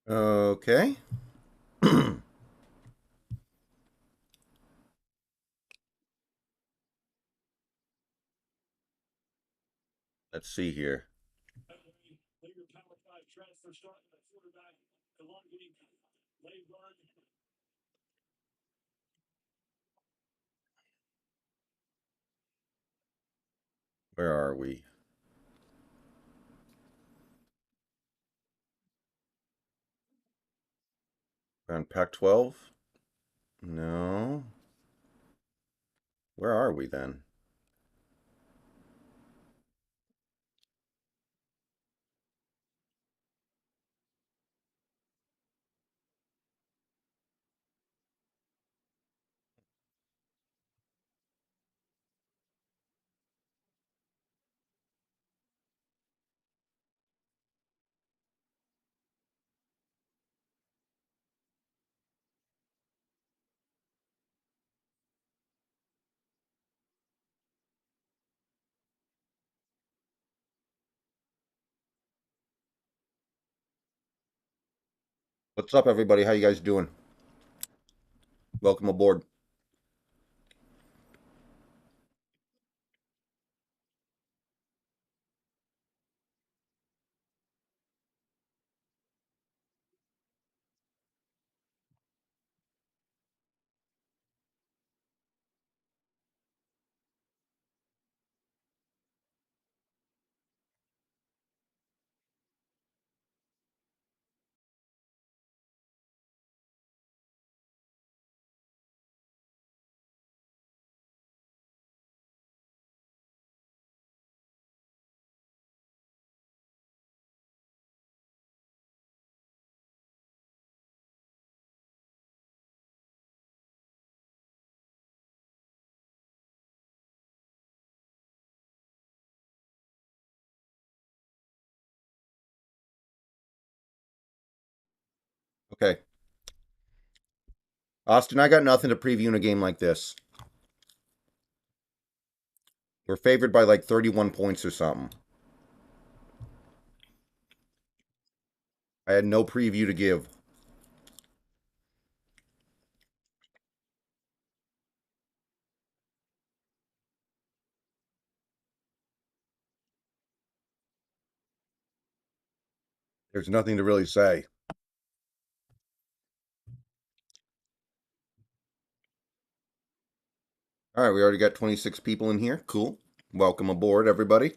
Okay. Let's see here. Where are we? Around Pac-12? No. Where are we then? What's up, everybody? How you guys doing? Welcome aboard. Okay. Austin, I got nothing to preview in a game like this. We're favored by like 31 points or something. I had no preview to give. There's nothing to really say. All right, we already got 26 people in here. Cool. Welcome aboard, everybody.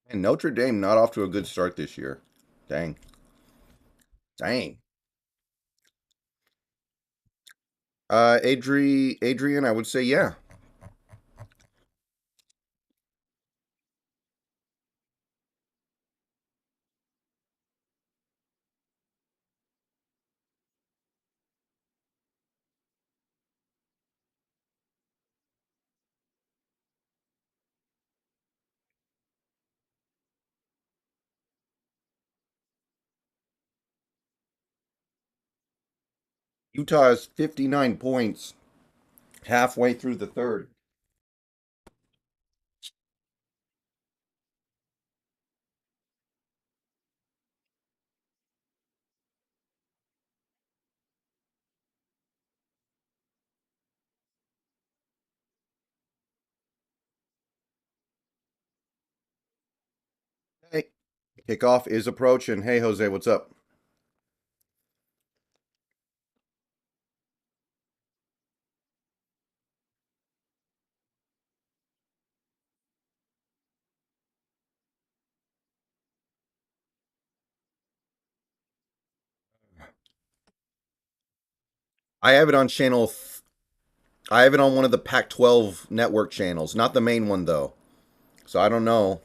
And Notre Dame not off to a good start this year. Dang. Dang. Adrian, I would say yeah. Utah has 59 points halfway through the third. Hey, kickoff is approaching. Hey, Jose, what's up? I have it on channel. I have it on one of the Pac-12 network channels, not the main one though. So I don't know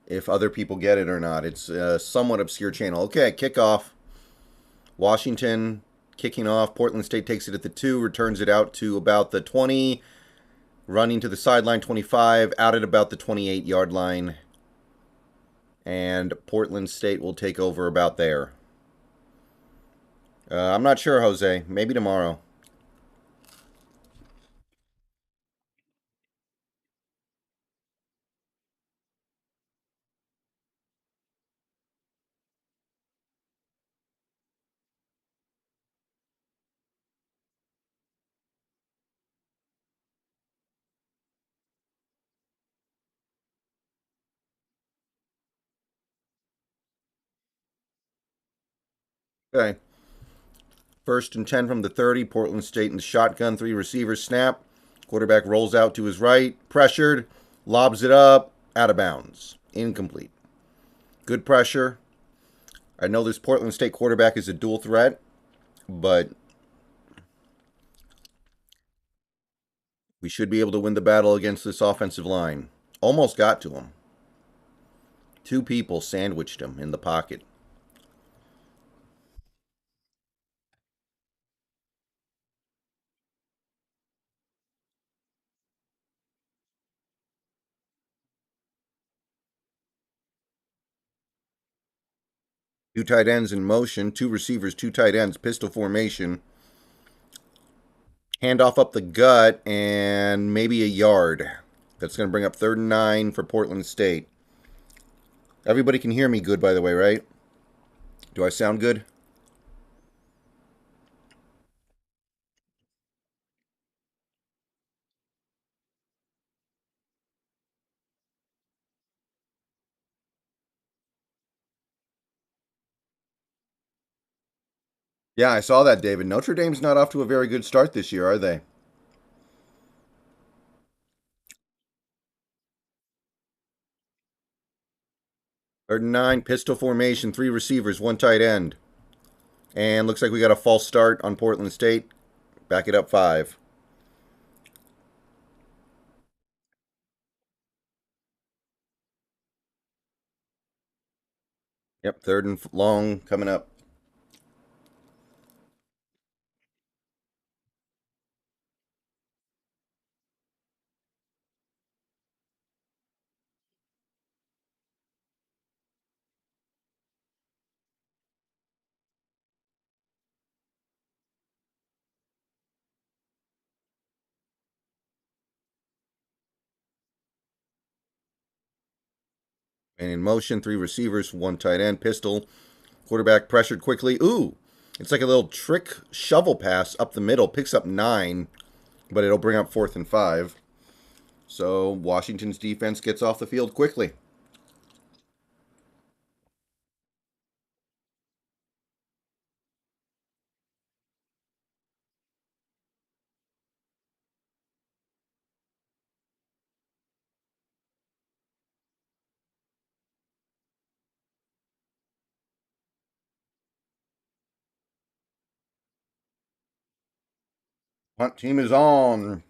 if other people get it or not. It's a somewhat obscure channel. Okay, kickoff. Washington kicking off. Portland State takes it at the 2, returns it out to about the 20. running to the sideline 25, out at about the 28-yard line. And Portland State will take over about there. I'm not sure, Jose. Maybe tomorrow. Okay. First and 10 from the 30. Portland State in the shotgun. Three receivers snap. Quarterback rolls out to his right. Pressured. Lobs it up. Out of bounds. Incomplete. Good pressure. I know this Portland State quarterback is a dual threat, but we should be able to win the battle against this offensive line. Almost got to him. Two people sandwiched him in the pocket. Two tight ends in motion, two receivers, two tight ends, pistol formation. Handoff up the gut and maybe a yard. That's going to bring up 3rd and 9 for Portland State. Everybody can hear me good, by the way, right? Do I sound good? Yeah, I saw that, David. Notre Dame's not off to a very good start this year, are they? 3rd and 9, pistol formation, three receivers, one tight end. And looks like we got a false start on Portland State. Back it up 5. Yep, 3rd and long coming up. And in motion, three receivers, one tight end, pistol. Quarterback pressured quickly. Ooh, it's like a little trick shovel pass up the middle. Picks up 9, but it'll bring up 4th and 5. So Washington's defense gets off the field quickly. Punt team is on.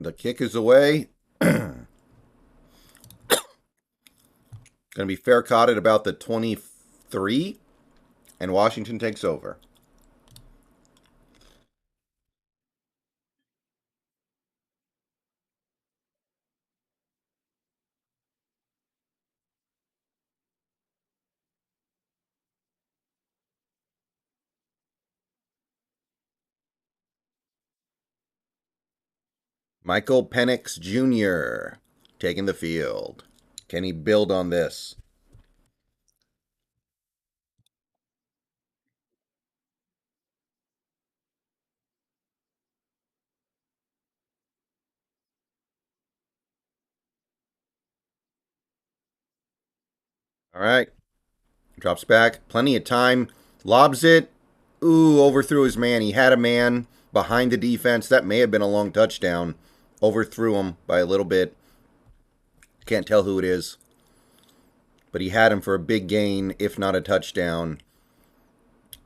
The kick is away. Going to be fair caught at about the 23, and Washington takes over. Michael Penix Jr. taking the field. Can he build on this? All right. Drops back. Plenty of time. Lobs it. Ooh, overthrew his man. He had a man behind the defense. That may have been a long touchdown. Overthrew him by a little bit. Can't tell who it is. But he had him for a big gain, if not a touchdown.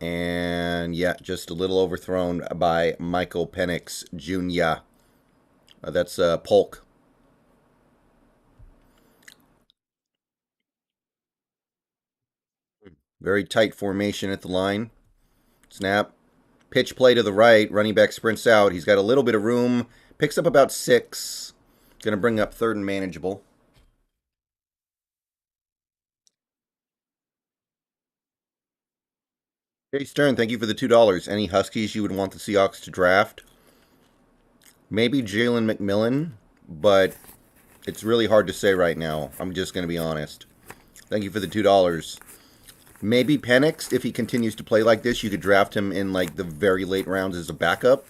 And yeah, just a little overthrown by Michael Penix Jr. That's Polk. Very tight formation at the line. Snap. Pitch play to the right. Running back sprints out. He's got a little bit of room. Picks up about 6. Going to bring up third and manageable. Hey Stern, thank you for the $2. Any Huskies you would want the Seahawks to draft? Maybe Jalen McMillan, but it's really hard to say right now. I'm just going to be honest. Thank you for the $2. Maybe Penix, if he continues to play like this, you could draft him in like the very late rounds as a backup.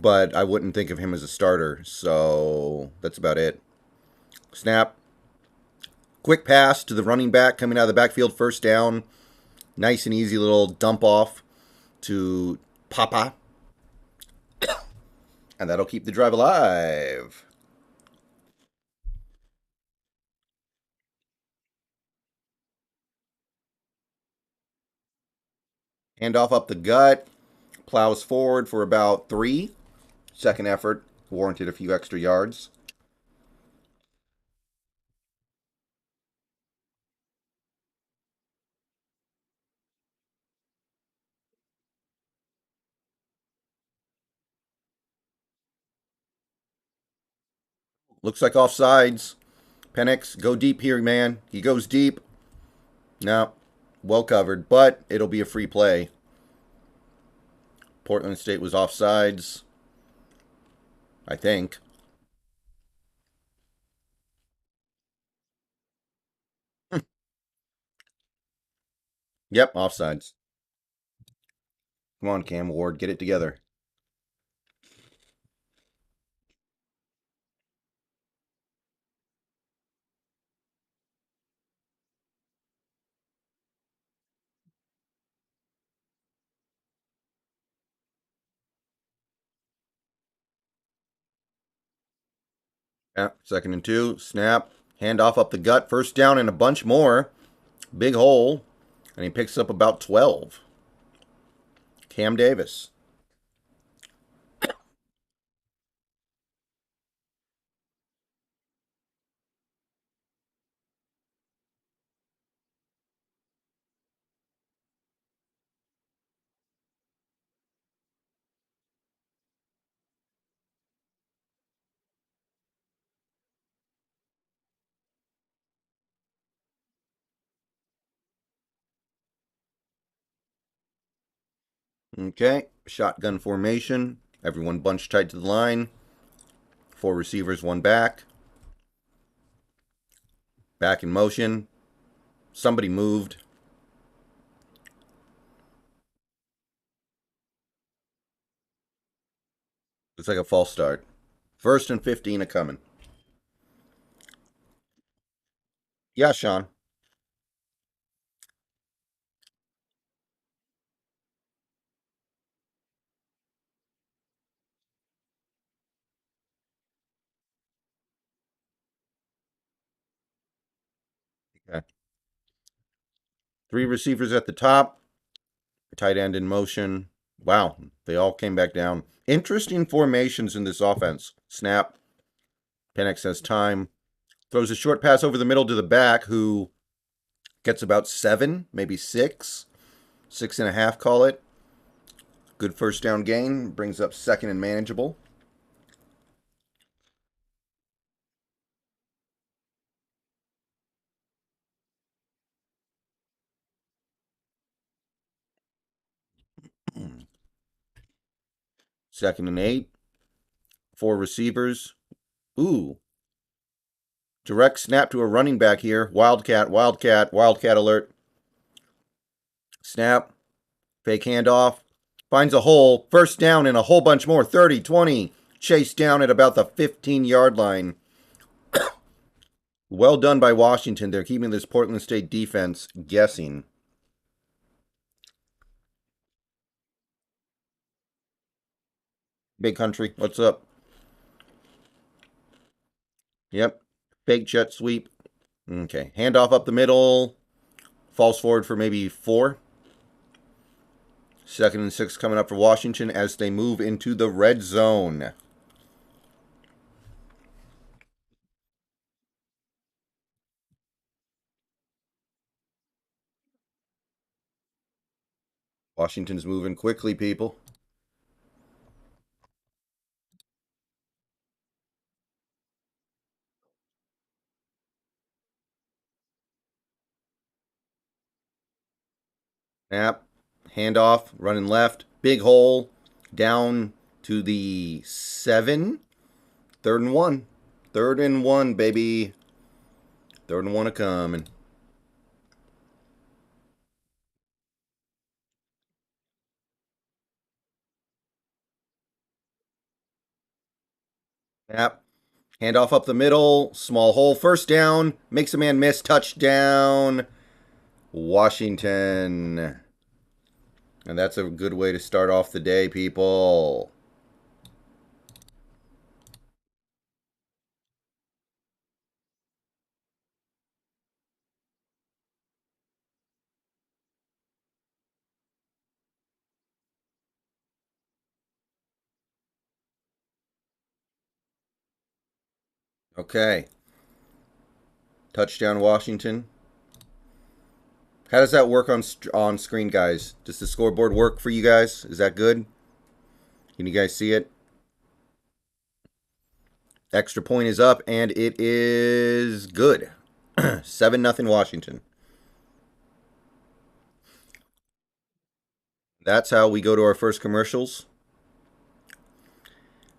But I wouldn't think of him as a starter. So that's about it. Snap. Quick pass to the running back coming out of the backfield, first down. Nice and easy little dump off to Papa. And that'll keep the drive alive. Handoff up the gut. Plows forward for about 3. Second effort warranted a few extra yards. Looks like offsides. Penix, go deep here, man. He goes deep. No, well covered, but it'll be a free play. Portland State was offsides, I think. Yep, offsides. Come on, Cam Ward, get it together. Yeah, 2nd and 2. Snap. Handoff up the gut. First down and a bunch more. Big hole. And he picks up about 12. Cam Davis. Okay. Shotgun formation. Everyone bunched tight to the line. 4 receivers, 1 back. Back in motion. Somebody moved. Looks like a false start. 1st and 15 a coming. Yeah, Sean. Okay. 3 receivers at the top. Tight end in motion. Wow, they all came back down. Interesting formations in this offense. Snap. Penix has time. Throws a short pass over the middle to the back, who gets about 7, maybe 6. 6.5, call it. Good first down gain. Brings up 2nd and manageable. Hmm. 2nd and 8. 4 receivers. Ooh. Direct snap to a running back here. Wildcat, Wildcat, Wildcat alert. Snap. Fake handoff. Finds a hole. First down and a whole bunch more. 30, 20. Chased down at about the 15-yard line. Well done by Washington. They're keeping this Portland State defense guessing. Big country, what's up? Yep. Fake jet sweep. Okay. Handoff up the middle. Falls forward for maybe 4. 2nd and 6 coming up for Washington as they move into the red zone. Washington's moving quickly, people. Snap. Handoff. Running left. Big hole. Down to the 7. Third and 1. Third and 1, baby. Third and 1 a coming. Snap. Handoff up the middle. Small hole. First down. Makes a man miss. Touchdown. Washington. And that's a good way to start off the day, people. Okay. Touchdown, Washington. How does that work on screen, guys? Does the scoreboard work for you guys? Is that good? Can you guys see it? Extra point is up, and it is good. 7-0 Washington. That's how we go to our first commercials.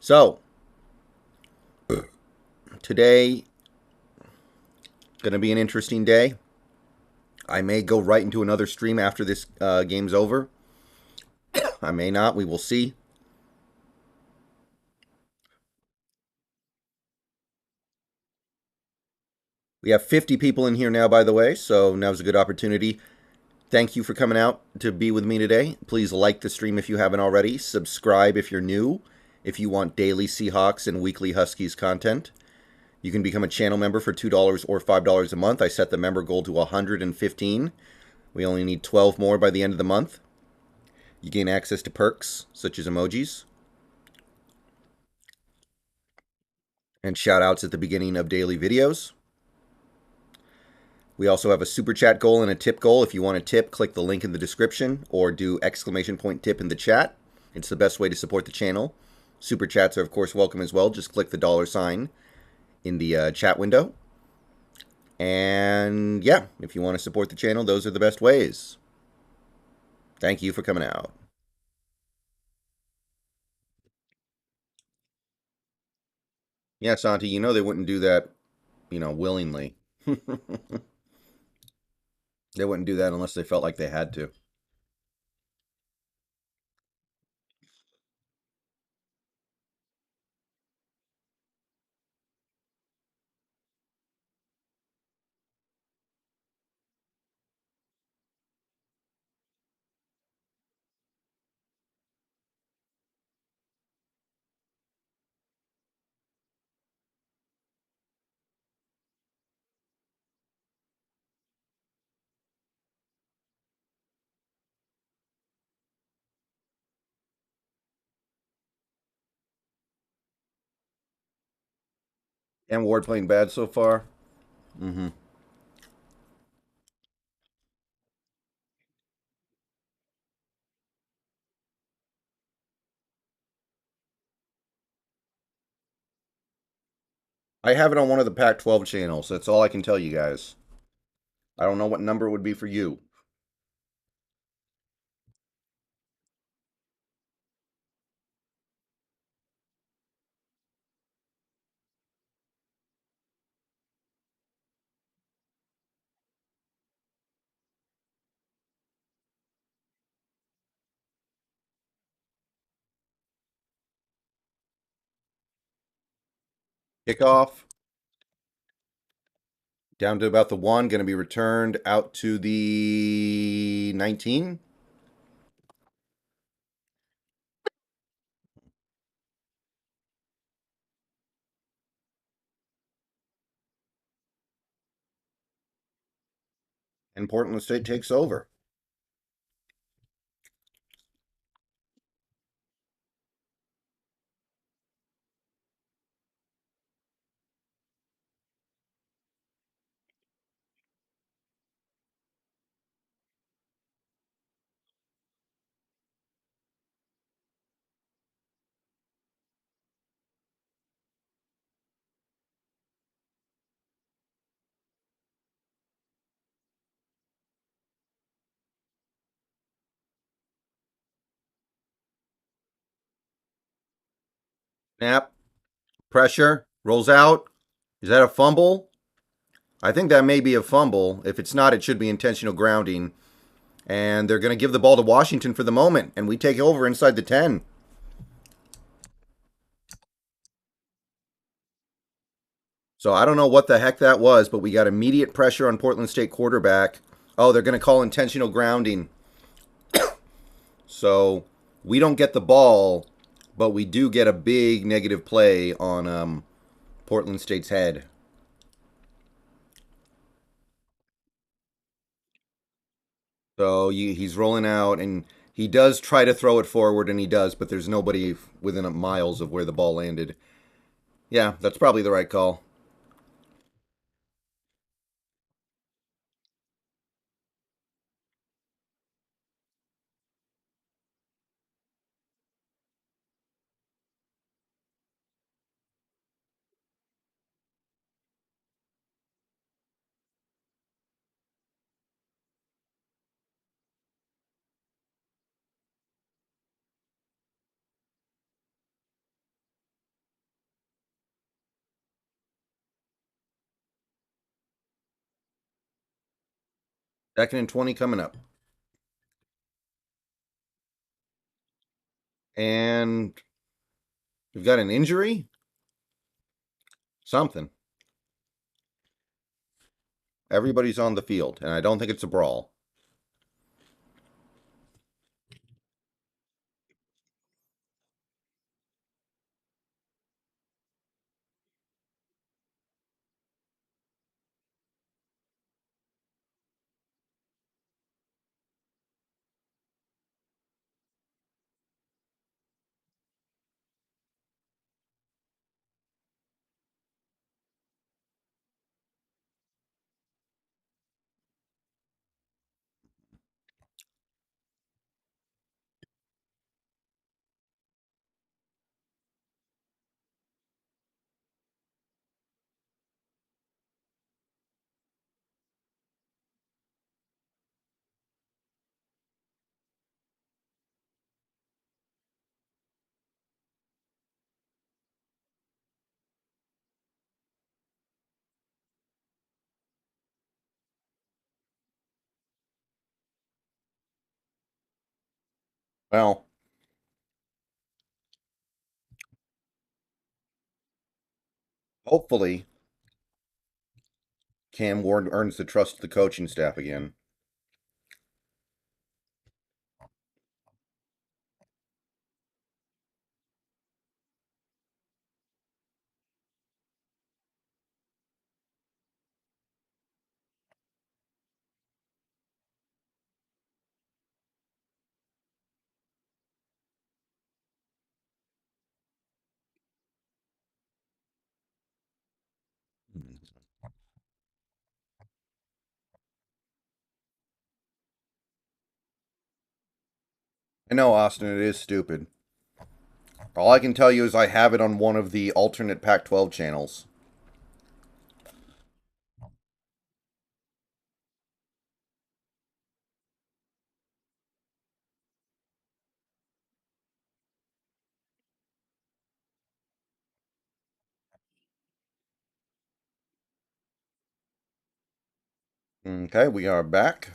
So, today going to be an interesting day. I may go right into another stream after this game's over. I may not. We will see. We have 50 people in here now, by the way, so now's a good opportunity. Thank you for coming out to be with me today. Please like the stream if you haven't already. Subscribe if you're new. If you want daily Seahawks and weekly Huskies content, you can become a channel member for $2 or $5 a month. I set the member goal to 115. We only need 12 more by the end of the month. You gain access to perks such as emojis and shout outs at the beginning of daily videos. We also have a super chat goal and a tip goal. If you want to tip, click the link in the description or do exclamation point tip in the chat. It's the best way to support the channel. Super chats are, of course, welcome as well. Just click the $sign in the chat window. And yeah, if you want to support the channel, those are the best ways. Thank you for coming out. Yeah, Santi, you know they wouldn't do that, willingly. They wouldn't do that unless they felt like they had to. And Ward playing bad so far? Mm-hmm. I have it on one of the Pac-12 channels. That's all I can tell you guys. I don't know what number it would be for you. Kickoff down to about the 1, going to be returned out to the 19. And Portland State takes over. Snap. Pressure. Rolls out. Is that a fumble? I think that may be a fumble. If it's not, it should be intentional grounding. And they're going to give the ball to Washington for the moment. And we take over inside the 10. So I don't know what the heck that was, but we got immediate pressure on Portland State quarterback. Oh, they're going to call intentional grounding. So we don't get the ball, but we do get a big negative play on Portland State's head. So he's rolling out, and he does try to throw it forward, and he does, but there's nobody within miles of where the ball landed. Yeah, that's probably the right call. Second and 20 coming up. And we've got an injury? Something. Everybody's on the field, and I don't think it's a brawl. Well, hopefully Cam Ward earns the trust of the coaching staff again. I know, Austin, it is stupid. All I can tell you is I have it on one of the alternate Pac 12 channels. Okay, we are back.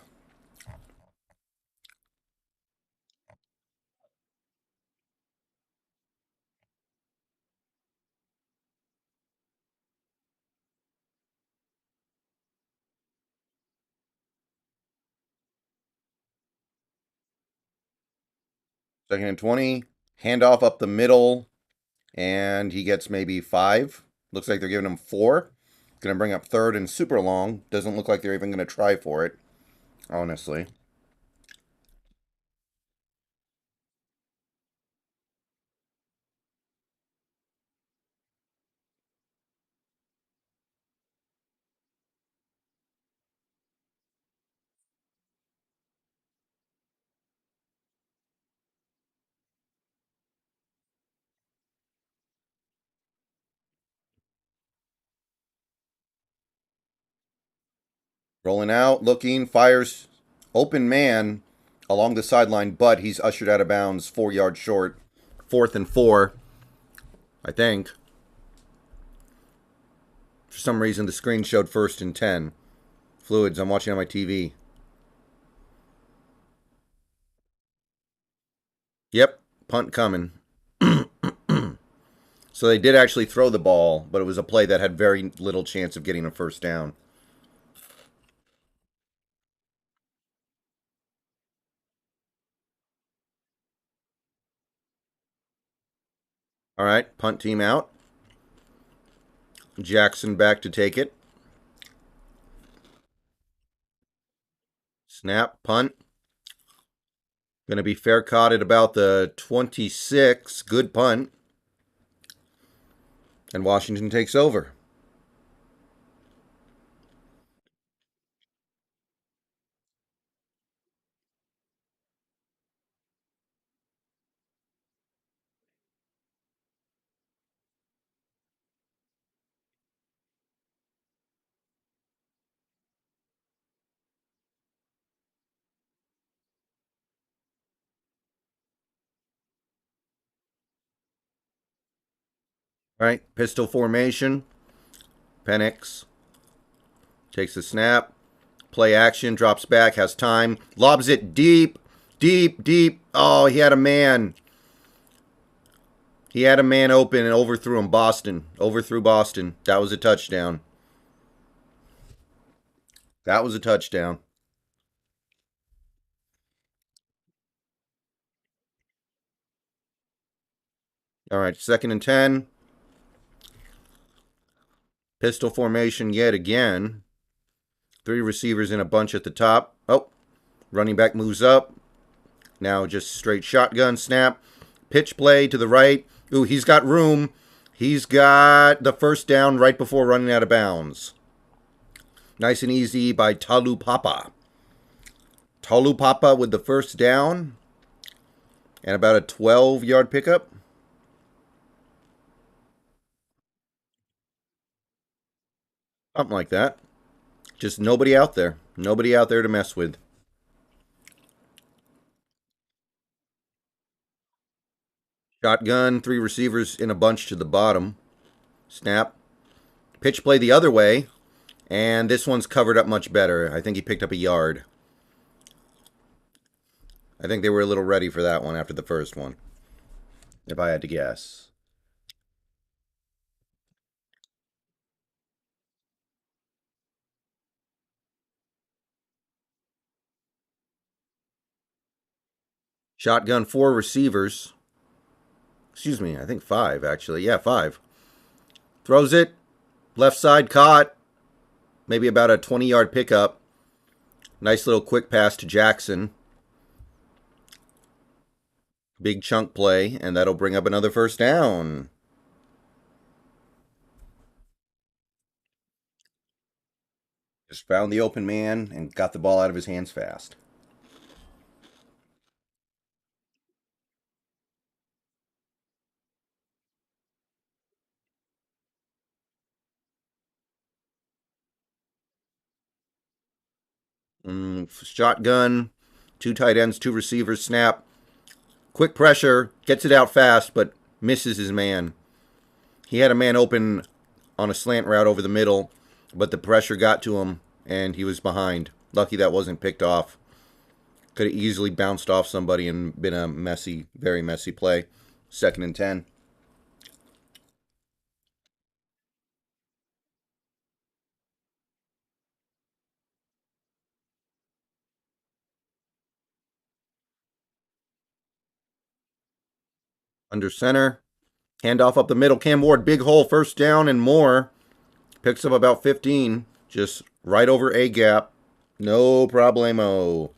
Second and 20. Handoff up the middle, and he gets maybe 5. Looks like they're giving him 4. Going to bring up third and super long. Doesn't look like they're even going to try for it, honestly. Rolling out, looking, fires open man along the sideline, but he's ushered out of bounds 4 yards short. Fourth and 4. I think. For some reason, the screen showed 1st and 10. Fluids, I'm watching on my TV. Yep, punt coming. So they did actually throw the ball, but it was a play that had very little chance of getting a first down. All right, punt team out. Jackson back to take it. Snap, punt. Going to be fair caught at about the 26. Good punt. And Washington takes over. All right, pistol formation. Penix takes the snap. Play action, drops back, has time. Lobs it deep, deep, deep. Oh, he had a man. He had a man open and overthrew him. Boston. Overthrew Boston. That was a touchdown. That was a touchdown. All right, 2nd and 10. Pistol formation yet again. 3 receivers in a bunch at the top. Oh, running back moves up. Now just straight shotgun snap. Pitch play to the right. Ooh, he's got room. He's got the first down right before running out of bounds. Nice and easy by Talu Papa. Talu Papa with the first down. And about a 12-yard pickup. Something like that. Just nobody out there. Nobody out there to mess with. Shotgun, 3 receivers in a bunch to the bottom. Snap. Pitch play the other way. And this one's covered up much better. I think he picked up a yard. I think they were a little ready for that one after the first one, if I had to guess. Shotgun, 4 receivers. Excuse me, I think 5, actually. Yeah, 5. Throws it. Left side caught. Maybe about a 20-yard pickup. Nice little quick pass to Jackson. Big chunk play, and that'll bring up another first down. Just found the open man and got the ball out of his hands fast. Shotgun, 2 tight ends, 2 receivers, snap. Quick pressure, gets it out fast, but misses his man. He had a man open on a slant route over the middle, but the pressure got to him, and he was behind. Lucky that wasn't picked off. Could have easily bounced off somebody and been a messy, very messy play. 2nd and 10. Under center. Handoff up the middle. Cam Ward, big hole, first down and more. Picks up about 15. Just right over A gap. No problemo.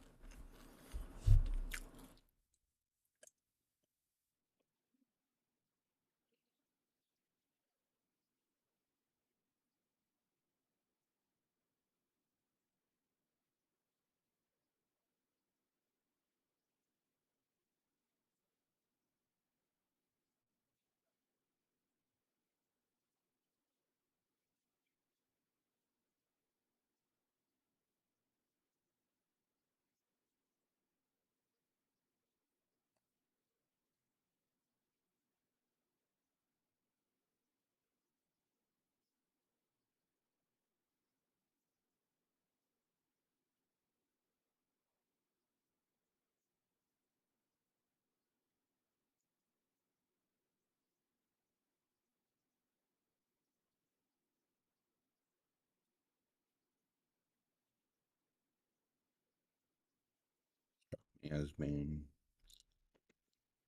Yasmin.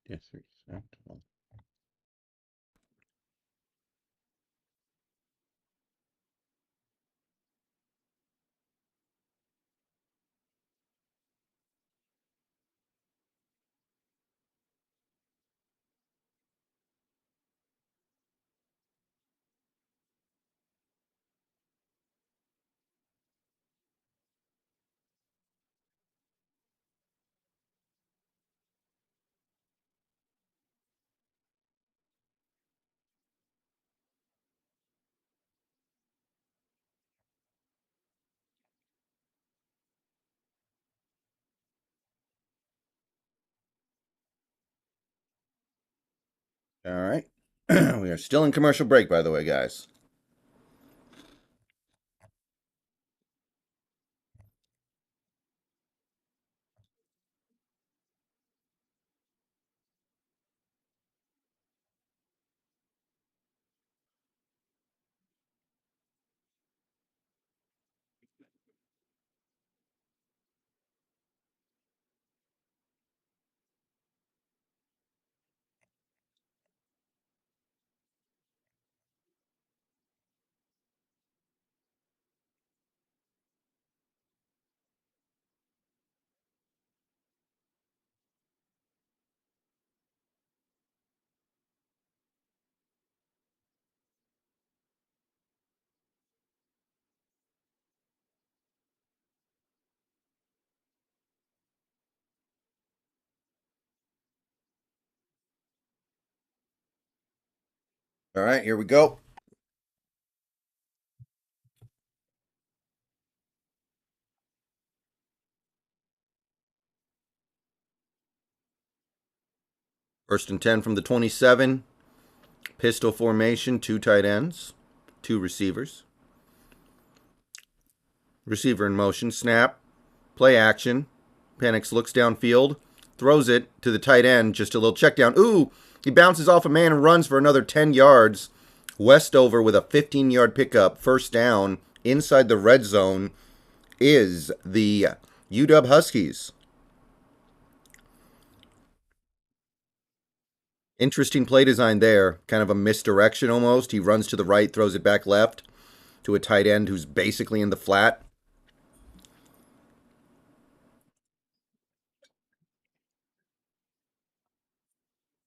Disrespectful. All right. We are still in commercial break, by the way, guys. All right, here we go. First and 10 from the 27. Pistol formation, two tight ends, two receivers. Receiver in motion, snap, play action. Penix looks downfield, throws it to the tight end, just a little check down. Ooh, he bounces off a man and runs for another 10 yards. Westover with a 15-yard pickup, first down, inside the red zone is the UW Huskies. Interesting play design there. Kind of a misdirection almost. He runs to the right, throws it back left to a tight end who's basically in the flat.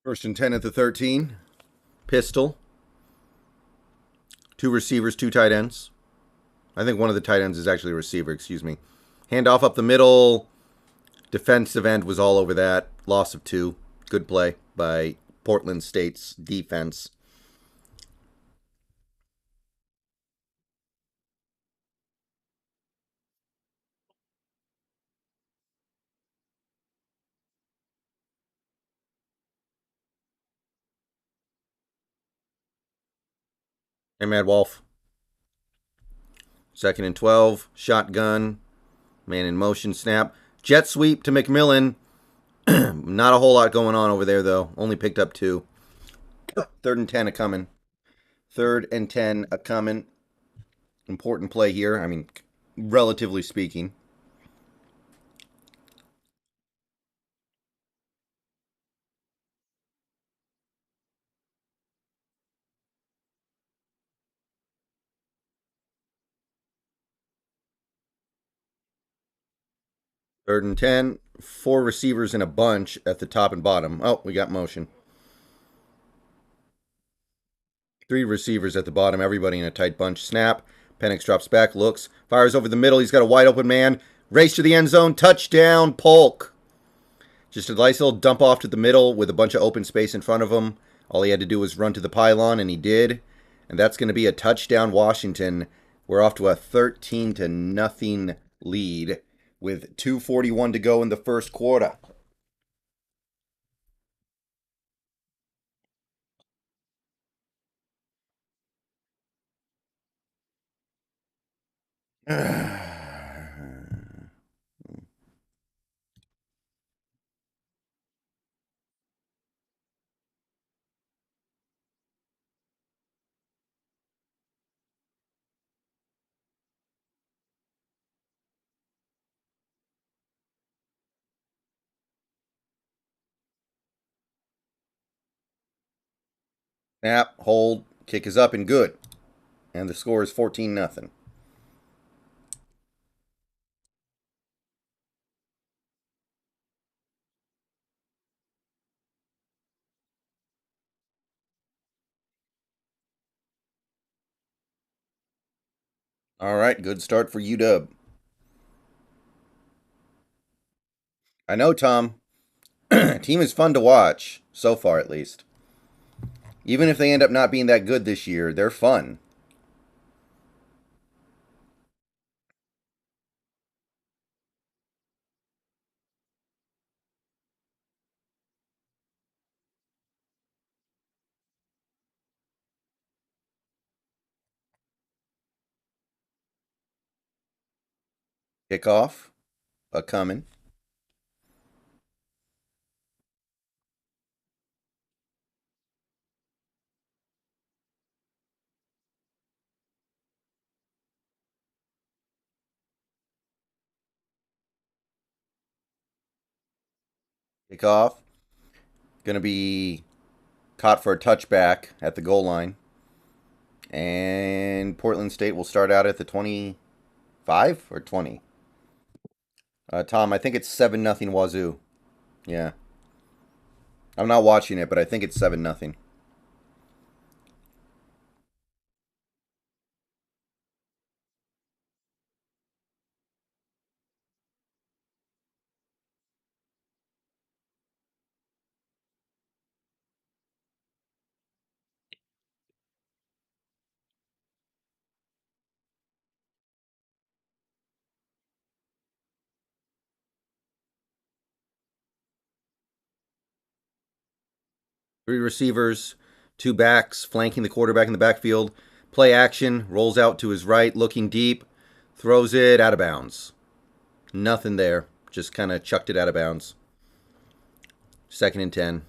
First and 10 at the 13. Pistol. Two receivers, two tight ends. I think one of the tight ends is actually a receiver, excuse me. Handoff up the middle. Defensive end was all over that. Loss of two. Good play by Portland State's defense. Hey, Mad Wolf. Second and 12. Shotgun. Man in motion snap. Jet sweep to McMillan. Not a whole lot going on over there, though. Only picked up two. Third and 10 a coming. Third and 10 a coming. Important play here. I mean, relatively speaking. Third and 10. Four receivers in a bunch at the top and bottom. Oh, we got motion. Three receivers at the bottom, everybody in a tight bunch. Snap. Penix drops back, looks, fires over the middle. He's got a wide open man. Race to the end zone. Touchdown, Polk. Just a nice little dump off to the middle with a bunch of open space in front of him. All he had to do was run to the pylon, and he did. And that's going to be a touchdown, Washington. We're off to a 13 to nothing lead with 2:41 to go in the first quarter. Snap, hold, kick is up and good. And the score is 14 nothing. All right, good start for UW. I know, Tom. Team is fun to watch, so far at least. Even if they end up not being that good this year, they're fun. Kickoff, a coming. Kickoff, going to be caught for a touchback at the goal line. And Portland State will start out at the 25 or 20. Tom, I think it's 7 nothing Wazoo. Yeah. I'm not watching it, but I think it's 7 nothing. Three receivers, two backs flanking the quarterback in the backfield. Play action, rolls out to his right, looking deep, throws it out of bounds. Nothing there. Just kind of chucked it out of bounds. Second and 10.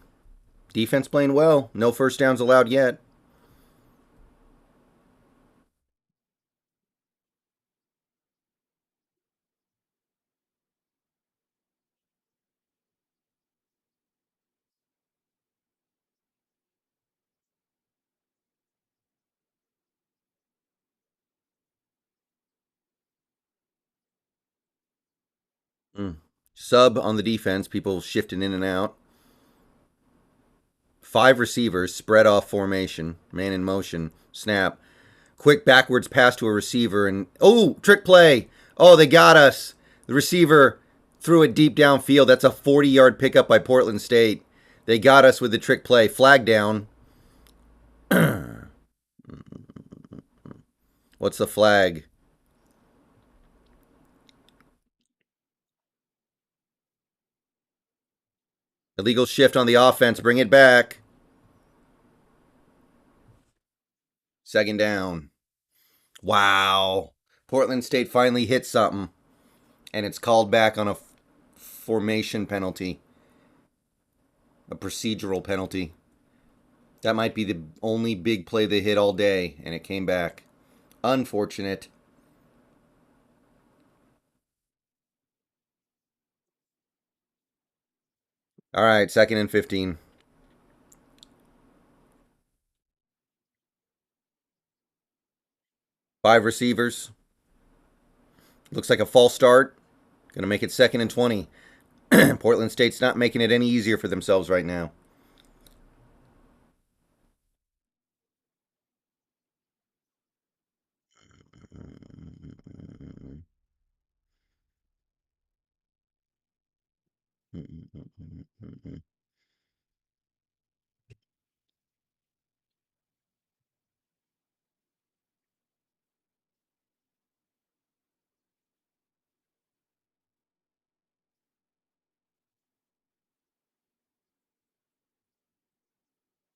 Defense playing well. No first downs allowed yet. Mm. Sub on the defense, people shifting in and out. Five receivers, spread off formation, man in motion, snap. Quick backwards pass to a receiver, and oh, trick play. Oh, they got us. The receiver threw it deep downfield. That's a 40-yard pickup by Portland State. They got us with the trick play. Flag down. What's the flag? Illegal shift on the offense. Bring it back. Second down. Wow. Portland State finally hit something, and it's called back on a formation penalty, a procedural penalty. That might be the only big play they hit all day, and it came back. Unfortunate. All right, second and 15. Five receivers. Looks like a false start. Going to make it second and 20. Portland State's not making it any easier for themselves right now.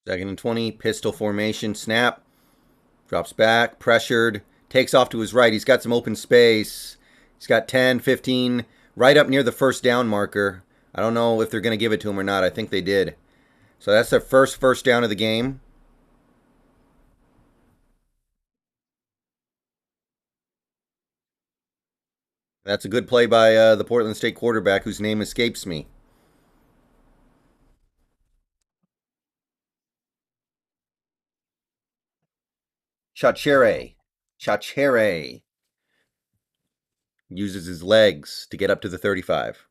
Second and 20. Pistol formation. Snap. Drops back. Pressured. Takes off to his right. He's got some open space. He's got 10, 15. Right up near the first down marker. I don't know if they're going to give it to him or not. I think they did. So that's their first down of the game. That's a good play by the Portland State quarterback whose name escapes me. Chachere. Chachere uses his legs to get up to the 35.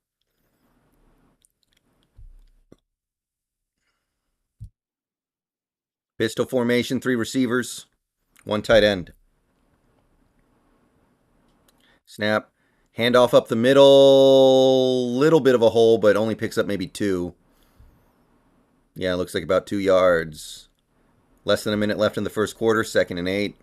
Pistol formation, three receivers, one tight end. Snap. Handoff up the middle. Little bit of a hole, but only picks up maybe two. Yeah, it looks like about 2 yards. Less than a minute left in the first quarter, 2nd and 8.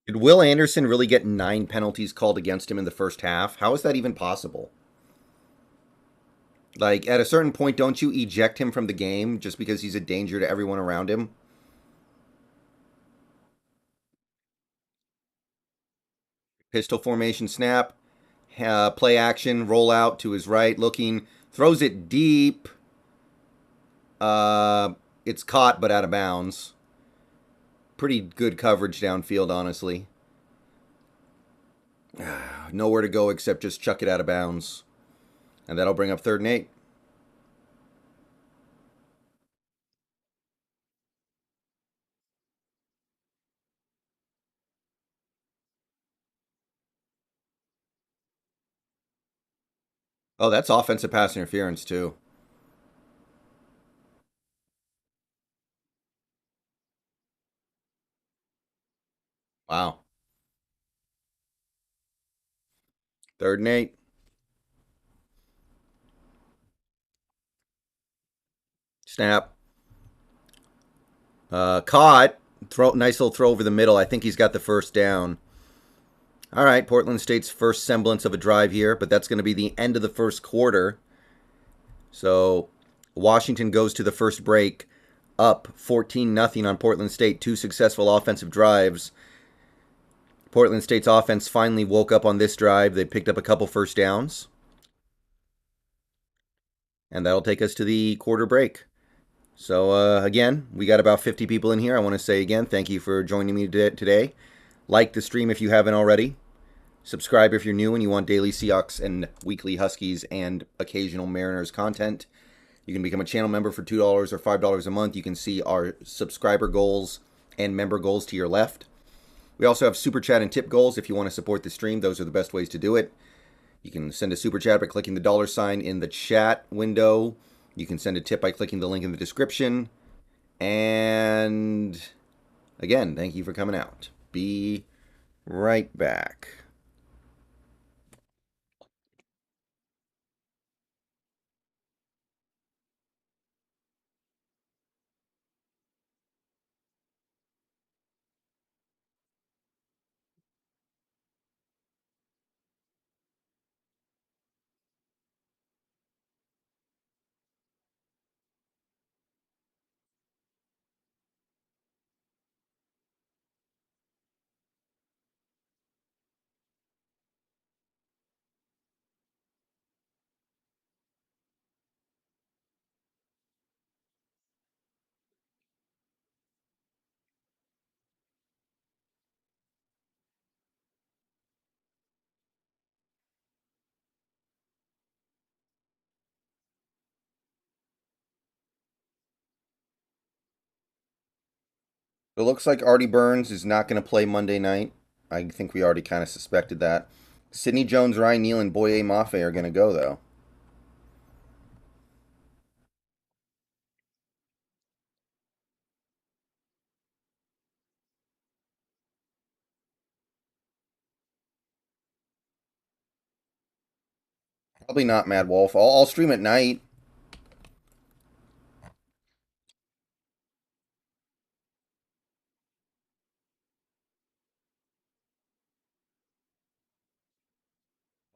Did Will Anderson really get 9 penalties called against him in the first half? How is that even possible? Like, at a certain point, don't you eject him from the game just because he's a danger to everyone around him? Pistol formation snap. Play action, roll out to his right, looking, throws it deep. Uh, it's caught, but out of bounds. Pretty good coverage downfield, honestly. Nowhere to go except just chuck it out of bounds. And that'll bring up 3rd and 8. Oh, that's offensive pass interference, too. Wow. 3rd and 8. Snap. Caught. Nice little throw over the middle. I think he's got the first down. All right, Portland State's first semblance of a drive here, but that's going to be the end of the first quarter. So Washington goes to the first break up 14-0 on Portland State. 2 successful offensive drives. Portland State's offense finally woke up on this drive. They picked up a couple first downs. And that'll take us to the quarter break. So, again, we got about 50 people in here. I want to say again, thank you for joining me today. Like the stream if you haven't already. Subscribe if you're new and you want daily Seahawks and weekly Huskies and occasional Mariners content. You can become a channel member for $2 or $5 a month. You can see our subscriber goals and member goals to your left. We also have super chat and tip goals if you want to support the stream. Those are the best ways to do it. You can send a super chat by clicking the $ in the chat window. You can send a tip by clicking the link in the description. And again, thank you for coming out. Be right back. It looks like Artie Burns is not going to play Monday night. I think we already kind of suspected that. Sidney Jones, Ryan Neal, and Boye Mafe are going to go, though. Probably not Mad Wolf. I'll stream at night.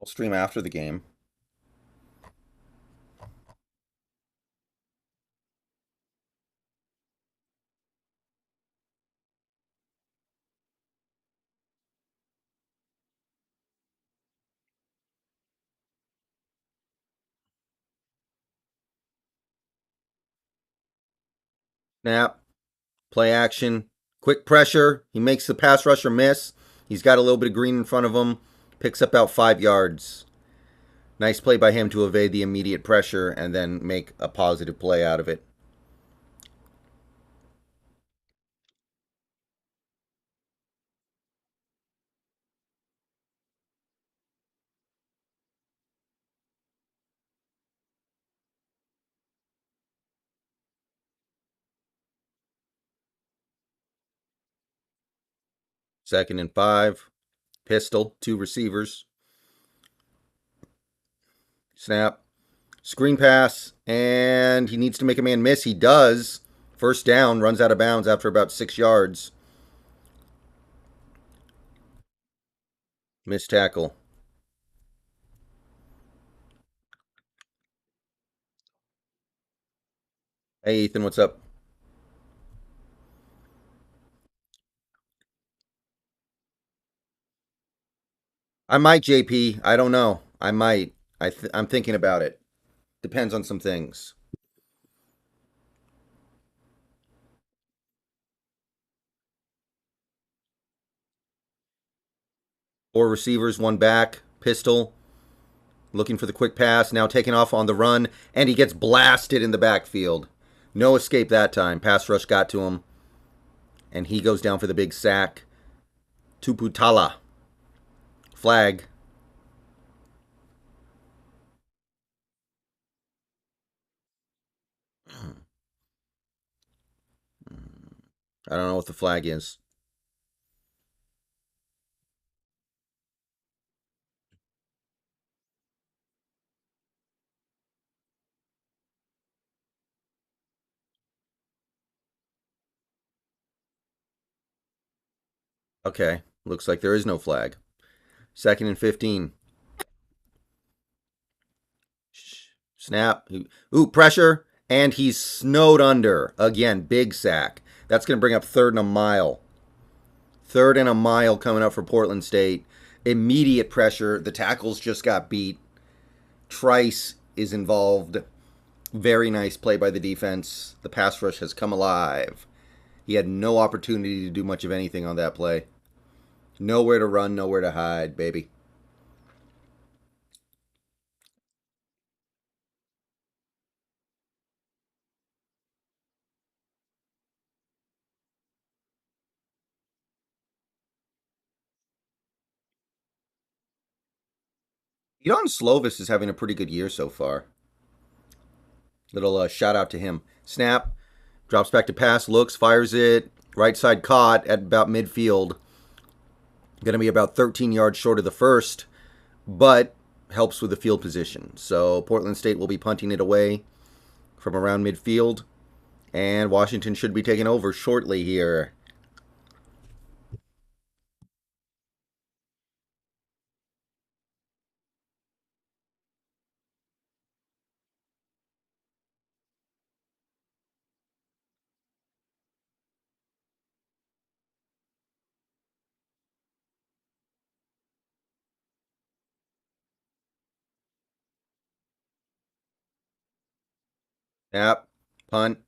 I'll stream after the game. Snap. Play action. Quick pressure. He makes the pass rusher miss. He's got a little bit of green in front of him. Picks up about 5 yards. Nice play by him to evade the immediate pressure and then make a positive play out of it. Second and 5. Pistol, two receivers. Snap. Screen pass, and he needs to make a man miss. He does. First down, runs out of bounds after about 6 yards. Missed tackle. Hey, Ethan, what's up? I might, JP. I don't know. I might. I'm thinking about it. Depends on some things. Four receivers, one back. Pistol, looking for the quick pass. Now taking off on the run, and he gets blasted in the backfield. No escape that time. Pass rush got to him, and he goes down for the big sack. Tuputala. Flag. I don't know what the flag is. Okay. Looks like there is no flag. Second and 15. Snap. Ooh, pressure. And he's snowed under. Again, big sack. That's going to bring up third and a mile. Third and a mile coming up for Portland State. Immediate pressure. The tackles just got beat. Trice is involved. Very nice play by the defense. The pass rush has come alive. He had no opportunity to do much of anything on that play. Nowhere to run, nowhere to hide, baby. Elon Slovis is having a pretty good year so far. Little shout out to him. Snap, drops back to pass, looks, fires it. Right side caught at about midfield. Going to be about 13 yards short of the first, but helps with the field position. So Portland State will be punting it away from around midfield, and Washington should be taking over shortly here. Snap, punt.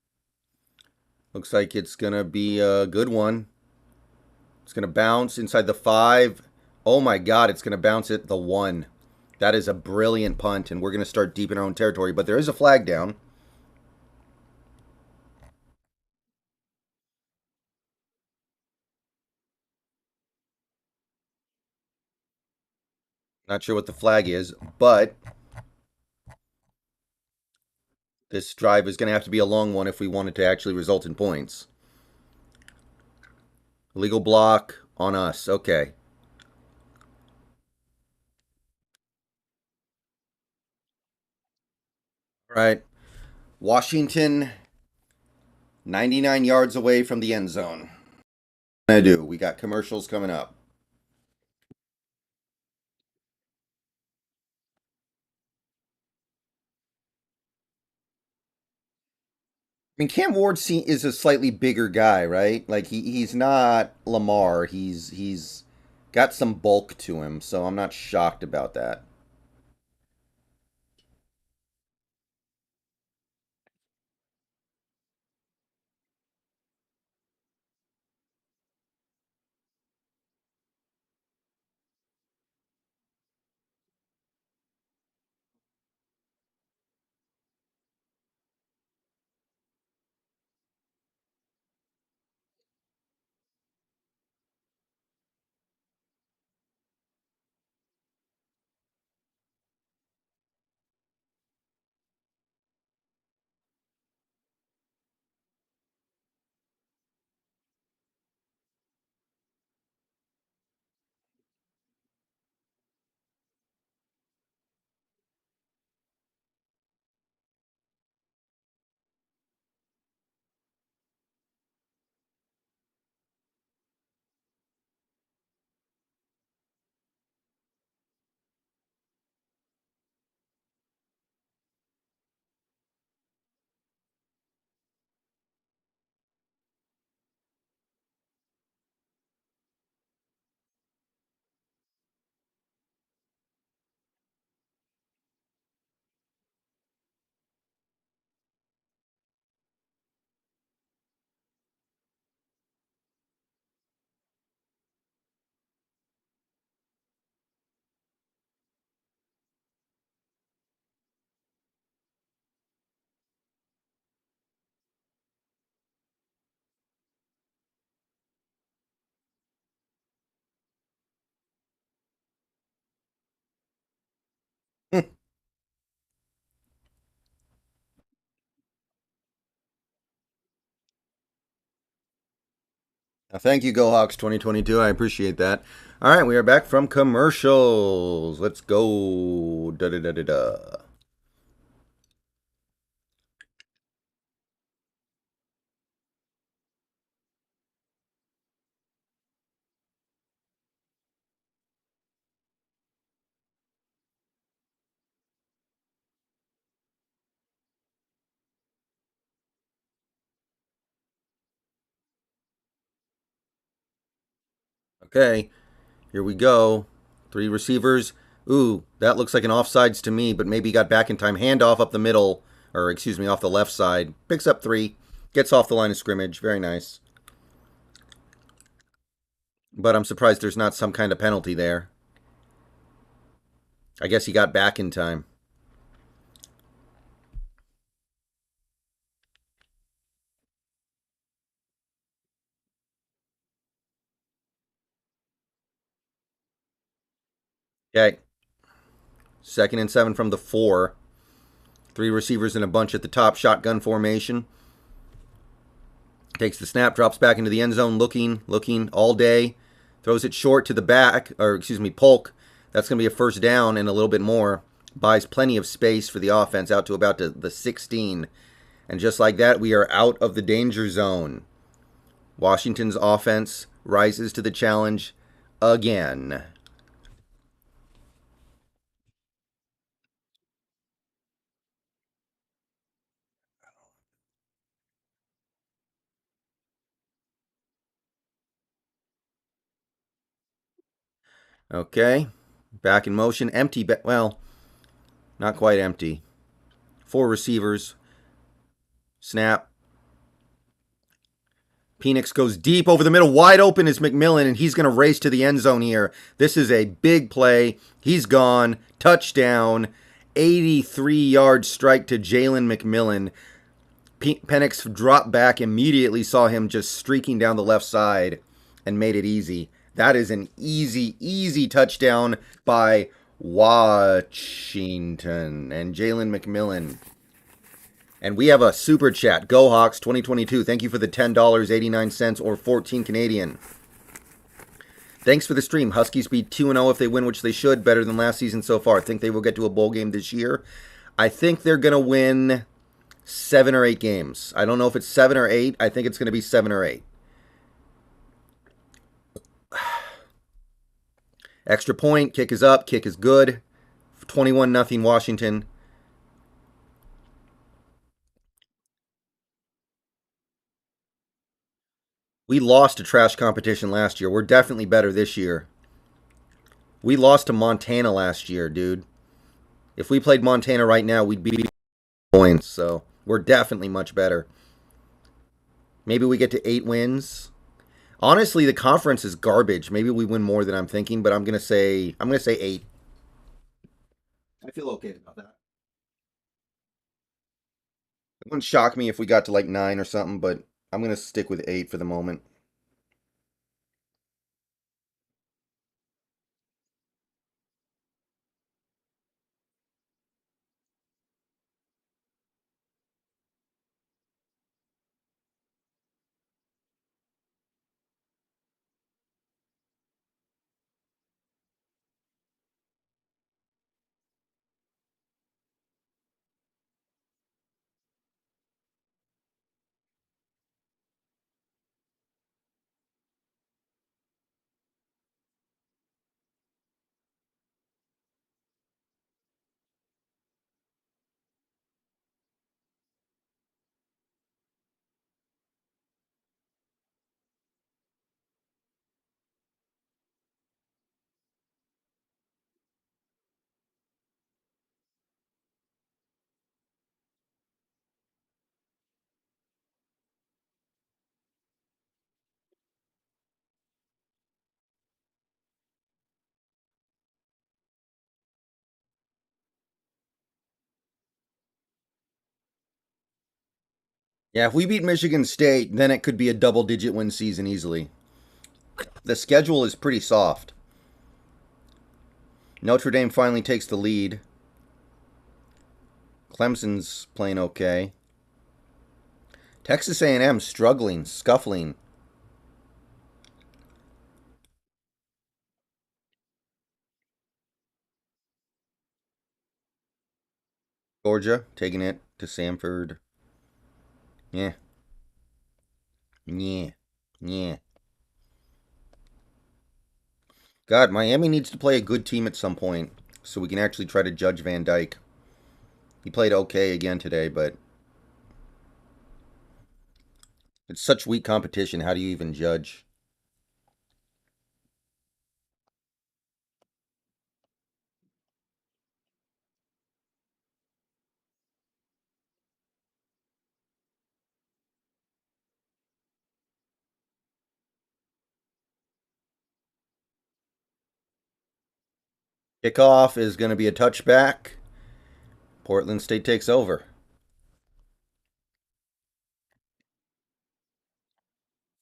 Looks like it's going to be a good one. It's going to bounce inside the 5. Oh my God, it's going to bounce at the 1. That is a brilliant punt, and we're going to start deep in our own territory. But there is a flag down. Not sure what the flag is, but this drive is going to have to be a long one if we want it to actually result in points. Legal block on us. Okay. All right. Washington, 99 yards away from the end zone. I do. We got commercials coming up. I mean, Cam Ward is a slightly bigger guy, right? Like he's not Lamar. He's got some bulk to him, so I'm not shocked about that. Thank you, Go Hawks 2022. I appreciate that. All right, we are back from commercials. Let's go. Da da da da da. Okay, here we go. Three receivers. Ooh, that looks like an offsides to me, but maybe he got back in time. Handoff up the middle, or excuse me, off the left side. Picks up three. Gets off the line of scrimmage. Very nice. But I'm surprised there's not some kind of penalty there. I guess he got back in time. Okay, 2nd and 7 from the 4. Three receivers in a bunch at the top. Shotgun formation. Takes the snap, drops back into the end zone, looking all day. Throws it short to the back, or excuse me, Polk. That's going to be a first down and a little bit more. Buys plenty of space for the offense out to about the 16. And just like that, we are out of the danger zone. Washington's offense rises to the challenge again. Okay, back in motion. Empty, well, not quite empty. Four receivers. Snap. Penix goes deep over the middle. Wide open is McMillan, and he's going to race to the end zone here. This is a big play. He's gone. Touchdown. 83-yard strike to Jalen McMillan. Penix dropped back, immediately saw him just streaking down the left side and made it easy. That is an easy, easy touchdown by Washington and Jalen McMillan. And we have a super chat. Go Hawks 2022. Thank you for the $10.89 or 14 Canadian. Thanks for the stream. Huskies be 2-0 if they win, which they should. Better than last season so far. Think they will get to a bowl game this year. I think they're going to win 7 or 8 games. I don't know if it's 7 or 8. I think it's going to be 7 or 8. Extra point. Kick is up. Kick is good. 21-0 Washington. We lost a trash competition last year. We're definitely better this year. We lost to Montana last year, dude. If we played Montana right now, we'd be points. So we're definitely much better. Maybe we get to 8 wins. Honestly, the conference is garbage. Maybe we win more than I'm thinking, but I'm gonna say 8. I feel okay about that. It wouldn't shock me if we got to like 9 or something, but I'm gonna stick with 8 for the moment. Yeah, if we beat Michigan State, then it could be a double-digit win season easily. The schedule is pretty soft. Notre Dame finally takes the lead. Clemson's playing okay. Texas A&M struggling, scuffling. Georgia, taking it to Samford. Yeah. Yeah. Yeah. God, Miami needs to play a good team at some point so we can actually try to judge Van Dyke. He played okay again today, but it's such weak competition. How do you even judge? Kickoff is going to be a touchback. Portland State takes over.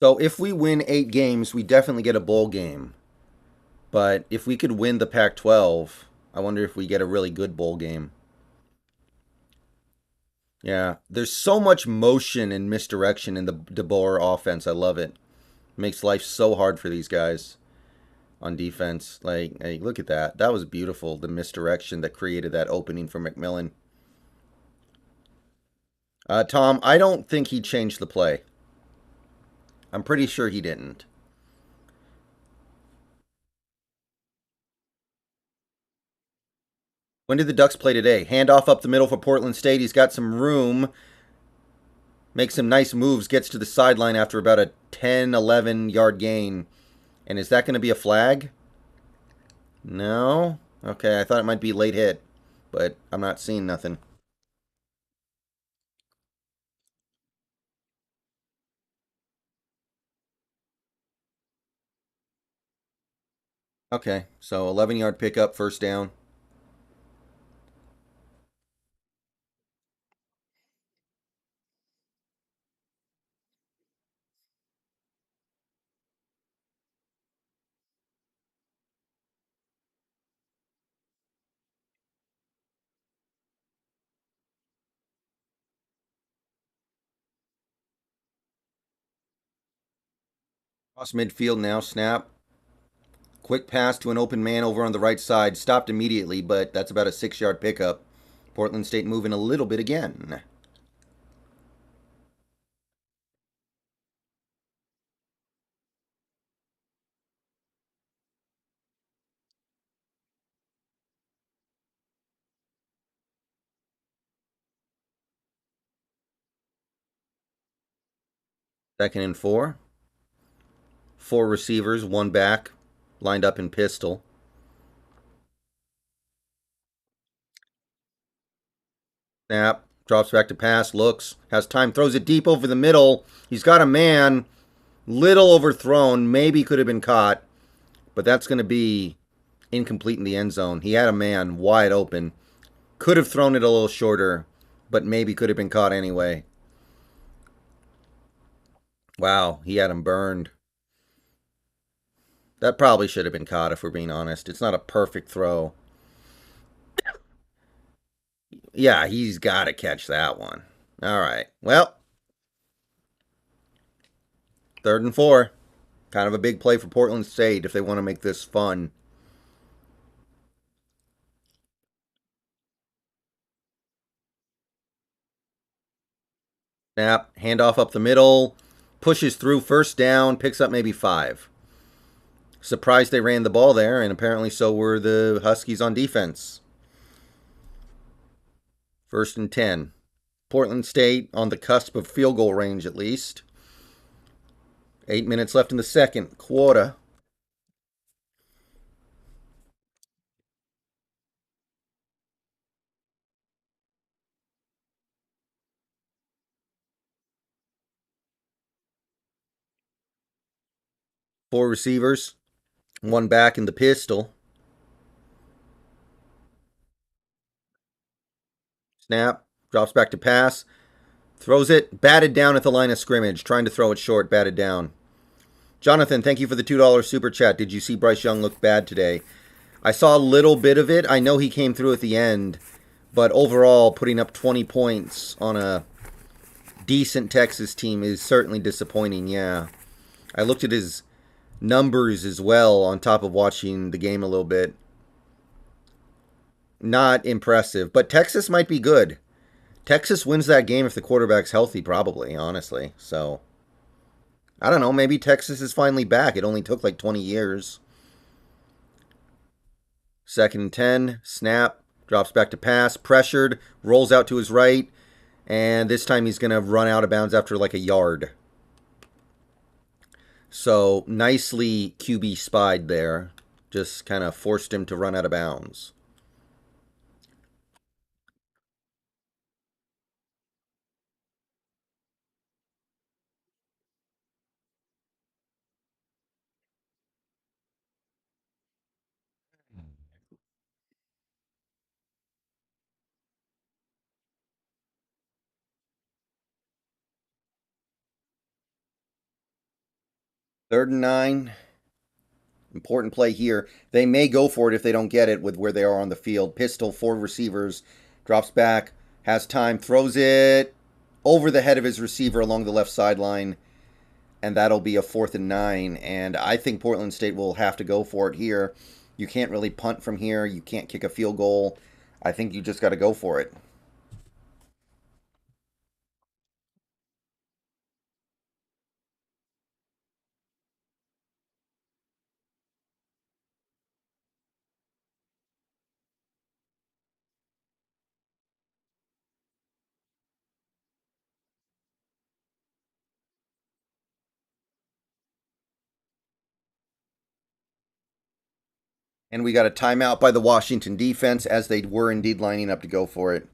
So if we win 8 games, we definitely get a bowl game. But if we could win the Pac 12, I wonder if we get a really good bowl game. Yeah, there's so much motion and misdirection in the DeBoer offense. I love it. Makes life so hard for these guys on defense. Like, hey, look at that. That was beautiful. The misdirection that created that opening for McMillan. Tom, I don't think he changed the play. I'm pretty sure he didn't. When did the Ducks play today? Handoff up the middle for Portland State. He's got some room. Makes some nice moves. Gets to the sideline after about a 10, 11 yard gain. And is that going to be a flag? No? Okay, I thought it might be late hit. But I'm not seeing nothing. Okay, so 11-yard pickup, first down. Cross midfield now, snap. Quick pass to an open man over on the right side. Stopped immediately, but that's about a 6-yard pickup. Portland State moving a little bit again. Second and 4. 4 receivers, one back, lined up in pistol. Snap, drops back to pass, looks, has time, throws it deep over the middle. He's got a man, little overthrown, maybe could have been caught, but that's going to be incomplete in the end zone. He had a man wide open. Could have thrown it a little shorter, but maybe could have been caught anyway. Wow, he had him burned. That probably should have been caught if we're being honest. It's not a perfect throw. Yeah, he's got to catch that one. All right. Well, 3rd and 4. Kind of a big play for Portland State if they want to make this fun. Snap, handoff up the middle, pushes through, first down, picks up maybe 5. Surprised they ran the ball there, and apparently so were the Huskies on defense. 1st and 10. Portland State on the cusp of field goal range at least. 8 minutes left in the second quarter. Four receivers, one back in the pistol. Snap, drops back to pass, throws it, batted down at the line of scrimmage, trying to throw it short, batted down. Jonathan, thank you for the $2 super chat. Did you see Bryce Young look bad today? I saw a little bit of it. I know he came through at the end, but overall, putting up 20 points on a decent Texas team is certainly disappointing, yeah. I looked at his numbers as well on top of watching the game a little bit. Not impressive, but Texas might be good. Texas wins that game if the quarterback's healthy, probably, honestly. So, I don't know. Maybe Texas is finally back. It only took like 20 years. Second and 10, snap, drops back to pass, pressured, rolls out to his right, and this time he's going to run out of bounds after like a yard. So nicely QB spied there. Just kind of forced him to run out of bounds. Third and 9. Important play here. They may go for it if they don't get it with where they are on the field. Pistol, four receivers, drops back, has time, throws it over the head of his receiver along the left sideline, and that'll be a 4th and 9. And I think Portland State will have to go for it here. You can't really punt from here. You can't kick a field goal. I think you just got to go for it. And we got a timeout by the Washington defense as they were indeed lining up to go for it.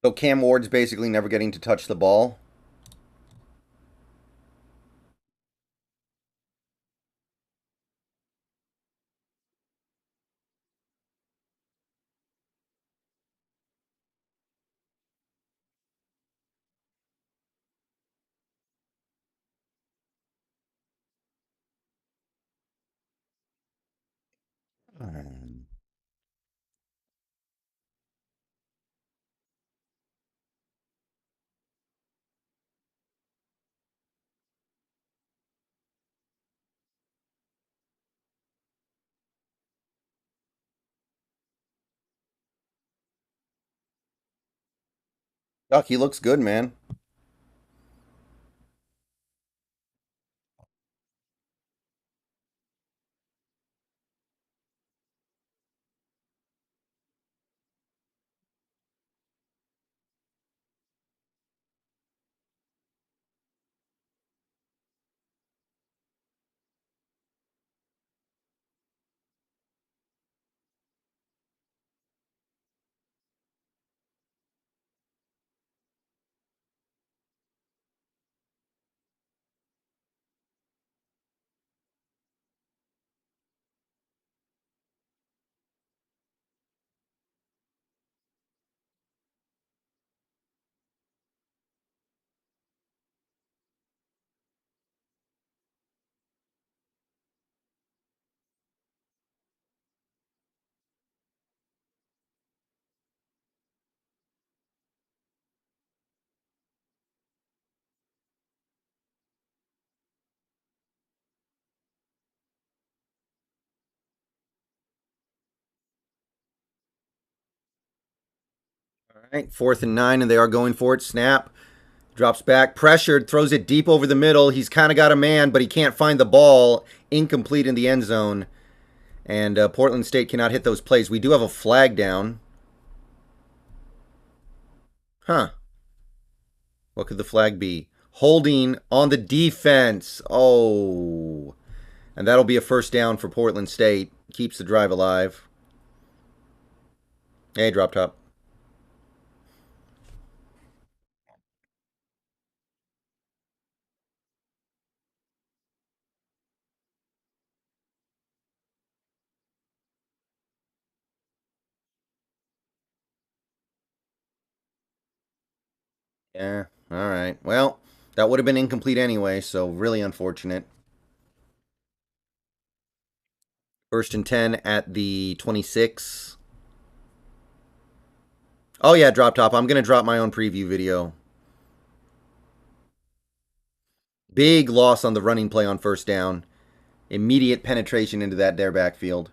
So Cam Ward's basically never getting to touch the ball. Duck, he looks good, man. All right, 4th and 9, and they are going for it. Snap, drops back, pressured, throws it deep over the middle. He's kind of got a man, but he can't find the ball. Incomplete in the end zone. And Portland State cannot hit those plays. We do have a flag down. Huh. What could the flag be? Holding on the defense. Oh. And that'll be a first down for Portland State. Keeps the drive alive. Hey, drop top. Yeah. All right. Well, that would have been incomplete anyway, so really unfortunate. First and 10 at the 26. Oh, yeah, drop top. I'm going to drop my own preview video. Big loss on the running play on first down. Immediate penetration into that their backfield.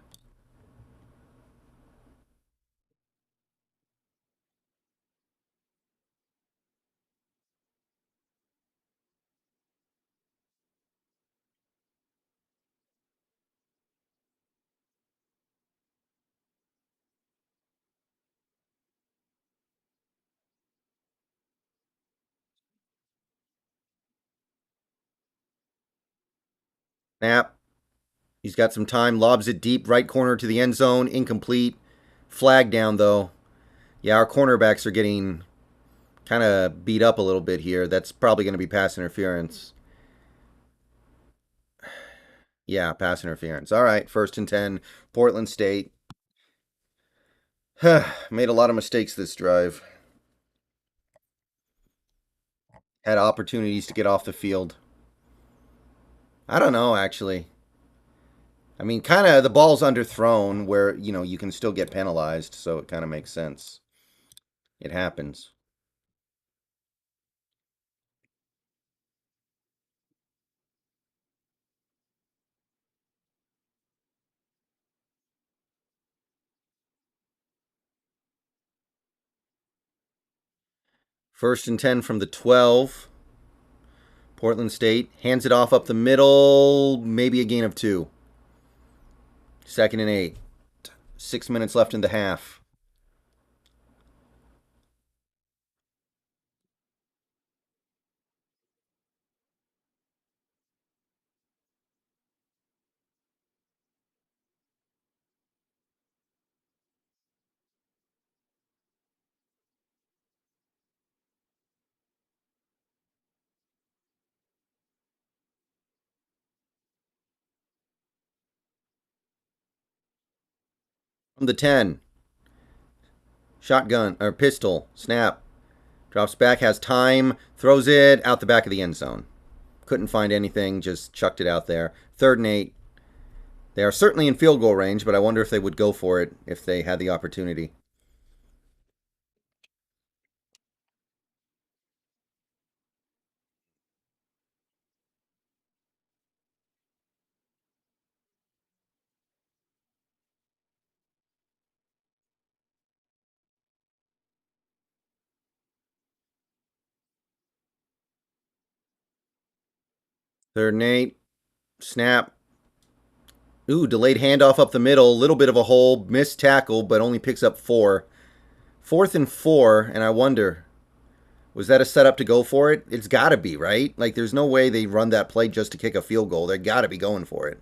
Snap. He's got some time. Lobs it deep, right corner to the end zone. Incomplete. Flag down, though. Yeah, our cornerbacks are getting kind of beat up a little bit here. That's probably going to be pass interference. Yeah, pass interference. All right, first and 10. Portland State. Made a lot of mistakes this drive. Had opportunities to get off the field. I don't know, actually. I mean, kind of the ball's underthrown where, you can still get penalized, so it kind of makes sense. It happens. First and 10 from the 12. Portland State hands it off up the middle, maybe a gain of 2. Second and 8. 6 minutes left in the half. From the 10. Shotgun or pistol. Snap. Drops back, has time, throws it out the back of the end zone. Couldn't find anything, just chucked it out there. Third and 8. They are certainly in field goal range, but I wonder if they would go for it if they had the opportunity. Third and 8. Snap. Ooh, delayed handoff up the middle. Little bit of a hole. Missed tackle, but only picks up 4. Fourth and 4, and I wonder, was that a setup to go for it? It's got to be, right? Like, there's no way they run that play just to kick a field goal. They got to be going for it.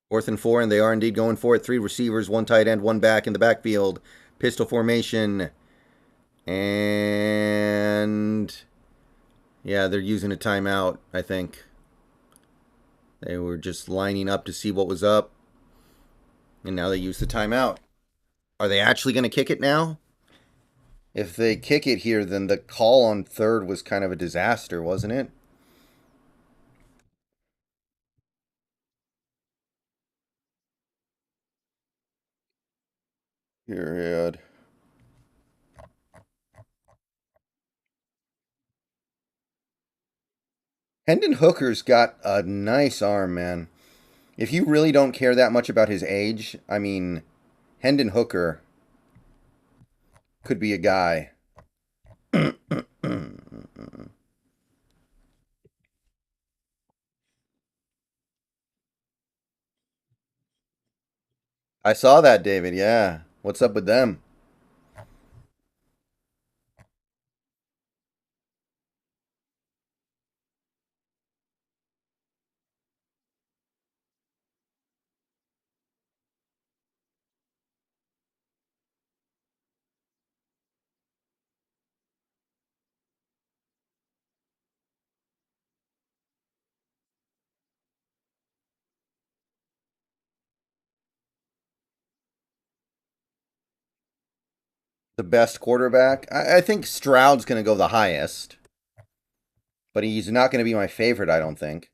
Fourth and 4, and they are indeed going for it. 3 receivers, 1 tight end, 1 back in the backfield. Pistol formation. And yeah, they're using a timeout, I think. They were just lining up to see what was up, and now they use the timeout. Are they actually going to kick it now? If they kick it here, then the call on third was kind of a disaster, wasn't it? Period. Hendon Hooker's got a nice arm, man. If you really don't care that much about his age, I mean, Hendon Hooker could be a guy. I saw that, David. Yeah. What's up with them? The best quarterback? I think Stroud's going to go the highest, but he's not going to be my favorite, I don't think.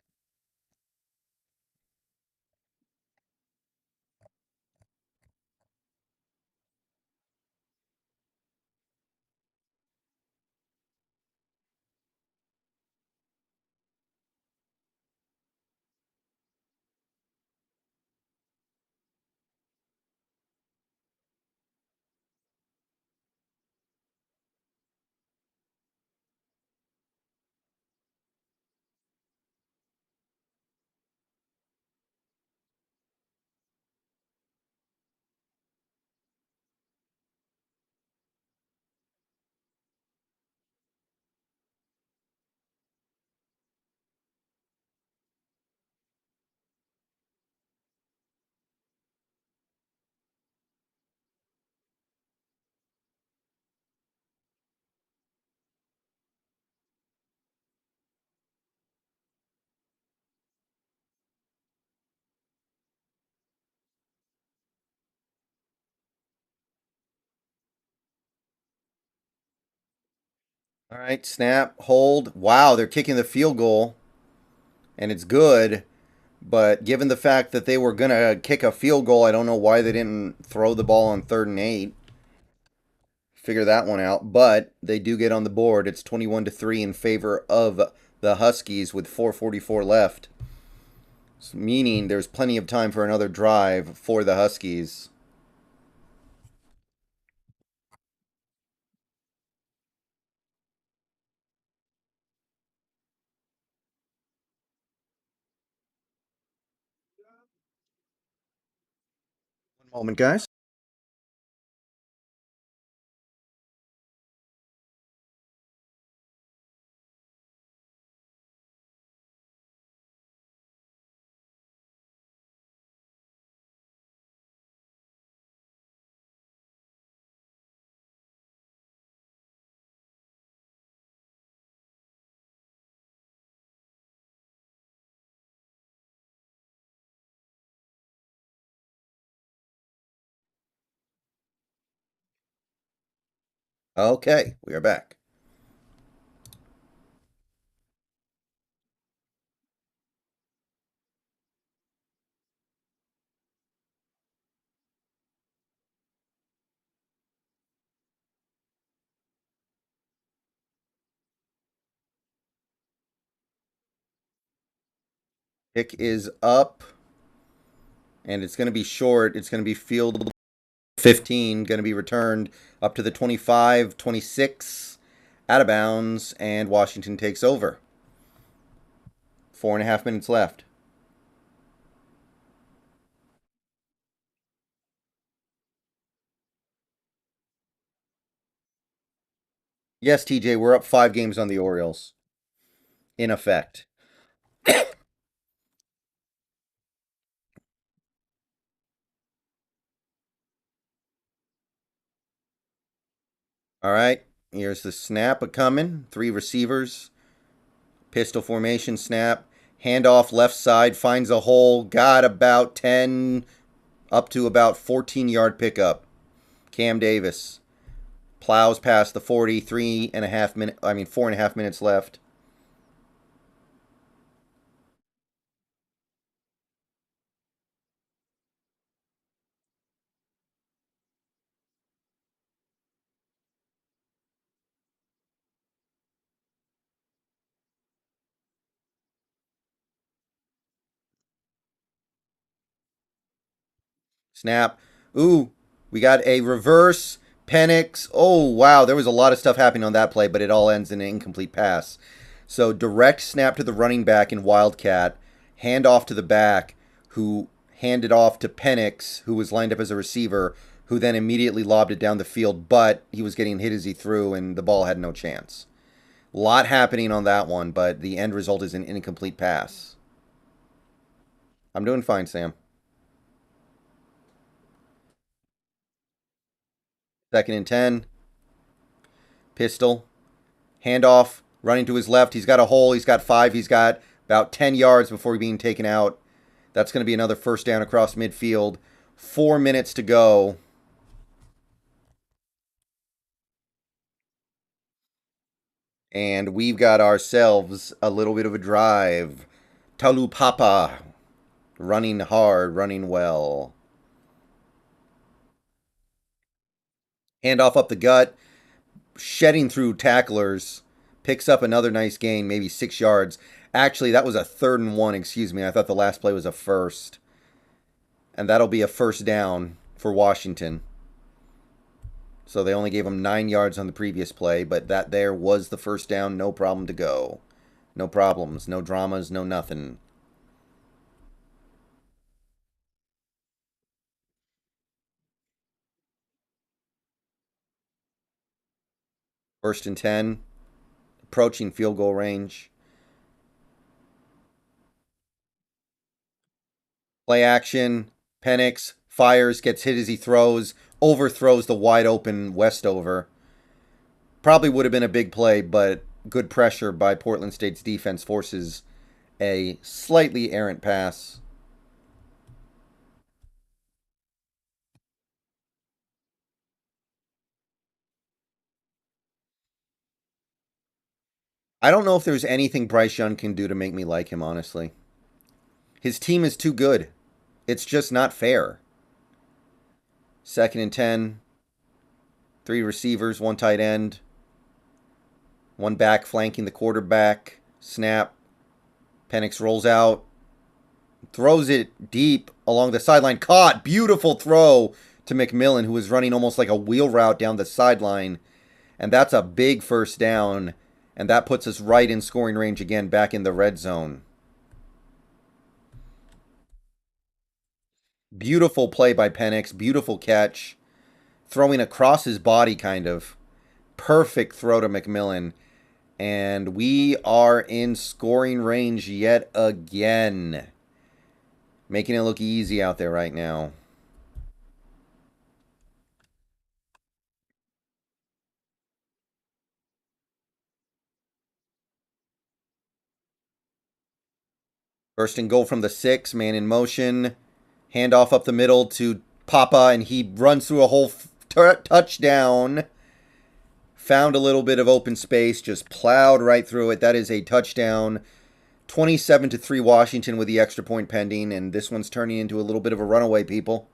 All right, snap, hold. Wow, they're kicking the field goal, and it's good. But given the fact that they were going to kick a field goal, I don't know why they didn't throw the ball on 3rd and 8. Figure that one out. But they do get on the board. It's 21-3 in favor of the Huskies with 4:44 left, meaning there's plenty of time for another drive for the Huskies. One moment, guys. Okay, we are back. Kick is up, and it's going to be short. It's going to be field 15, going to be returned up to the 25, 26, out of bounds, and Washington takes over. 4.5 minutes left. Yes, TJ, we're up 5 games on the Orioles. In effect. All right, here's the snap a coming. 3 receivers. Pistol formation snap. Handoff left side. Finds a hole. Got about 10, up to about 14-yard pickup. Cam Davis plows past the 40. 3.5 minutes. 4.5 minutes left. Snap. Ooh, we got a reverse. Penix. Oh, wow. There was a lot of stuff happening on that play, but it all ends in an incomplete pass. So direct snap to the running back in Wildcat. Hand off to the back, who handed off to Penix, who was lined up as a receiver, who then immediately lobbed it down the field, but he was getting hit as he threw, and the ball had no chance. A lot happening on that one, but the end result is an incomplete pass. I'm doing fine, Sam. 2nd and 10. Pistol. Handoff, running to his left. He's got a hole. He's got 5. He's got about 10 yards before being taken out. That's going to be another first down across midfield. 4 minutes to go. And we've got ourselves a little bit of a drive. Talupapa running hard, running well. Handoff up the gut, shedding through tacklers, picks up another nice gain, maybe 6 yards. Actually, that was a 3rd and 1. Excuse me. I thought the last play was a first. And that'll be a first down for Washington. So they only gave him 9 yards on the previous play, but that there was the first down. No problem to go. No problems, no dramas, no nothing. First and 10, approaching field goal range. Play action. Penix fires, gets hit as he throws, overthrows the wide open Westover. Probably would have been a big play, but good pressure by Portland State's defense forces a slightly errant pass. I don't know if there's anything Bryce Young can do to make me like him, honestly. His team is too good. It's just not fair. 2nd and 10, 3 receivers, 1 tight end, 1 back flanking the quarterback. Snap. Penix rolls out, throws it deep along the sideline. Caught. Beautiful throw to McMillan, who was running almost like a wheel route down the sideline. And that's a big first down. And that puts us right in scoring range again, back in the red zone. Beautiful play by Penix. Beautiful catch. Throwing across his body, kind of. Perfect throw to McMillan. And we are in scoring range yet again. Making it look easy out there right now. First and goal from the 6, man in motion. Handoff up the middle to Papa, and he runs through a whole touchdown. Found a little bit of open space, just plowed right through it. That is a touchdown. 27-3 Washington with the extra point pending, and this one's turning into a little bit of a runaway, people.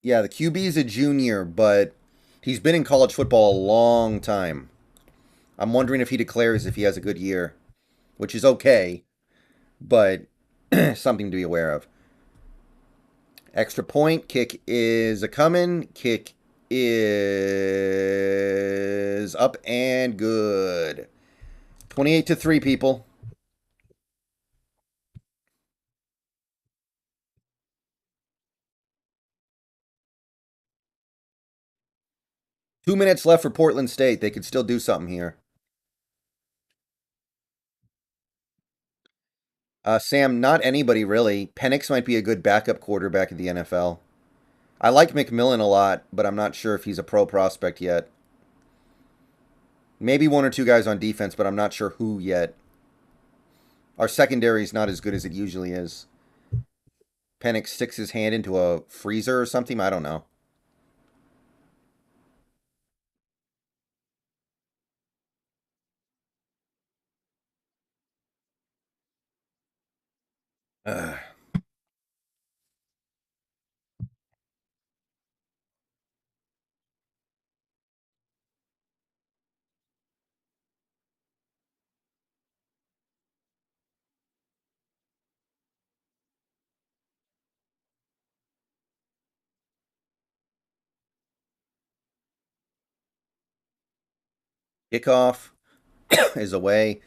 Yeah, the QB is a junior, but he's been in college football a long time. I'm wondering if he declares if he has a good year, which is okay, but something to be aware of. Extra point. Kick is a coming. Kick is up and good. 28-3, people. 2 minutes left for Portland State. They could still do something here. Sam, not anybody really. Penix might be a good backup quarterback in the NFL. I like McMillan a lot, but I'm not sure if he's a pro prospect yet. Maybe 1 or 2 guys on defense, but I'm not sure who yet. Our secondary is not as good as it usually is. Penix sticks his hand into a freezer or something. I don't know. Ugh. Kickoff is away.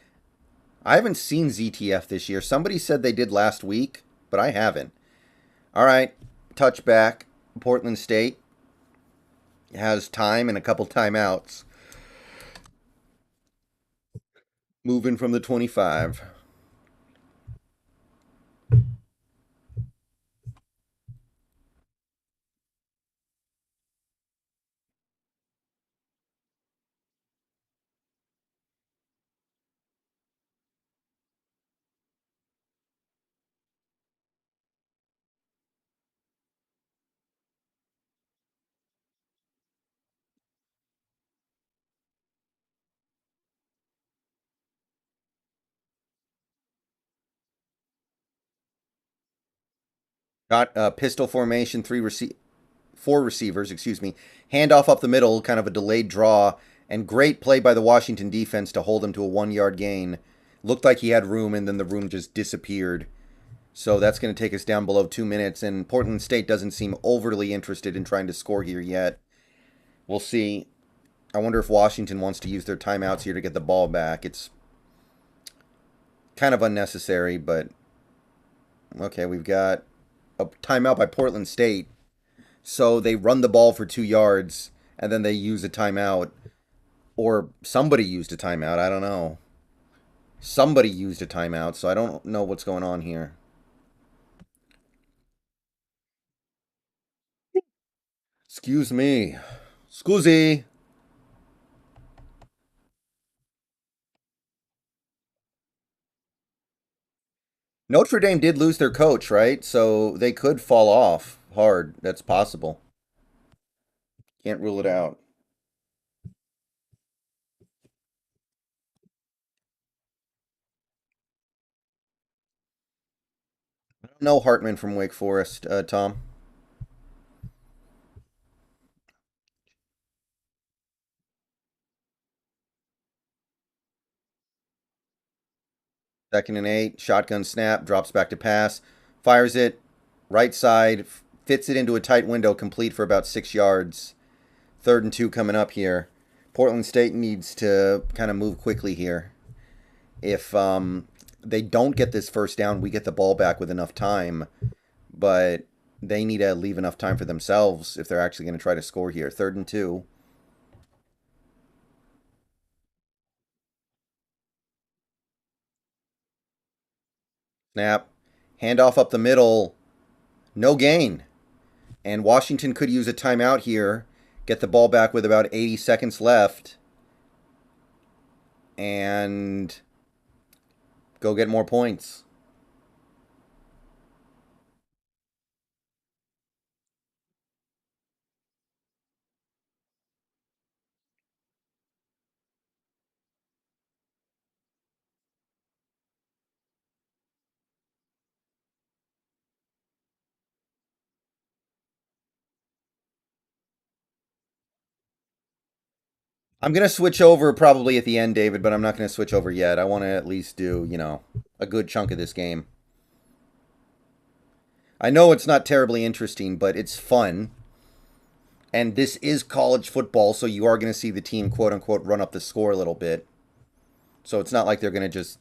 I haven't seen ZTF this year. Somebody said they did last week, but I haven't. All right, touchback. Portland State has time and a couple timeouts. Moving from the 25. Got pistol formation, four receivers, excuse me. Handoff up the middle, kind of a delayed draw, and great play by the Washington defense to hold him to a 1 yard gain. Looked like he had room, and then the room just disappeared. So that's going to take us down below 2 minutes, and Portland State doesn't seem overly interested in trying to score here yet. We'll see. I wonder if Washington wants to use their timeouts here to get the ball back. It's kind of unnecessary, but okay, we've got a timeout by Portland State. So they run the ball for 2 yards and then they use a timeout. Or somebody used a timeout. I don't know. Somebody used a timeout, so I don't know what's going on here. Excuse me. Scusi. Notre Dame did lose their coach, right? So they could fall off hard. That's possible. Can't rule it out. No Hartman from Wake Forest, Tom. 2nd and 8. Shotgun snap. Drops back to pass. Fires it. Right side. Fits it into a tight window. Complete for about 6 yards. 3rd and 2 coming up here. Portland State needs to kind of move quickly here. If they don't get this first down, we get the ball back with enough time. But they need to leave enough time for themselves if they're actually going to try to score here. 3rd and 2. Snap. Handoff up the middle. No gain. And Washington could use a timeout here. Get the ball back with about 80 seconds left. And go get more points. I'm going to switch over probably at the end, David, but I'm not going to switch over yet. I want to at least do, a good chunk of this game. I know it's not terribly interesting, but it's fun. And this is college football, so you are going to see the team, quote unquote, run up the score a little bit. So it's not like they're going to just.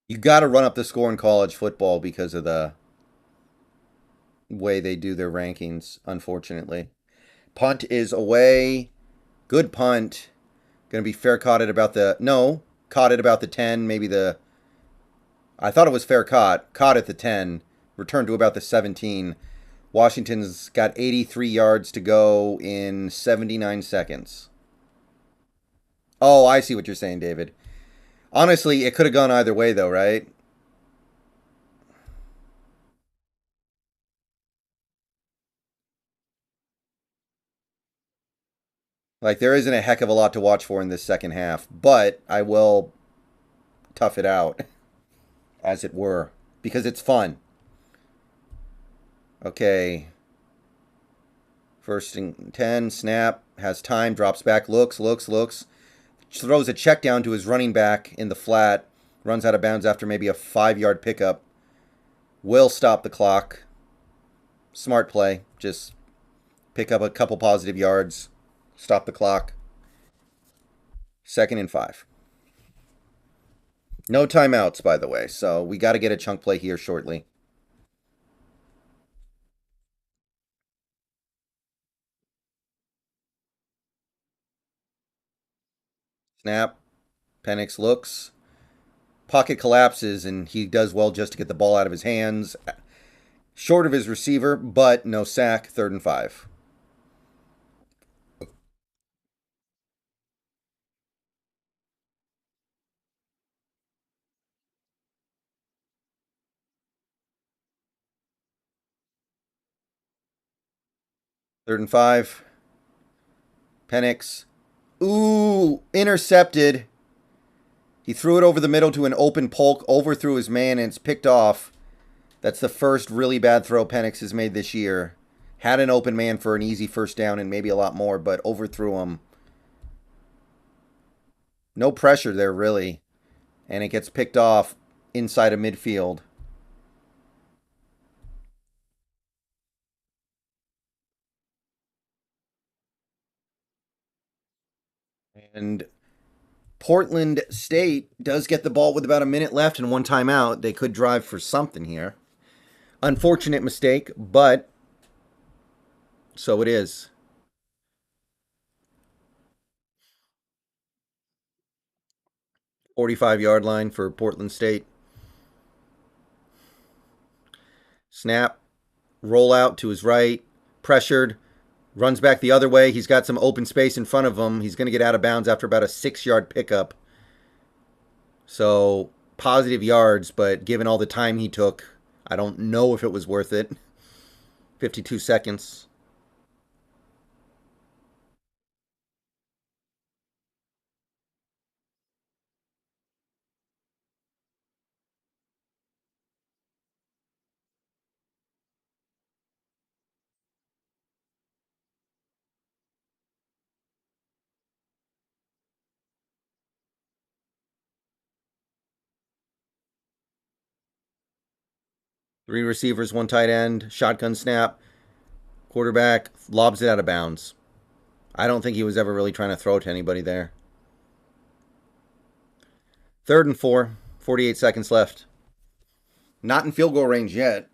You got to run up the score in college football because of the way they do their rankings, unfortunately. Punt is away. Good punt. Going to be fair caught at about the. No, caught at about the 10, maybe the. I thought it was fair caught. Caught at the 10. Returned to about the 17. Washington's got 83 yards to go in 79 seconds. Oh, I see what you're saying, David. Honestly, it could have gone either way, though, right? Like, there isn't a heck of a lot to watch for in this second half, but I will tough it out, as it were, because it's fun. Okay. 1st and 10, snap, has time, drops back, looks, throws a check down to his running back in the flat, runs out of bounds after maybe a 5 yard pickup. Will stop the clock. Smart play. Just pick up a couple positive yards, stop the clock. 2nd and 5. No timeouts, by the way, so we got to get a chunk play here shortly. Snap. Penix looks. Pocket collapses, and he does well just to get the ball out of his hands. Short of his receiver, but no sack. 3rd and 5. Third and 5. Penix. Ooh, intercepted. He threw it over the middle to an open Polk, overthrew his man, and it's picked off. That's the first really bad throw Penix has made this year. Had an open man for an easy first down and maybe a lot more, but overthrew him. No pressure there, really. And it gets picked off inside of midfield. And Portland State does get the ball with about a minute left and one timeout. They could drive for something here. Unfortunate mistake, but so it is. 45-yard line for Portland State. Snap, roll out to his right, pressured, runs back the other way. He's got some open space in front of him. He's going to get out of bounds after about a 6-yard pickup. So positive yards, but given all the time he took, I don't know if it was worth it. 52 seconds. Three receivers, one tight end, shotgun snap, quarterback lobs it out of bounds. I don't think he was ever really trying to throw to anybody there. Third and 4, 48 seconds left. Not in field goal range yet.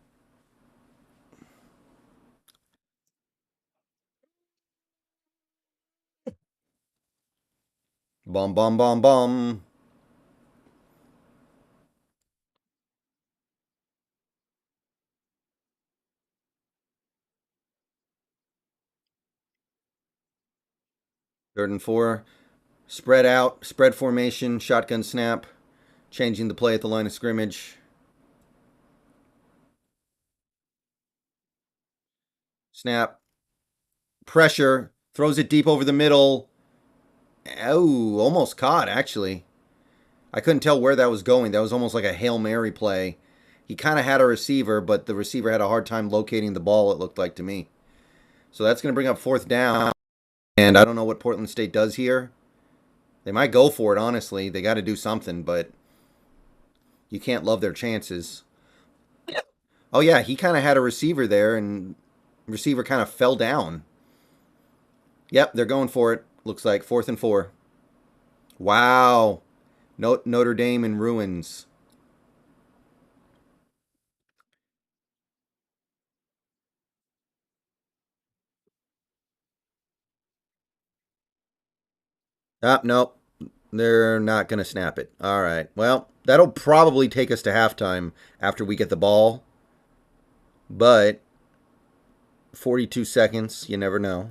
Bum, bum, bum, bum. Third and 4. Spread out, spread formation, shotgun snap, changing the play at the line of scrimmage. Snap, pressure, throws it deep over the middle. Oh, almost caught, actually. I couldn't tell where that was going. That was almost like a Hail Mary play. He kind of had a receiver, but the receiver had a hard time locating the ball, it looked like to me. So that's going to bring up fourth down. And I don't know what Portland State does here. They might go for it, honestly. They got to do something, but you can't love their chances. Oh, yeah, he kind of had a receiver there, and receiver kind of fell down. Yep, they're going for it. Looks like 4th and 4. Wow. Notre Dame in ruins. Ah, nope. They're not going to snap it. All right. Well, that'll probably take us to halftime after we get the ball. But 42 seconds, you never know.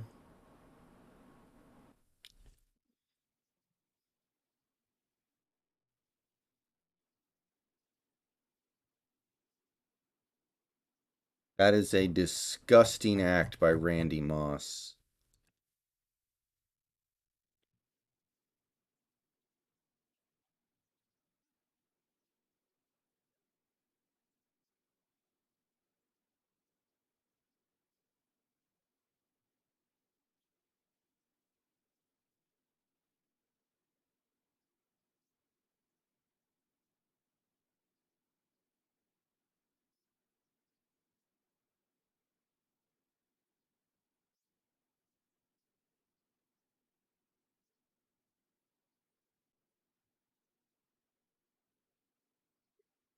That is a disgusting act by Randy Moss.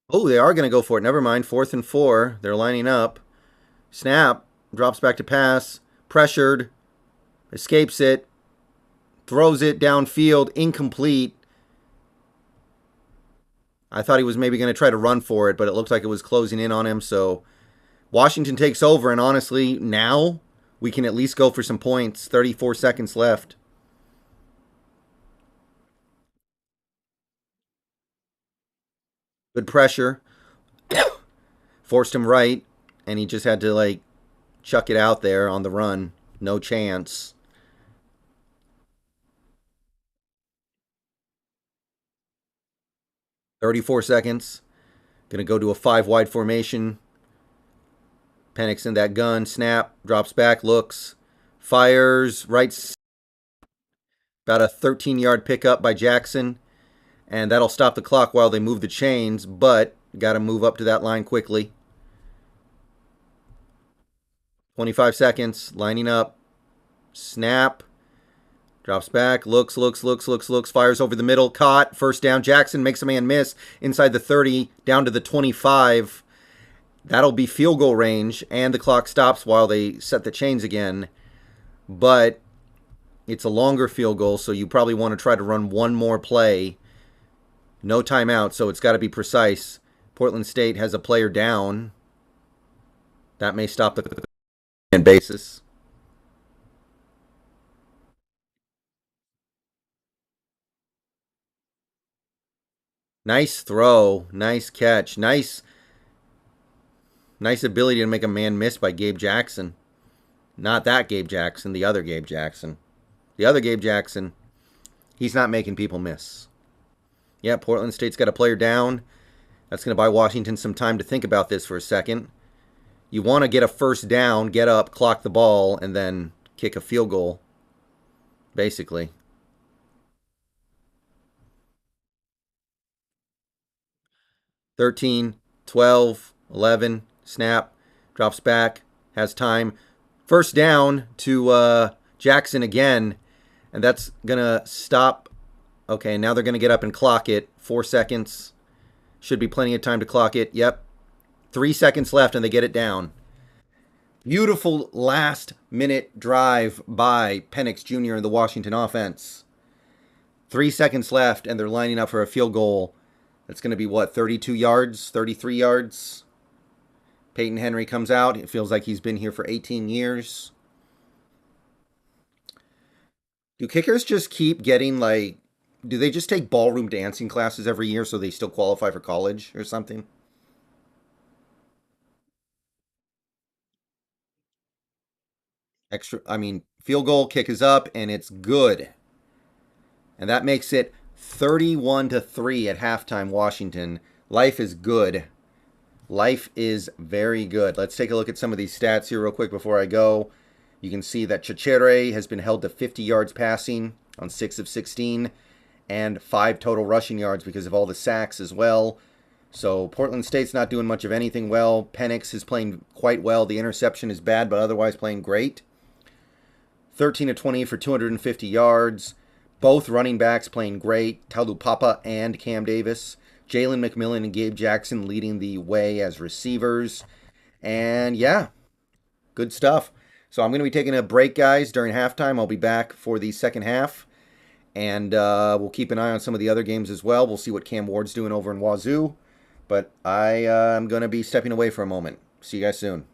Oh, they are going to go for it. Never mind. 4th and 4. They're lining up. Snap. Drops back to pass. Pressured. Escapes it. Throws it downfield. Incomplete. I thought he was maybe going to try to run for it, but it looked like it was closing in on him. So Washington takes over, and honestly, now we can at least go for some points. 34 seconds left. Good pressure. Forced him right, and he just had to, like, chuck it out there on the run. No chance. 34 seconds. Gonna go to a 5 wide formation. Panics in that gun. Snap. Drops back. Looks. Fires. Right. About a 13-yard pickup by Jackson. And that'll stop the clock while they move the chains. But got to move up to that line quickly. 25 seconds. Lining up. Snap. Drops back, looks, fires over the middle, caught, first down. Jackson makes a man miss inside the 30, down to the 25. That'll be field goal range, and the clock stops while they set the chains again. But it's a longer field goal, so you probably want to try to run one more play. No timeout, so it's got to be precise. Portland State has a player down. That may stop the basis. Nice throw, nice catch, nice ability to make a man miss by Gabe Jackson. Not that Gabe Jackson, the other Gabe Jackson. The other Gabe Jackson, he's not making people miss. Yeah, Portland State's got a player down. That's going to buy Washington some time to think about this for a second. You want to get a first down, get up, clock the ball, and then kick a field goal, basically. 13, 12, 11, snap, drops back, has time. First down to Jackson again, and that's going to stop. Okay, now they're going to get up and clock it. 4 seconds. Should be plenty of time to clock it. Yep. 3 seconds left, and they get it down. Beautiful last minute drive by Penix Jr. and the Washington offense. 3 seconds left, and they're lining up for a field goal. That's going to be what, 32 yards, 33 yards? Peyton Henry comes out. It feels like he's been here for 18 years. Do kickers just keep getting like, do they just take ballroom dancing classes every year so they still qualify for college or something? Extra, I mean, field goal, kick is up, and it's good. And that makes it 31-3 at halftime, Washington. Life is good. Life is very good. Let's take a look at some of these stats here real quick before I go. You can see that Chichere has been held to 50 yards passing on 6 of 16 and 5 total rushing yards because of all the sacks as well. So Portland State's not doing much of anything well. Penix is playing quite well. The interception is bad, but otherwise playing great. 13 of 20 for 250 yards. Both running backs playing great. Talupapa and Cam Davis. Jalen McMillan and Gabe Jackson leading the way as receivers. And yeah, good stuff. So I'm going to be taking a break, guys, during halftime. I'll be back for the second half. And we'll keep an eye on some of the other games as well. We'll see what Cam Ward's doing over in Wazoo. But I am going to be stepping away for a moment. See you guys soon.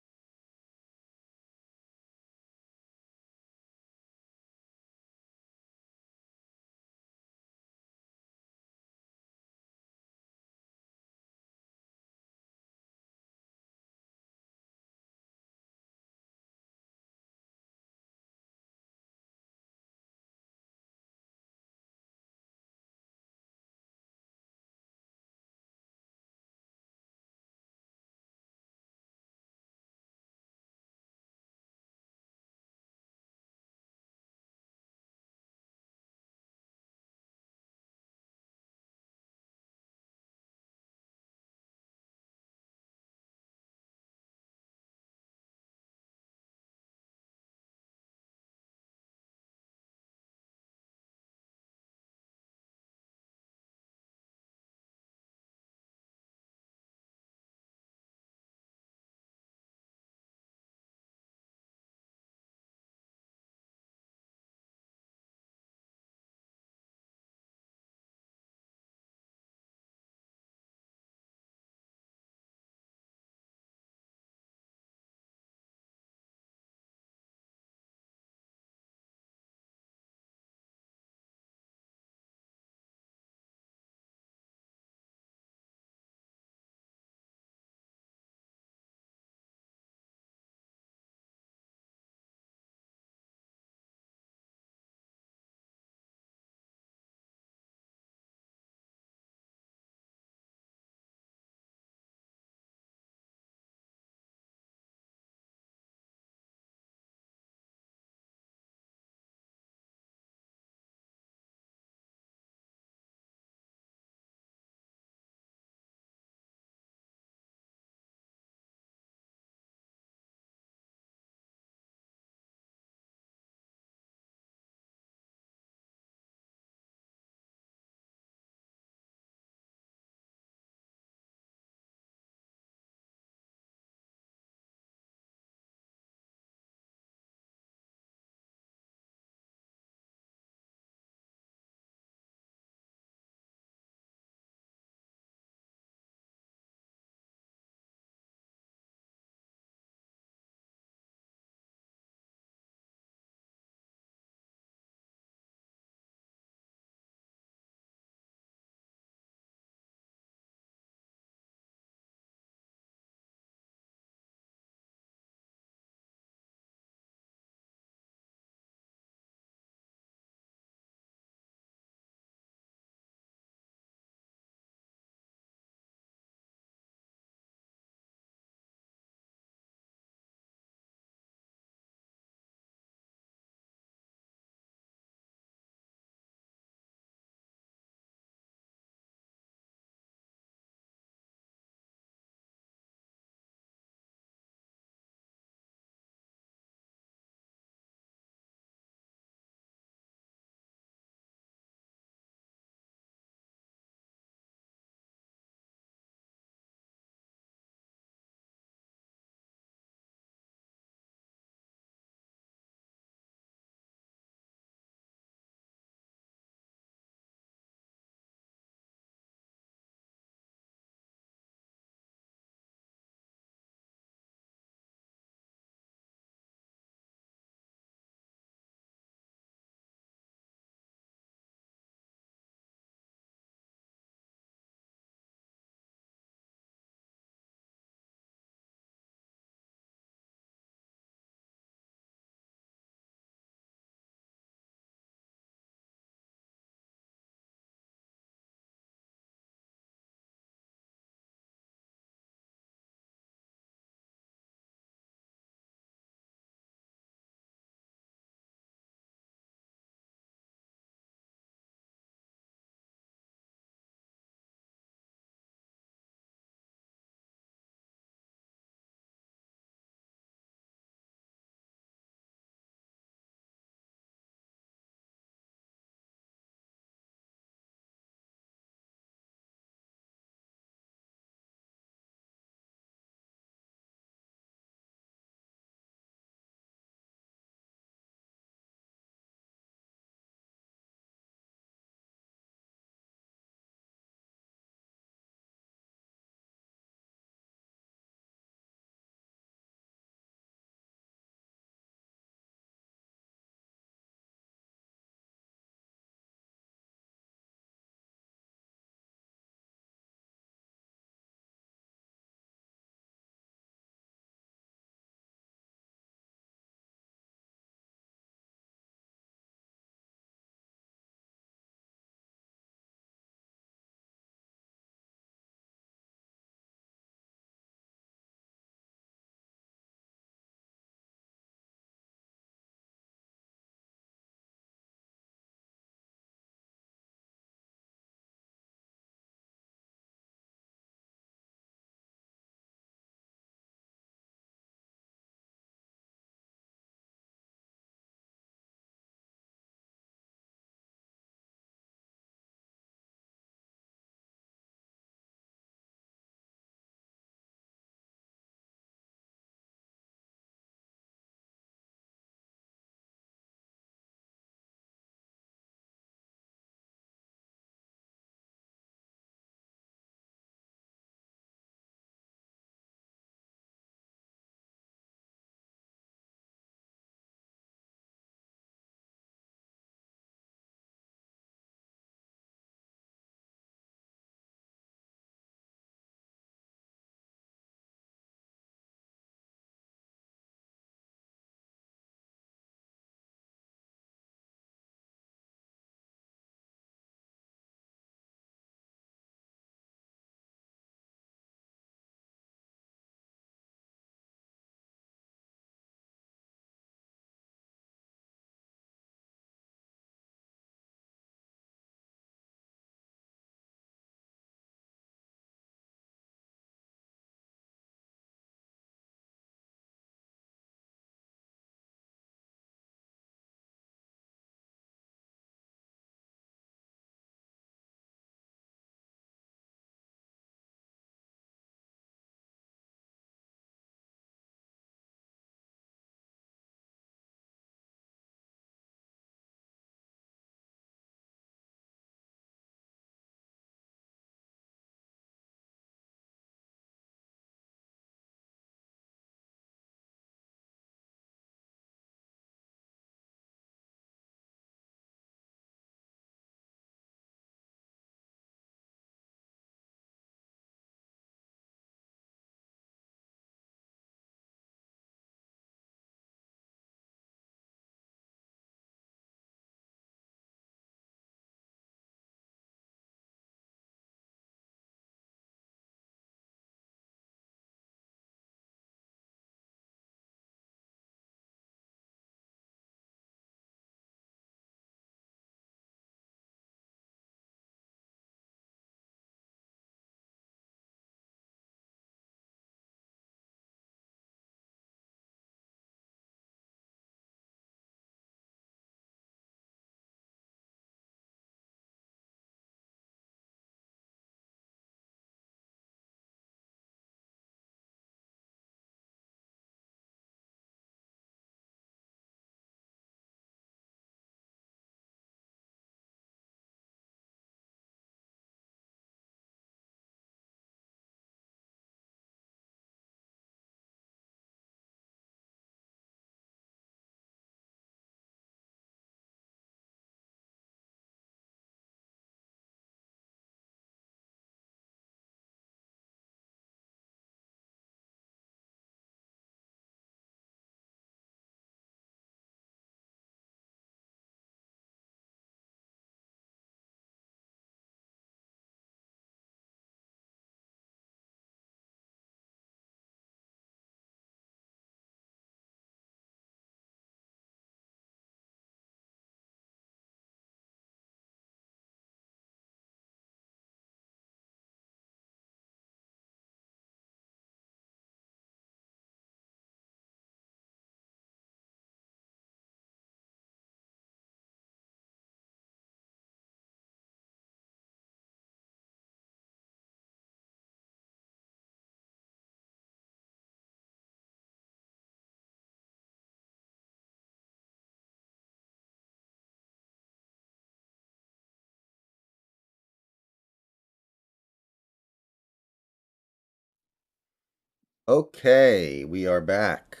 Okay, we are back.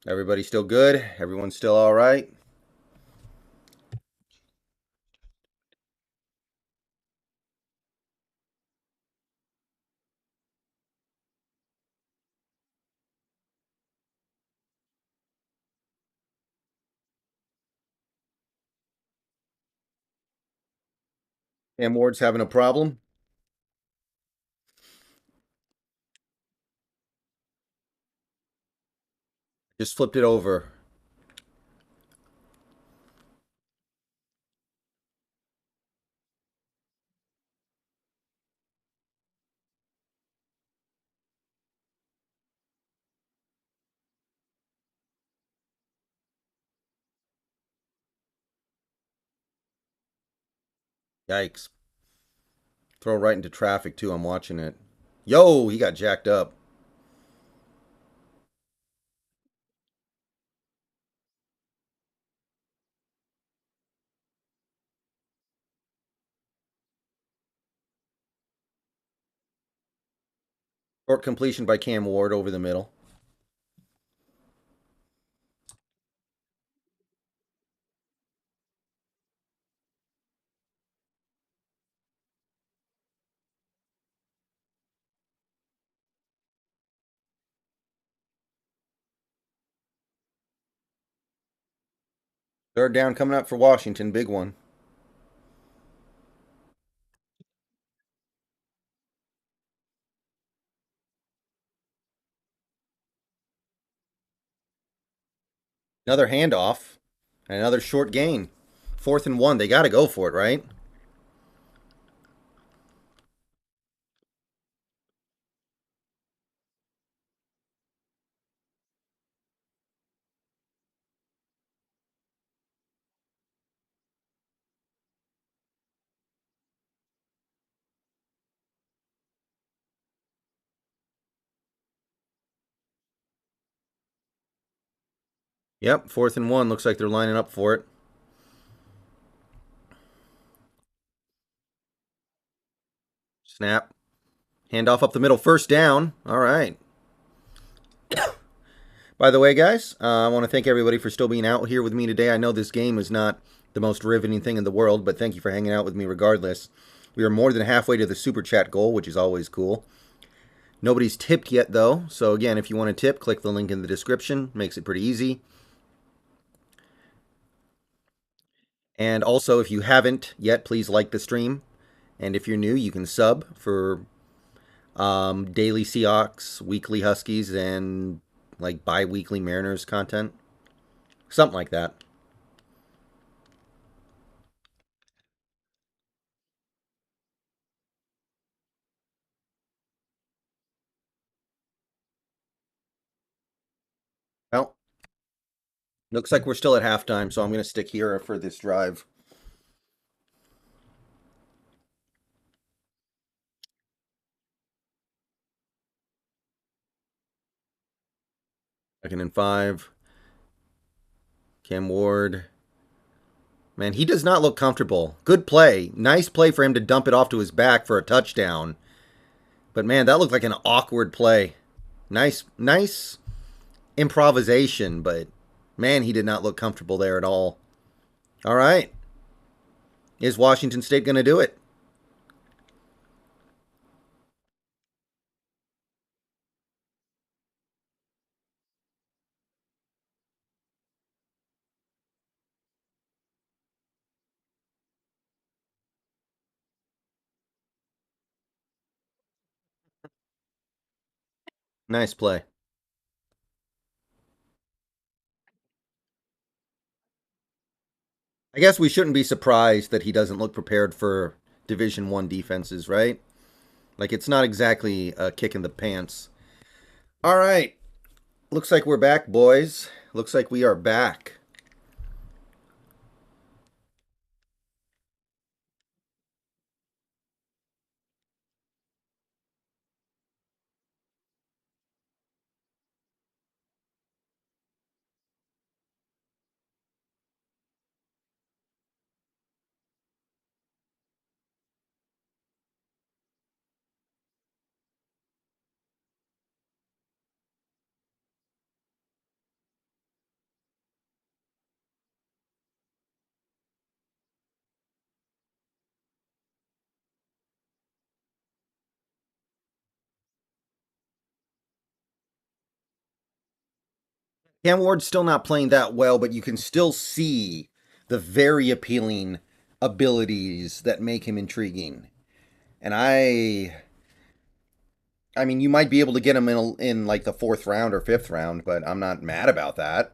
Everybody still good? Everyone's still all right? Cam Ward's having a problem. Just flipped it over. Yikes. Throw right into traffic, too. I'm watching it. Yo, he got jacked up. Short completion by Cam Ward over the middle. Third down coming up for Washington. Big one. Another handoff. And another short gain. 4th and 1. They got to go for it, right? Yep, 4th and 1. Looks like they're lining up for it. Snap. Handoff up the middle. First down. All right. By the way, guys, I want to thank everybody for still being out here with me today. I know this game is not the most riveting thing in the world, but thank you for hanging out with me regardless. We are more than halfway to the super chat goal, which is always cool. Nobody's tipped yet, though. So, again, if you want to tip, click the link in the description. Makes it pretty easy. And also, if you haven't yet, please like the stream. And if you're new, you can sub for daily Seahawks, weekly Huskies, and like bi weekly Mariners content. Something like that. Well, looks like we're still at halftime, so I'm going to stick here for this drive. 2nd and 5. Cam Ward. Man, he does not look comfortable. Good play. Nice play for him to dump it off to his back for a touchdown. But man, that looked like an awkward play. Nice improvisation, but man, he did not look comfortable there at all. All right. Is Washington State going to do it? Nice play. I guess we shouldn't be surprised that he doesn't look prepared for Division 1 defenses, right? Like it's not exactly a kick in the pants. All right. Looks like we're back, boys. Looks like we are back. Cam Ward's still not playing that well, but you can still see the very appealing abilities that make him intriguing. And I mean, you might be able to get him in like the fourth round or fifth round, but I'm not mad about that.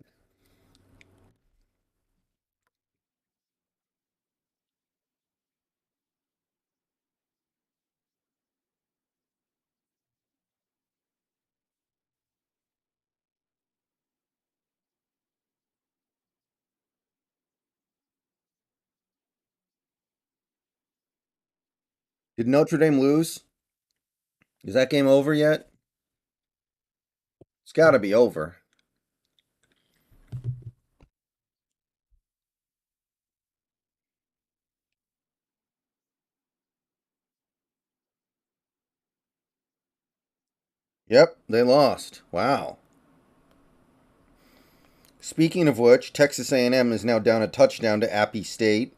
Did Notre Dame lose? Is that game over yet? It's got to be over. Yep, they lost. Wow. Speaking of which, Texas A&M is now down a touchdown to Appy State.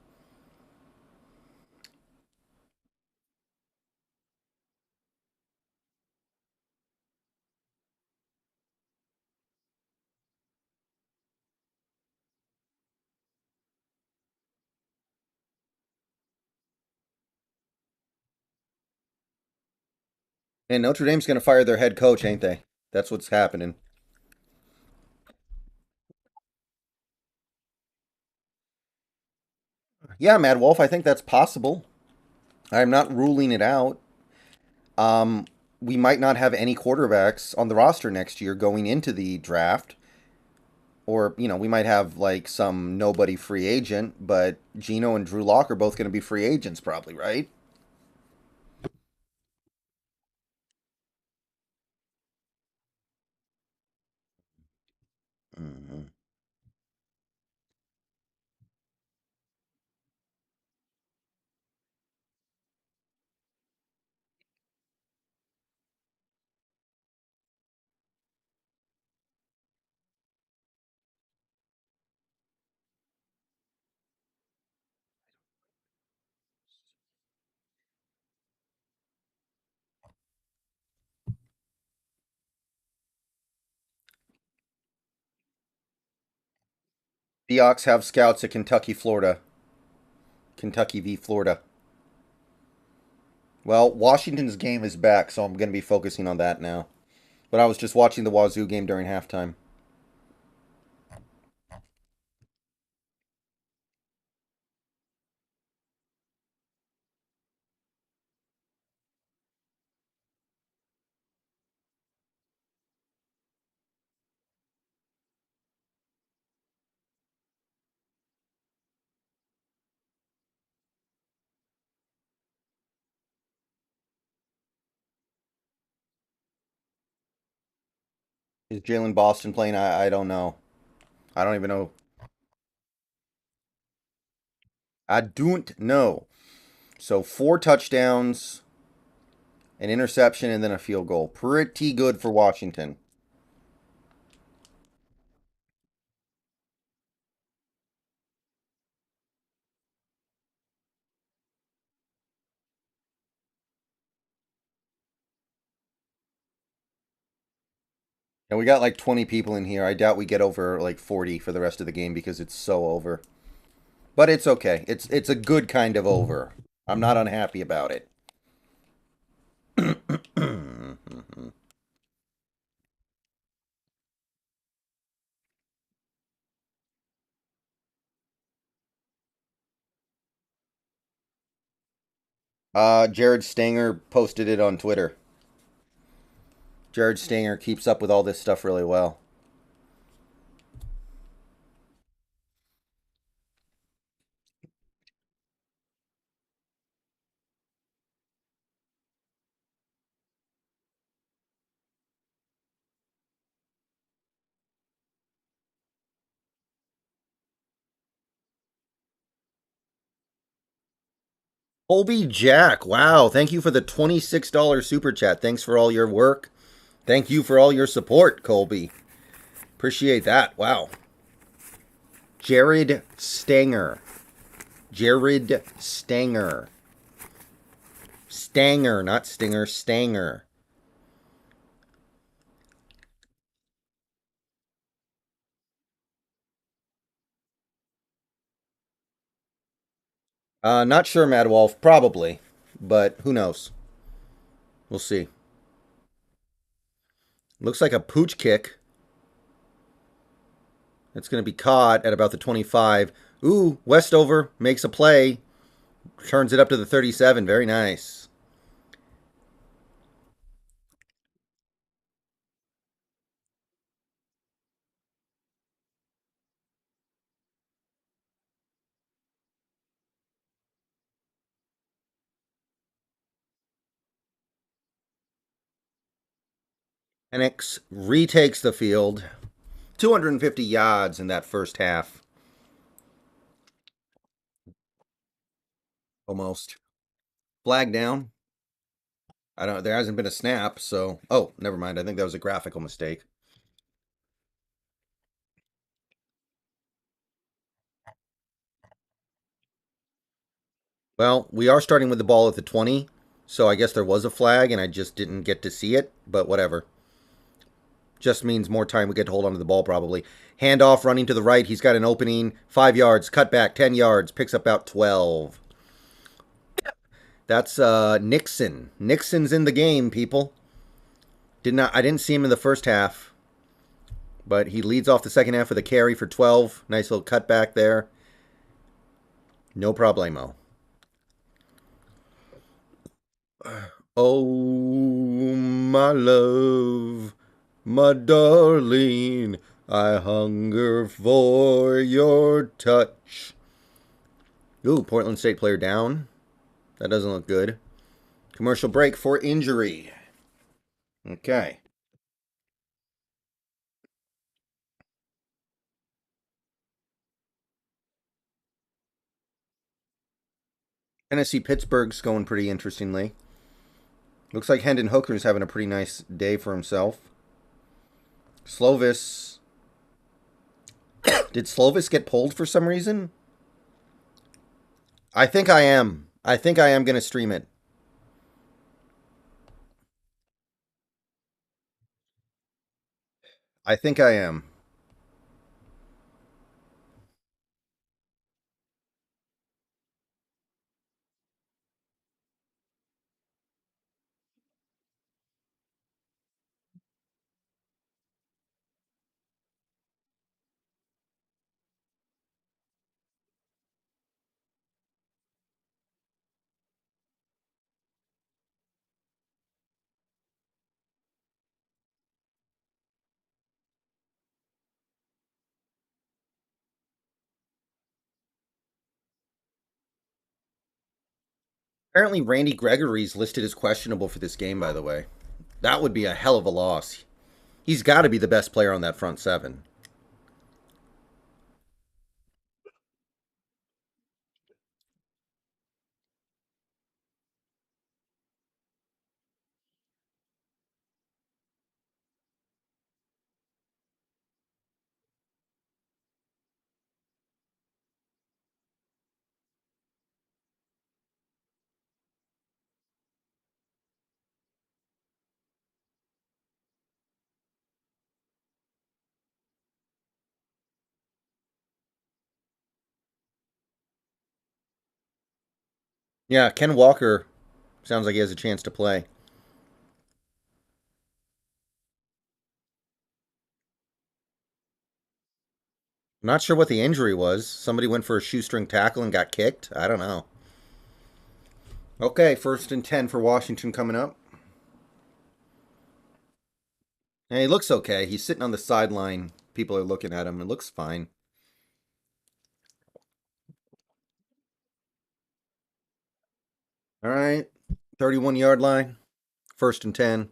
And Notre Dame's going to fire their head coach, ain't they? That's what's happening. Yeah, Mad Wolf, I think that's possible. I'm not ruling it out. Um, we might not have any quarterbacks on the roster next year going into the draft. Or, we might have like some nobody free agent, but Gino and Drew Lock are both going to be free agents, probably, right? Mm-hmm. Seahawks have scouts at Kentucky, Florida. Kentucky v. Florida. Well, Washington's game is back, so I'm going to be focusing on that now. But I was just watching the Wazoo game during halftime. Is Jalen Boston playing? I don't know. I don't even know. I don't know. So 4 touchdowns, an interception, and then a field goal. Pretty good for Washington. And we got like 20 people in here. I doubt we get over like 40 for the rest of the game because it's so over. But it's okay. It's a good kind of over. I'm not unhappy about it. Jared Stanger posted it on Twitter. Jared Stanger keeps up with all this stuff really well. Colby Jack, wow. Thank you for the $26 super chat. Thanks for all your work. Thank you for all your support, Colby. Appreciate that. Wow. Jared Stanger. Jared Stanger. Stanger, not Stinger, Stanger. Not sure, Mad Wolf. Probably. But who knows? We'll see. Looks like a pooch kick. It's going to be caught at about the 25. Ooh, Westover makes a play. Turns it up to the 37. Very nice. Penix retakes the field. 250 yards in that first half. Almost. Flag down. I don't. There hasn't been a snap, so. Oh, never mind. I think that was a graphical mistake. Well, we are starting with the ball at the 20, so I guess there was a flag, and I just didn't get to see it. But whatever. Just means more time we get to hold onto the ball, probably. Handoff running to the right. He's got an opening. 5 yards. Cut back. 10 yards. Picks up about 12. That's Nixon. Nixon's in the game, people. I didn't see him in the first half, but he leads off the second half with a carry for 12. Nice little cutback there. No problemo. Oh, my love, my darling, I hunger for your touch. Ooh, Portland State player down. That doesn't look good. Commercial break for injury. Okay. Tennessee Pittsburgh's going pretty interestingly. Looks like Hendon Hooker's having a pretty nice day for himself. Slovis. Did Slovis get pulled for some reason? I think I am. I think I am going to stream it. I think I am. Apparently, Randy Gregory's listed as questionable for this game, by the way. That would be a hell of a loss. He's got to be the best player on that front seven. Yeah, Ken Walker sounds like he has a chance to play. I'm not sure what the injury was. Somebody went for a shoestring tackle and got kicked. I don't know. Okay, 1st and 10 for Washington coming up. And he looks okay. He's sitting on the sideline. People are looking at him. It looks fine. All right. 31-yard line. 1st and 10.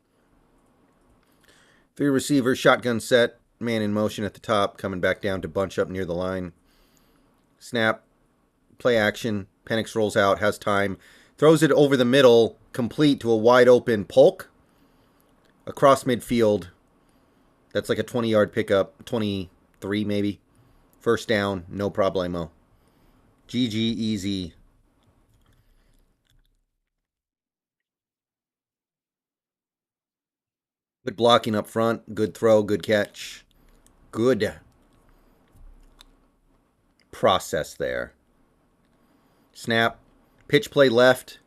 Three receivers, shotgun set. Man in motion at the top, coming back down to bunch up near the line. Snap. Play action. Penix rolls out, has time. Throws it over the middle, complete to a wide open Polk. Across midfield. That's like a 20-yard pickup. 23 maybe. First down, no problemo. GG easy. Good blocking up front. Good throw. Good catch. Good process there. Snap. Pitch play left.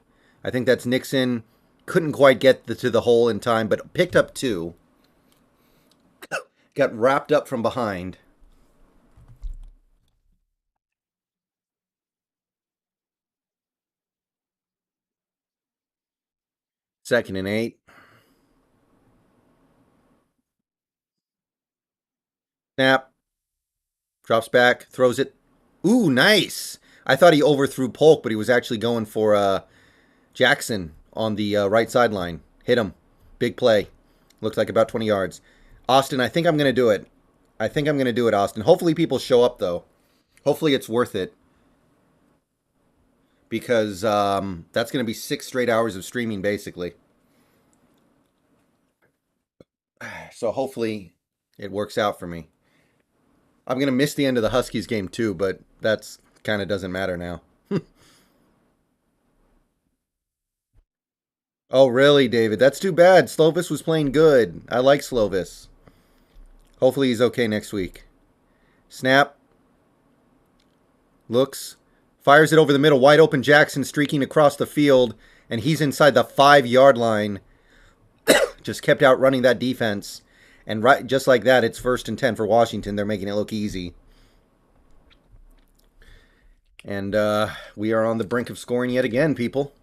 I think that's Nixon. Couldn't quite get to the hole in time, but picked up two. Got wrapped up from behind. Second and 8. Snap. Drops back. Throws it. Ooh, nice. I thought he overthrew Polk, but he was actually going for Jackson on the right sideline. Hit him. Big play. Looked like about 20 yards. Austin, I think I'm going to do it. I think I'm going to do it, Austin. Hopefully people show up, though. Hopefully it's worth it because that's going to be 6 straight hours of streaming, basically. So hopefully it works out for me. I'm going to miss the end of the Huskies game, too, but that's kind of doesn't matter now. Oh, really, David? That's too bad. Slovis was playing good. I like Slovis. Hopefully he's okay next week. Snap. Looks. Fires it over the middle. Wide open Jackson streaking across the field. And he's inside the 5 yard line. Just kept outrunning that defense. And right, just like that, it's 1st and 10 for Washington. They're making it look easy. And we are on the brink of scoring yet again, people.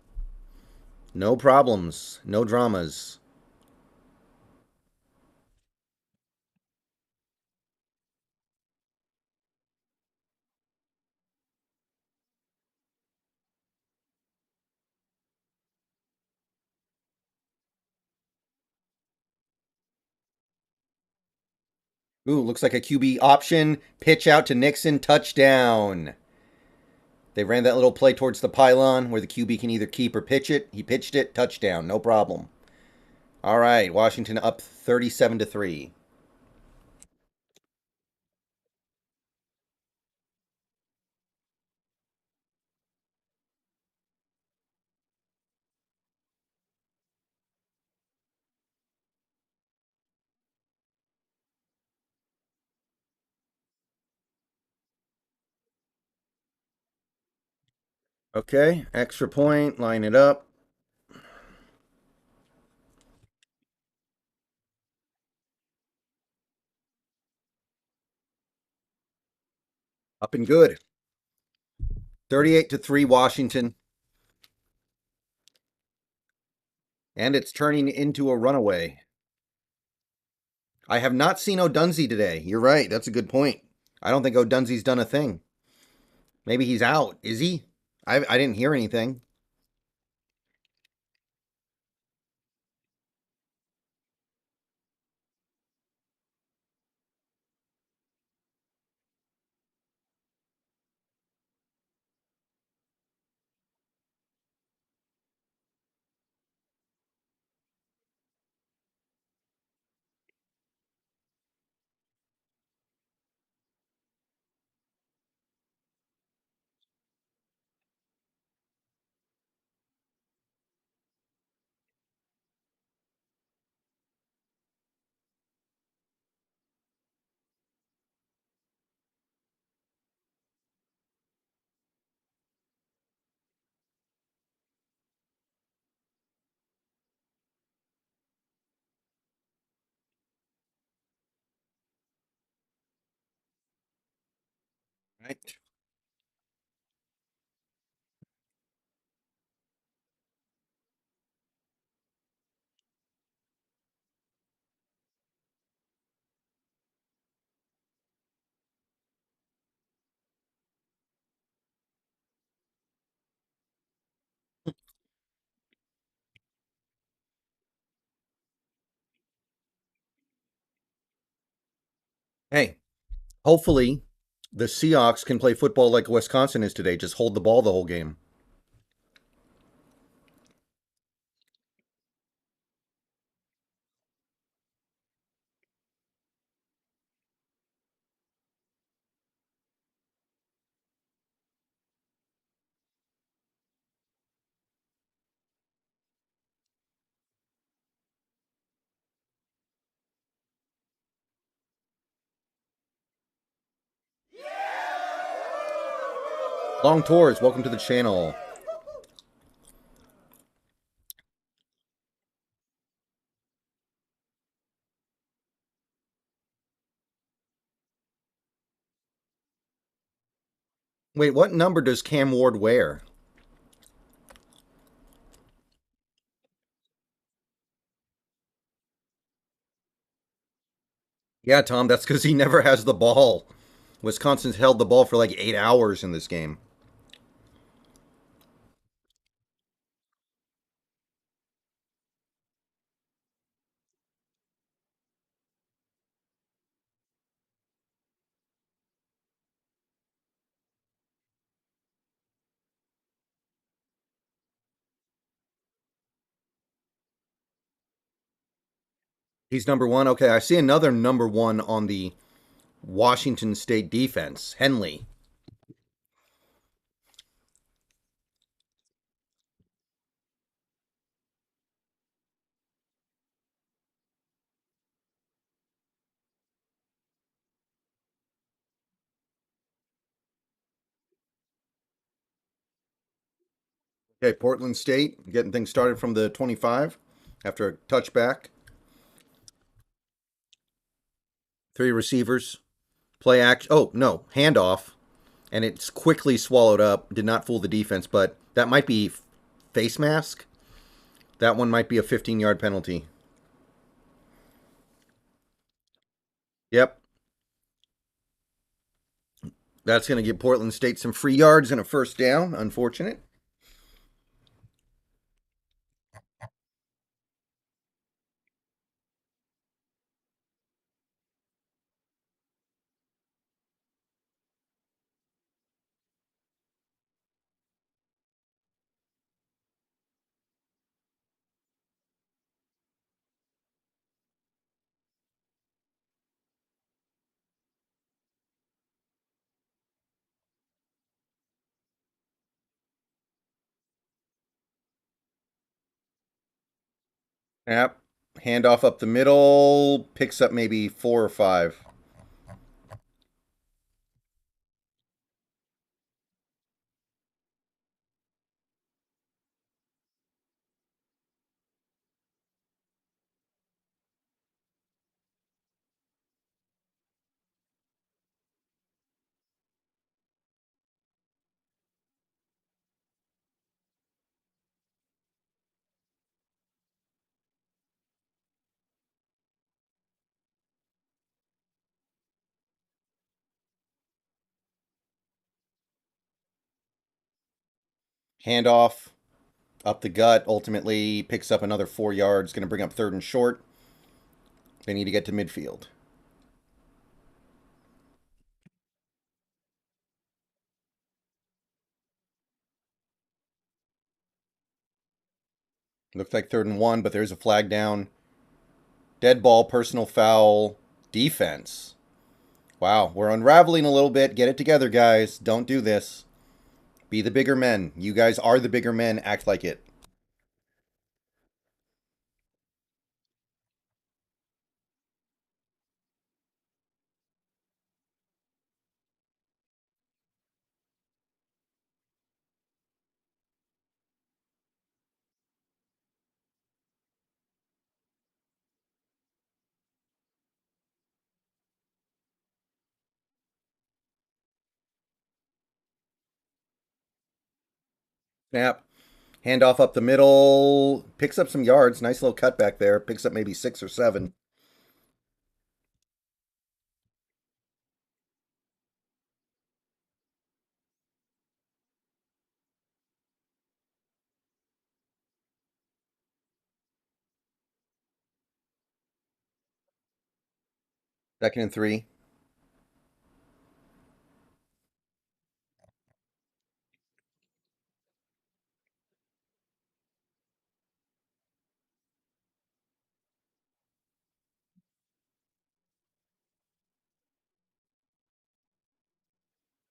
No problems. No dramas. Ooh, looks like a QB option. Pitch out to Nixon. Touchdown. They ran that little play towards the pylon where the QB can either keep or pitch it. He pitched it. Touchdown. No problem. All right. Washington up 37-3. Okay. Extra point. Line it up. Up and good. 38-3 Washington. And it's turning into a runaway. I have not seen O'Dunsey today. You're right. That's a good point. I don't think O'Dunsey's done a thing. Maybe he's out. Is he? I didn't hear anything. Right. Hey, hopefully the Seahawks can play football like Wisconsin is today. Just hold the ball the whole game. Long Tours, welcome to the channel. Wait, what number does Cam Ward wear? Yeah, Tom, that's because he never has the ball. Wisconsin's held the ball for like 8 hours in this game. He's number one. Okay, I see another number one on the Washington State defense, Henley. Okay, Portland State getting things started from the 25 after a touchback. Three receivers. Play action. Oh, no, handoff. And it's quickly swallowed up. Did not fool the defense, but that might be face mask. That one might be a 15-yard penalty. Yep. That's going to give Portland State some free yards and a first down. Unfortunate. Yep. Handoff up the middle. Picks up maybe four or five. Handoff up the gut. Ultimately picks up another 4 yards. Going to bring up third and short. They need to get to midfield. Looks like third and one, but there's a flag down. Dead ball, personal foul, defense. Wow, we're unraveling a little bit. Get it together, guys. Don't do this. Be the bigger men. You guys are the bigger men. Act like it. Snap. Handoff up the middle. Picks up some yards. Nice little cutback there. Picks up maybe 6 or 7. Second and three.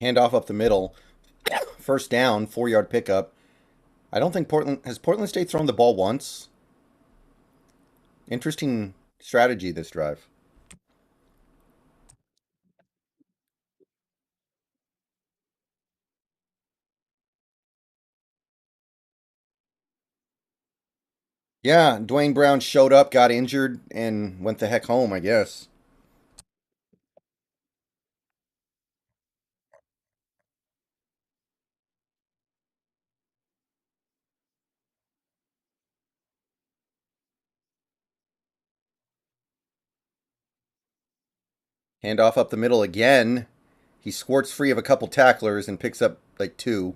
Handoff up the middle. First down. 4 yard pickup. I don't think Portland State thrown the ball once. Interesting strategy this drive. Yeah, Dwayne Brown showed up, got injured, and went the heck home, I guess. Handoff up the middle again. He squirts free of a couple tacklers and picks up like two.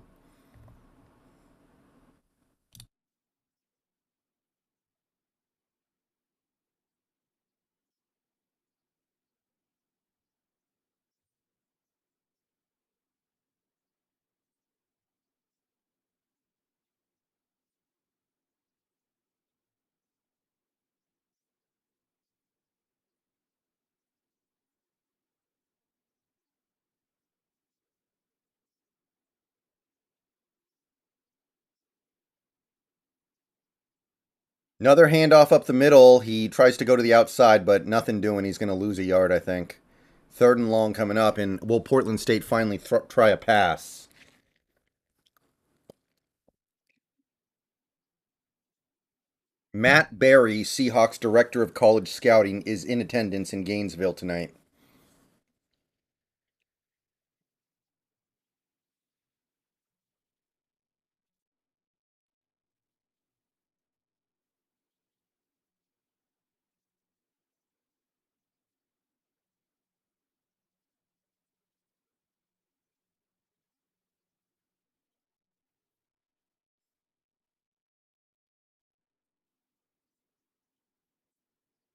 Another handoff up the middle. He tries to go to the outside, but nothing doing. He's going to lose a yard, I think. Third and long coming up, and will Portland State finally try a pass? Matt Barry, Seahawks Director of College Scouting, is in attendance in Gainesville tonight.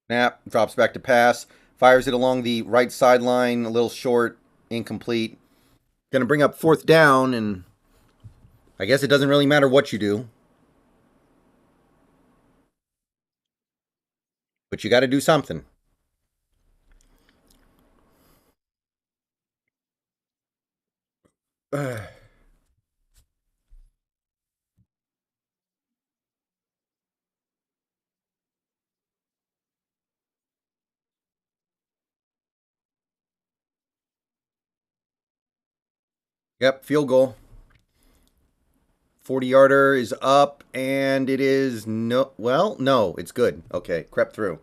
Snap, drops back to pass, fires it along the right sideline, a little short, incomplete. Going to bring up fourth down, and I guess it doesn't really matter what you do, but you got to do something. Yep, field goal. 40 yarder is up, and it is no. Well, no, it's good. Okay, crept through.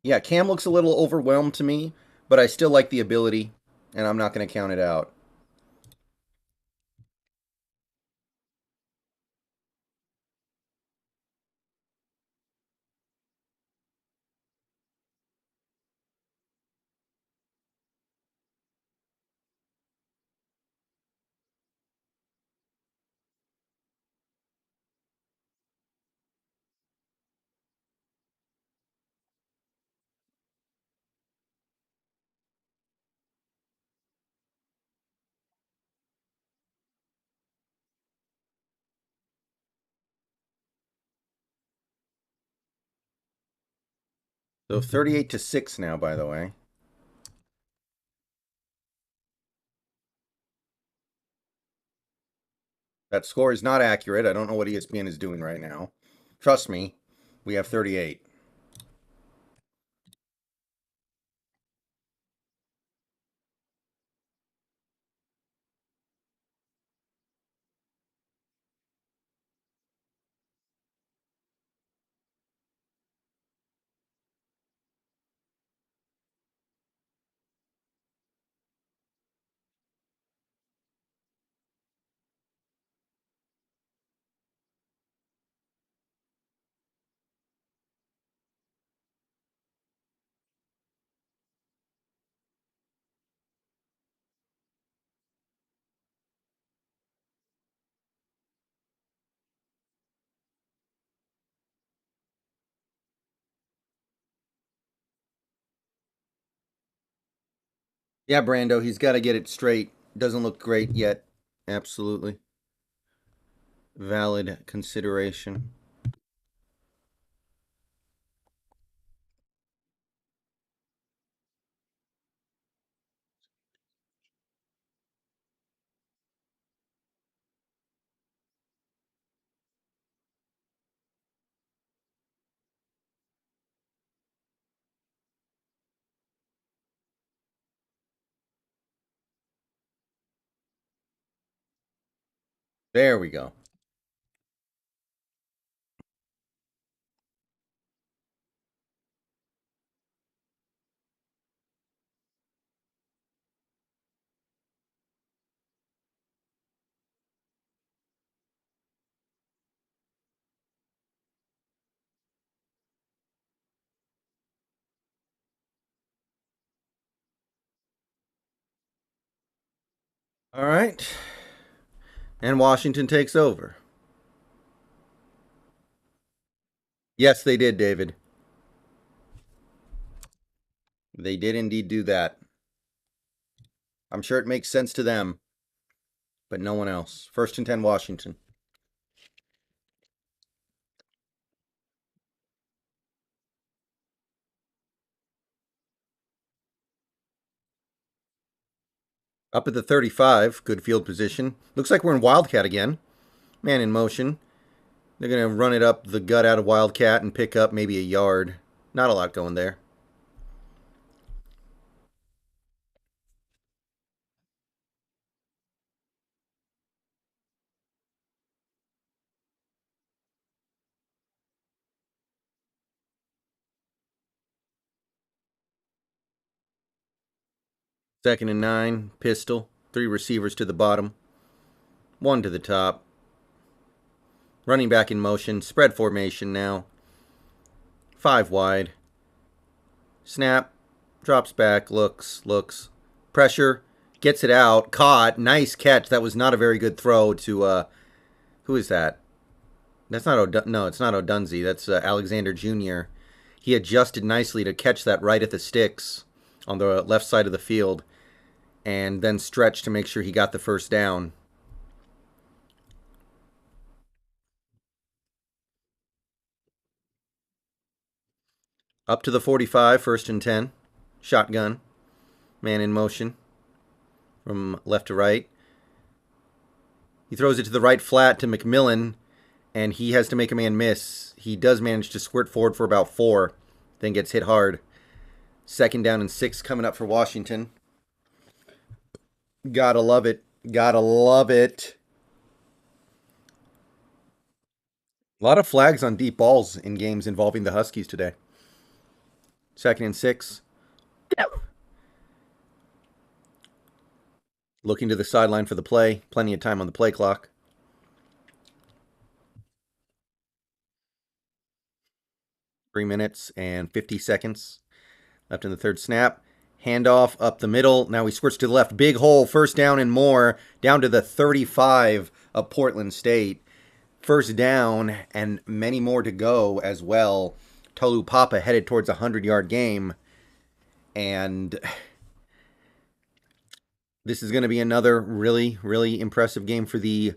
Yeah, Cam looks a little overwhelmed to me, but I still like the ability, and I'm not going to count it out. So 38 to 6 now, by the way. That score is not accurate. I don't know what ESPN is doing right now. Trust me, we have 38. Yeah, Brando, he's got to get it straight. Doesn't look great yet. Absolutely. Valid consideration. There we go. All right. And Washington takes over. Yes, they did, David. They did indeed do that. I'm sure it makes sense to them, but no one else. First and 10, Washington. Up at the 35, good field position. Looks like we're in Wildcat again. Man in motion. They're going to run it up the gut out of Wildcat and pick up maybe a yard. Not a lot going there. Second and 9, pistol. Three receivers to the bottom, one to the top. Running back in motion. Spread formation now. Five wide. Snap. Drops back. Looks. Pressure. Gets it out. Caught. Nice catch. That was not a very good throw to, who is that? That's not no, it's not Odunzi. That's Alexander Jr. He adjusted nicely to catch that right at the sticks on the left side of the field and then stretched to make sure he got the first down. Up to the 45, first and 10. Shotgun. Man in motion from left to right. He throws it to the right flat to McMillan, and he has to make a man miss. He does manage to squirt forward for about 4, then gets hit hard. Second down and 6 coming up for Washington. Gotta love it. Gotta love it. A lot of flags on deep balls in games involving the Huskies today. Second and 6. Looking to the sideline for the play. Plenty of time on the play clock. Three minutes and 50 seconds left in the third snap. Handoff up the middle. Now we switch to the left. Big hole. First down and more. Down to the 35 of Portland State. First down and many more to go as well. Tolu Papa headed towards a 100-yard game. And this is going to be another really, really impressive game for the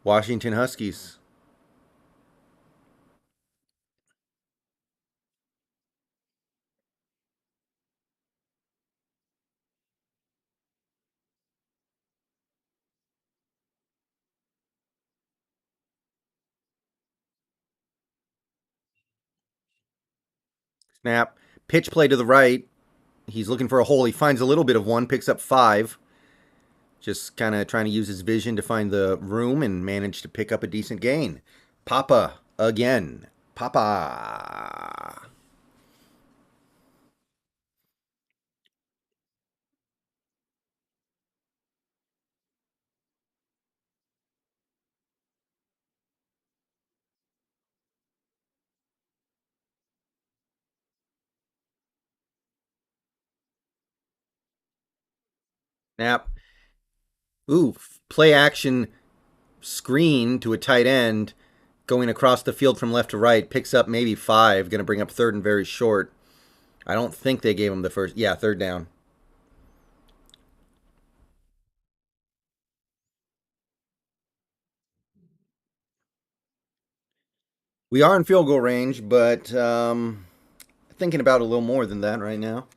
Washington Huskies. Snap. Pitch play to the right. He's looking for a hole. He finds a little bit of one, picks up 5. Just kind of trying to use his vision to find the room and manage to pick up a decent gain. Papa again. Papa. Snap. Ooh, play action screen to a tight end going across the field from left to right. Picks up maybe 5. Going to bring up third and very short. I don't think they gave him the first. Yeah, third down. We are in field goal range, but thinking about a little more than that right now.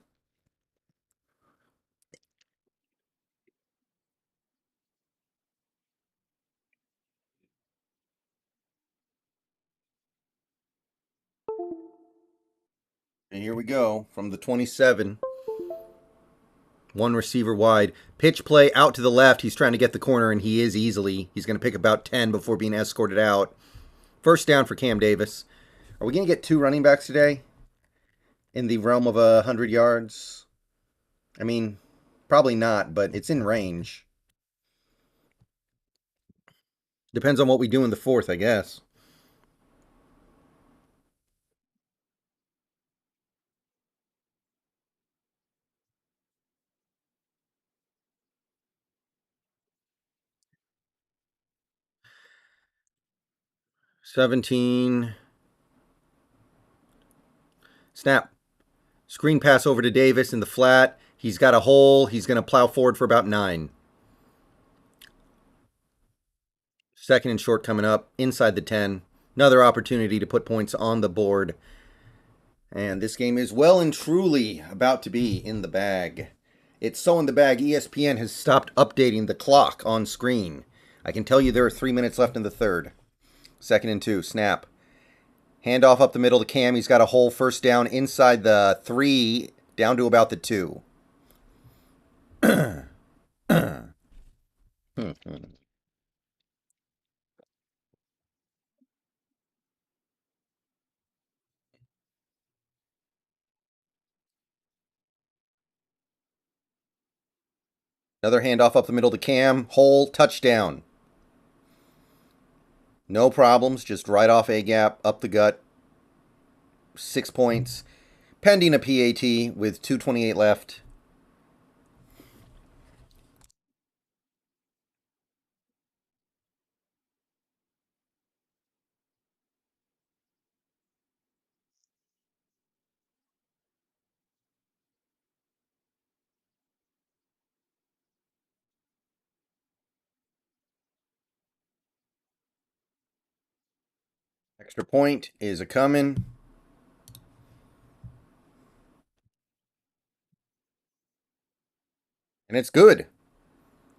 And here we go from the 27. One receiver wide. Pitch play out to the left. He's trying to get the corner, and he is easily. He's going to pick about 10 before being escorted out. First down for Cam Davis. Are we going to get two running backs today in the realm of 100 yards? I mean, probably not, but it's in range. Depends on what we do in the fourth, I guess. $17. Snap. Screen pass over to Davis in the flat. He's got a hole. He's going to plow forward for about 9. Second and short coming up inside the 10. Another opportunity to put points on the board. And this game is well and truly about to be in the bag. It's so in the bag, ESPN has stopped updating the clock on screen. I can tell you there are 3 minutes left in the third. Second and 2, snap. Handoff up the middle to Cam. He's got a hole, first down inside the 3, down to about the 2. Another handoff up the middle to Cam. Hole, touchdown. No problems, just right off A gap, up the gut. 6 points. Pending a PAT with 2:28 left. Extra point is a coming. And it's good.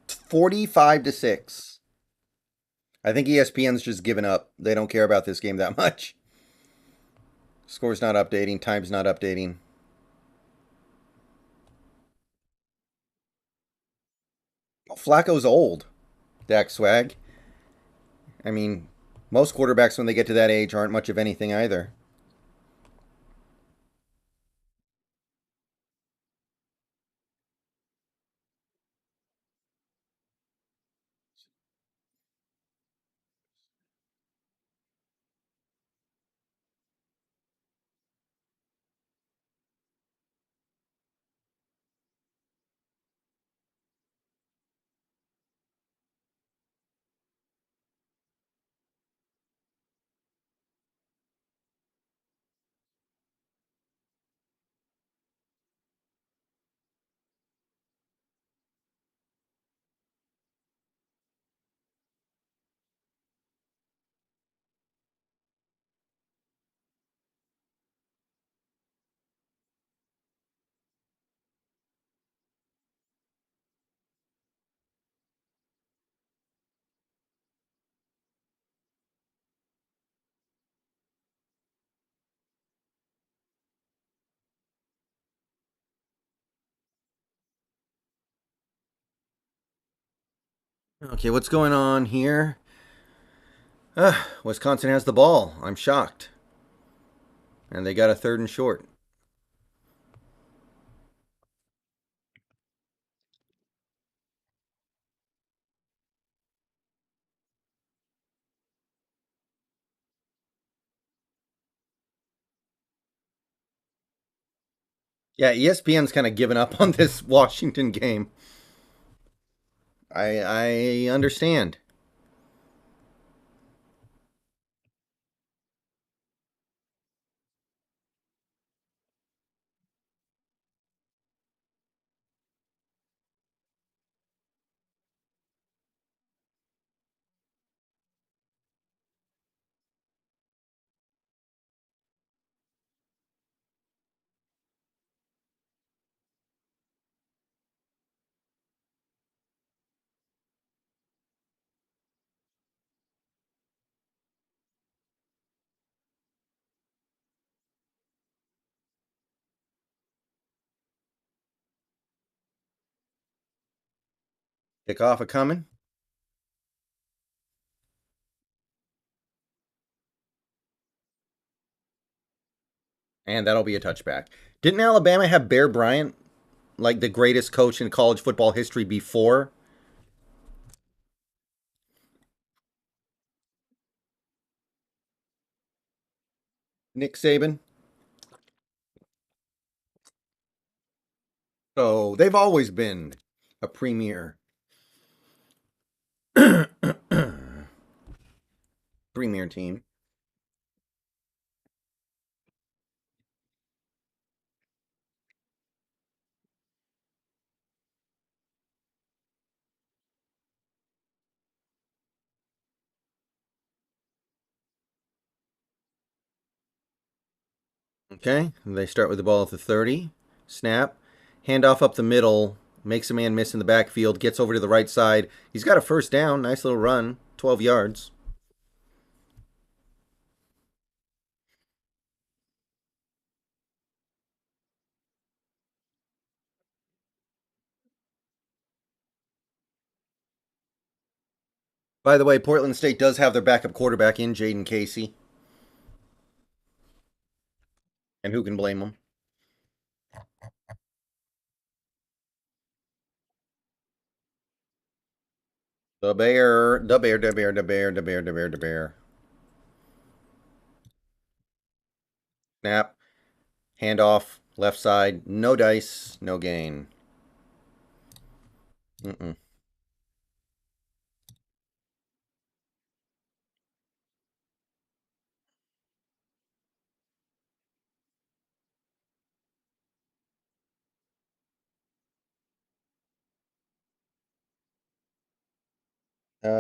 45-6. I think ESPN's just given up. They don't care about this game that much. Score's not updating. Time's not updating. Oh, Flacco's old. Dak Swag. I mean, most quarterbacks when they get to that age aren't much of anything either. Okay, what's going on here? Wisconsin has the ball. I'm shocked. And they got a third and short. Yeah, ESPN's kind of given up on this Washington game. I understand. Kickoff a coming. And that'll be a touchback. Didn't Alabama have Bear Bryant, like the greatest coach in college football history before? Nick Saban? So they've always been a premier premier team. Okay, they start with the ball at the 30. Snap. Handoff up the middle. Makes a man miss in the backfield. Gets over to the right side. He's got a first down. Nice little run. 12 yards. By the way, Portland State does have their backup quarterback in Jaden Casey. And who can blame them? The bear. The bear. The bear. The bear. The bear. The bear. The bear. Snap. Handoff. Left side. No dice. No gain. Mm-mm.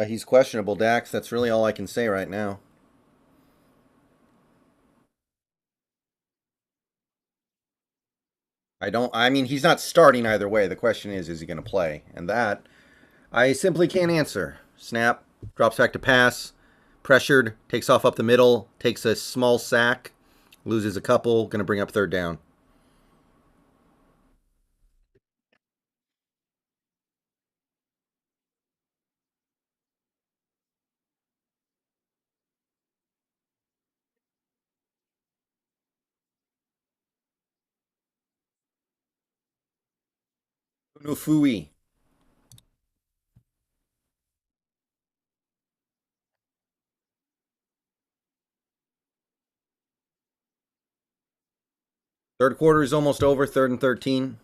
He's questionable, Dax. That's really all I can say right now. I mean, he's not starting either way. The question is he going to play? And that, I simply can't answer. Snap, drops back to pass, pressured, takes off up the middle, takes a small sack, loses a couple, going to bring up third down. Nufui. Third quarter is almost over, third and 13.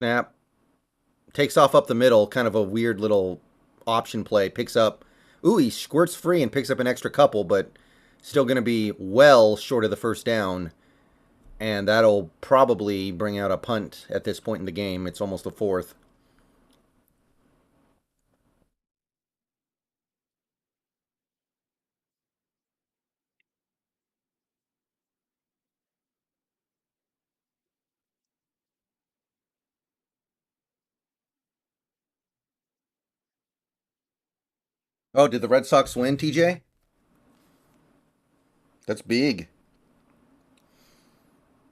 Snap, takes off up the middle, kind of a weird little option play. Picks up, ooh, he squirts free and picks up an extra couple, but still going to be well short of the first down. And that'll probably bring out a punt at this point in the game. It's almost the fourth. Oh, did the Red Sox win, TJ? That's big.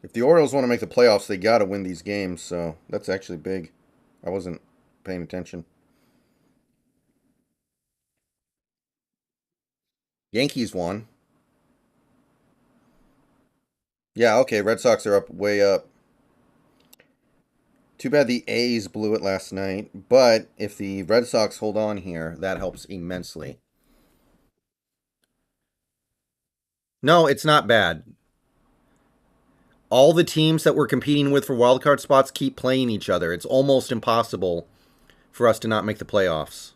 If the Orioles want to make the playoffs, they got to win these games. So that's actually big. I wasn't paying attention. Yankees won. Yeah, okay. Red Sox are up way up. Too bad the A's blew it last night. But if the Red Sox hold on here, that helps immensely. No, it's not bad. All the teams that we're competing with for wildcard spots keep playing each other. It's almost impossible for us to not make the playoffs.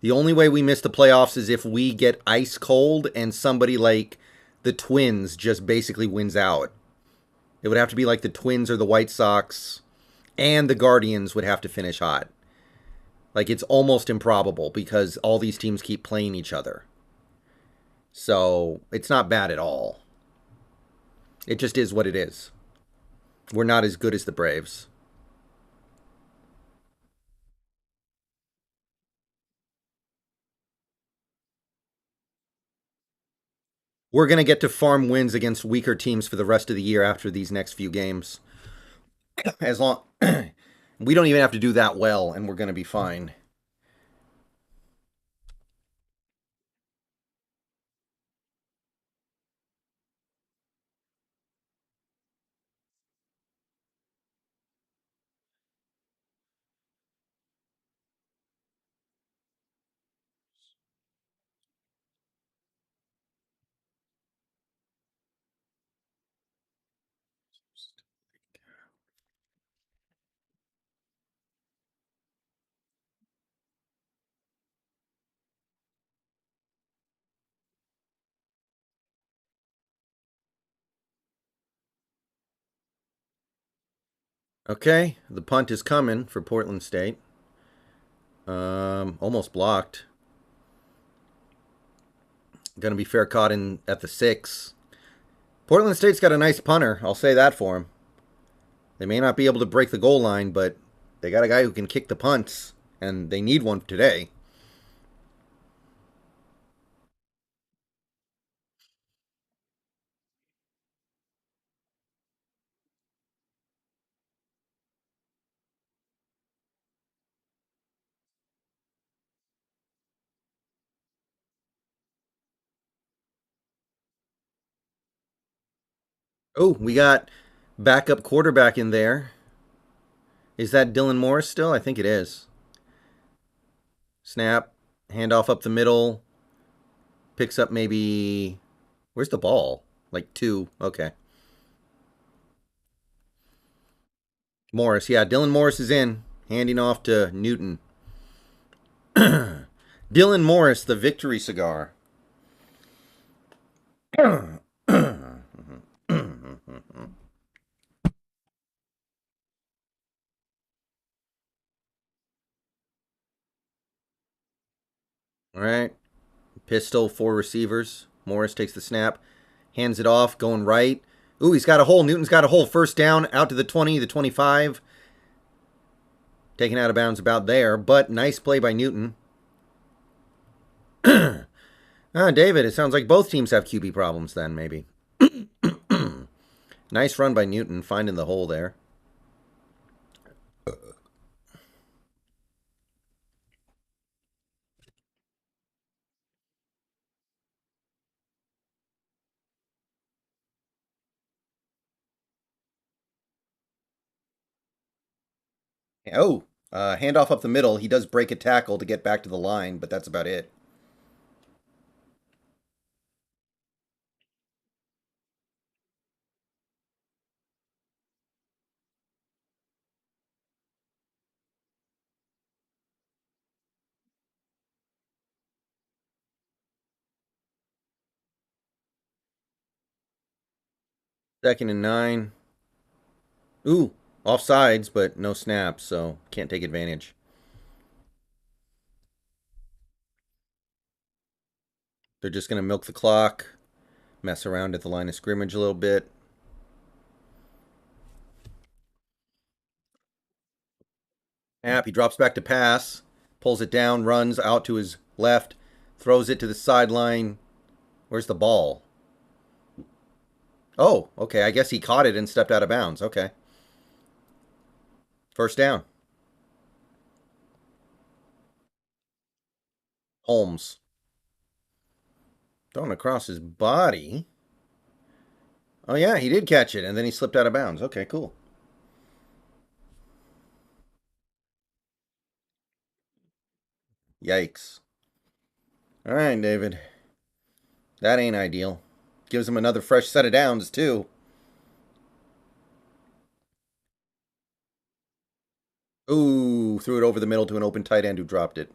The only way we miss the playoffs is if we get ice cold and somebody like the Twins just basically wins out. It would have to be like the Twins or the White Sox, and the Guardians would have to finish hot. Like, it's almost improbable because all these teams keep playing each other. So it's not bad at all. It just is what it is. We're not as good as the Braves. we're going to get to farm wins against weaker teams for the rest of the year after these next few games. As long we don't even have to do that well, and we're going to be fine. Okay, the punt is coming for Portland State. Almost blocked. Going to be fair caught in at the 6. Portland State's got a nice punter. I'll say that for him. They may not be able to break the goal line, but they got a guy who can kick the punts, and they need one today. Oh, we got backup quarterback in there. Is that Dylan Morris still? I think it is. Snap, handoff up the middle, picks up maybe. Where's the ball? Like 2. Okay. Morris, yeah, Dylan Morris is in, handing off to Newton. Dylan Morris, the victory cigar. All right. Pistol, 4 receivers. Morris takes the snap, hands it off, going right. Ooh, he's got a hole. Newton's got a hole. First down, out to the 20, the 25. Taken out of bounds about there, but nice play by Newton. David, it sounds like both teams have QB problems then, maybe. Nice run by Newton, finding the hole there. Oh, handoff up the middle. He does break a tackle to get back to the line, but that's about it. Second and 9. Ooh, offsides, but no snaps, so can't take advantage. They're just going to milk the clock, mess around at the line of scrimmage a little bit. He drops back to pass, pulls it down, runs out to his left, throws it to the sideline. Where's the ball? Oh, okay. I guess he caught it and stepped out of bounds. Okay. First down. Holmes. Thrown across his body. Oh, yeah, he did catch it, and then he slipped out of bounds. Okay, cool. Yikes. All right, David. That ain't ideal. Gives him another fresh set of downs, too. Ooh, threw it over the middle to an open tight end who dropped it.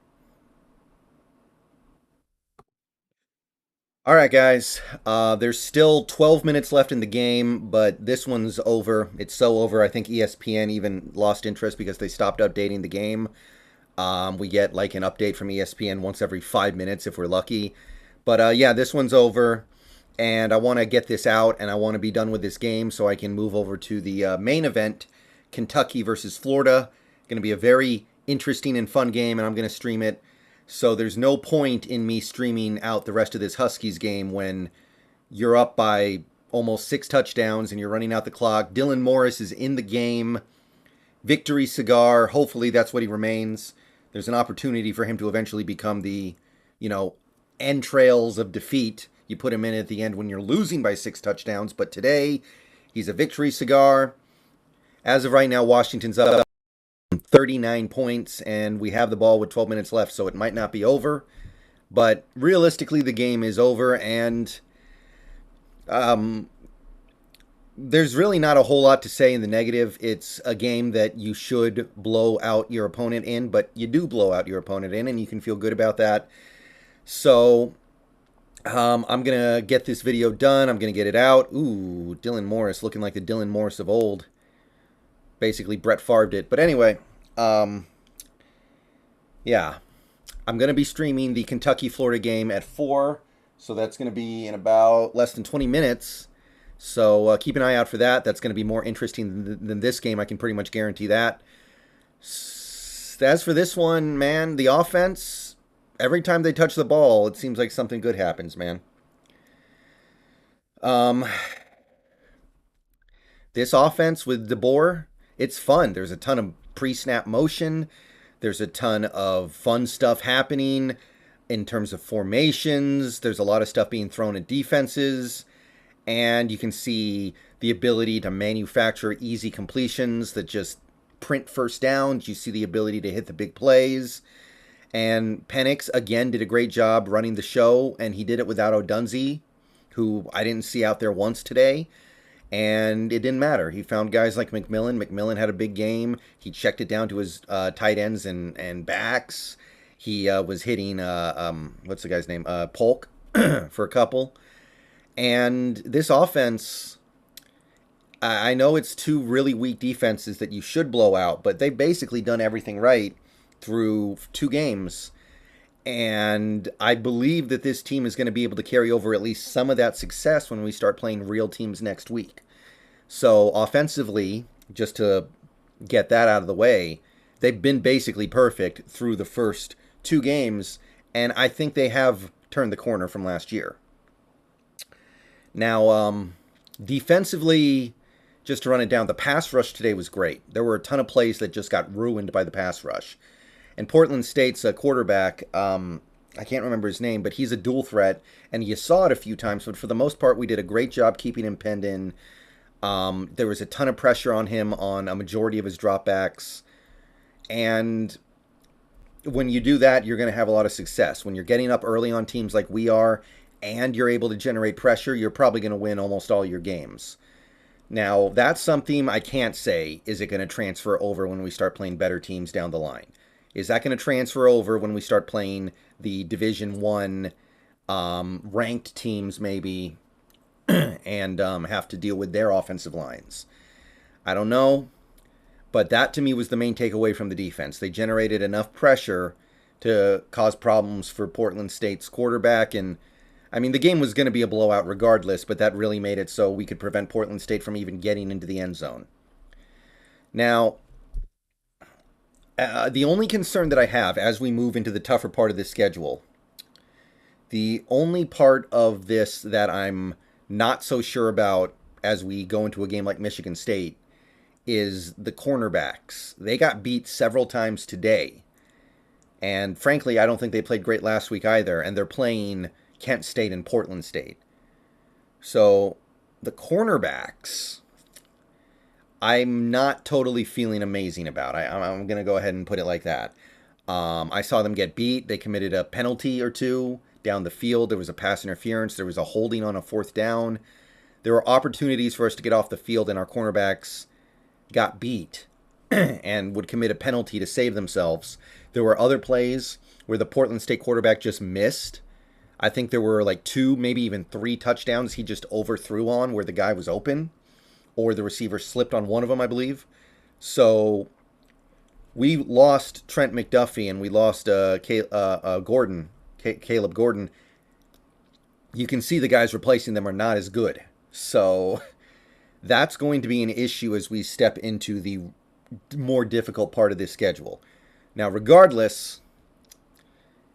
All right, guys. There's still 12 minutes left in the game, but this one's over. It's so over. I think ESPN even lost interest because they stopped updating the game. We get like an update from ESPN once every 5 minutes if we're lucky. But yeah, this one's over, and I want to get this out, and I want to be done with this game so I can move over to the main event, Kentucky versus Florida. Going to be a very interesting and fun game, and I'm going to stream it. So there's no point in me streaming out the rest of this Huskies game when You're up by almost 6 touchdowns and you're running out the clock. Dylan Morris is in the game. Victory cigar. Hopefully that's what he remains. There's an opportunity for him to eventually become the, you know, entrails of defeat. You put him in at the end when you're losing by 6 touchdowns. But today, he's a victory cigar. As of right now, Washington's up 39 points, and we have the ball with 12 minutes left, so it might not be over. But realistically, the game is over, and there's really not a whole lot to say in the negative. It's a game that you should blow out your opponent in, but you do blow out your opponent in, and you can feel good about that. So I'm going to get this video done. I'm going to get it out. Ooh, Dylan Morris, looking like the Dylan Morris of old. Basically, Brett Favre'd it. But anyway, yeah. I'm going to be streaming the Kentucky-Florida game at 4. So that's going to be in about less than 20 minutes. So keep an eye out for that. That's going to be more interesting than this game. I can pretty much guarantee that. As for this one, man, the offense, every time they touch the ball, it seems like something good happens, man. This offense with DeBoer, it's fun. There's a ton of pre-snap motion. There's a ton of fun stuff happening in terms of formations. There's a lot of stuff being thrown at defenses. And you can see the ability to manufacture easy completions that just print first downs. You see the ability to hit the big plays. And Penix, again, did a great job running the show. And he did it without Odunze, who I didn't see out there once today. And it didn't matter. He found guys like McMillan. McMillan had a big game. He checked it down to his tight ends and backs. He was hitting, what's the guy's name? Polk for a couple. And this offense, I know it's two really weak defenses that you should blow out, but they've basically done everything right through 2 games. And I believe that this team is going to be able to carry over at least some of that success when we start playing real teams next week. So offensively, just to get that out of the way, they've been basically perfect through the first 2 games, and I think they have turned the corner from last year. Now, defensively, just to run it down, the pass rush today was great. There were a ton of plays that just got ruined by the pass rush. And Portland State's quarterback, I can't remember his name, but he's a dual threat, and you saw it a few times, but for the most part, we did a great job keeping him penned in. There was a ton of pressure on him on a majority of his dropbacks, and when you do that, you're going to have a lot of success. When you're getting up early on teams like we are, and you're able to generate pressure, you're probably going to win almost all your games. Now, that's something I can't say, is it going to transfer over when we start playing better teams down the line? Is that going to transfer over when we start playing the Division I ranked teams maybe and have to deal with their offensive lines? I don't know, but that to me was the main takeaway from the defense. They generated enough pressure to cause problems for Portland State's quarterback, and I mean, the game was going to be a blowout regardless, but that really made it so we could prevent Portland State from even getting into the end zone. Now, the only concern that I have as we move into the tougher part of the schedule, the only part of this that I'm not so sure about as we go into a game like Michigan State is the cornerbacks. They got beat several times today. And frankly, I don't think they played great last week either. And they're playing Kent State and Portland State. So the cornerbacks, I'm not totally feeling amazing about. I'm going to go ahead and put it like that. I saw them get beat. They committed a penalty or 2 down the field. There was a pass interference. There was a holding on a 4th down. There were opportunities for us to get off the field, and our cornerbacks got beat and would commit a penalty to save themselves. There were other plays where the Portland State quarterback just missed. I think there were like 2, maybe even 3 touchdowns he just overthrew on where the guy was open, or the receiver slipped on one of them, I believe. So we lost Trent McDuffie and we lost Caleb Gordon. You can see the guys replacing them are not as good. So that's going to be an issue as we step into the more difficult part of this schedule. Now, regardless,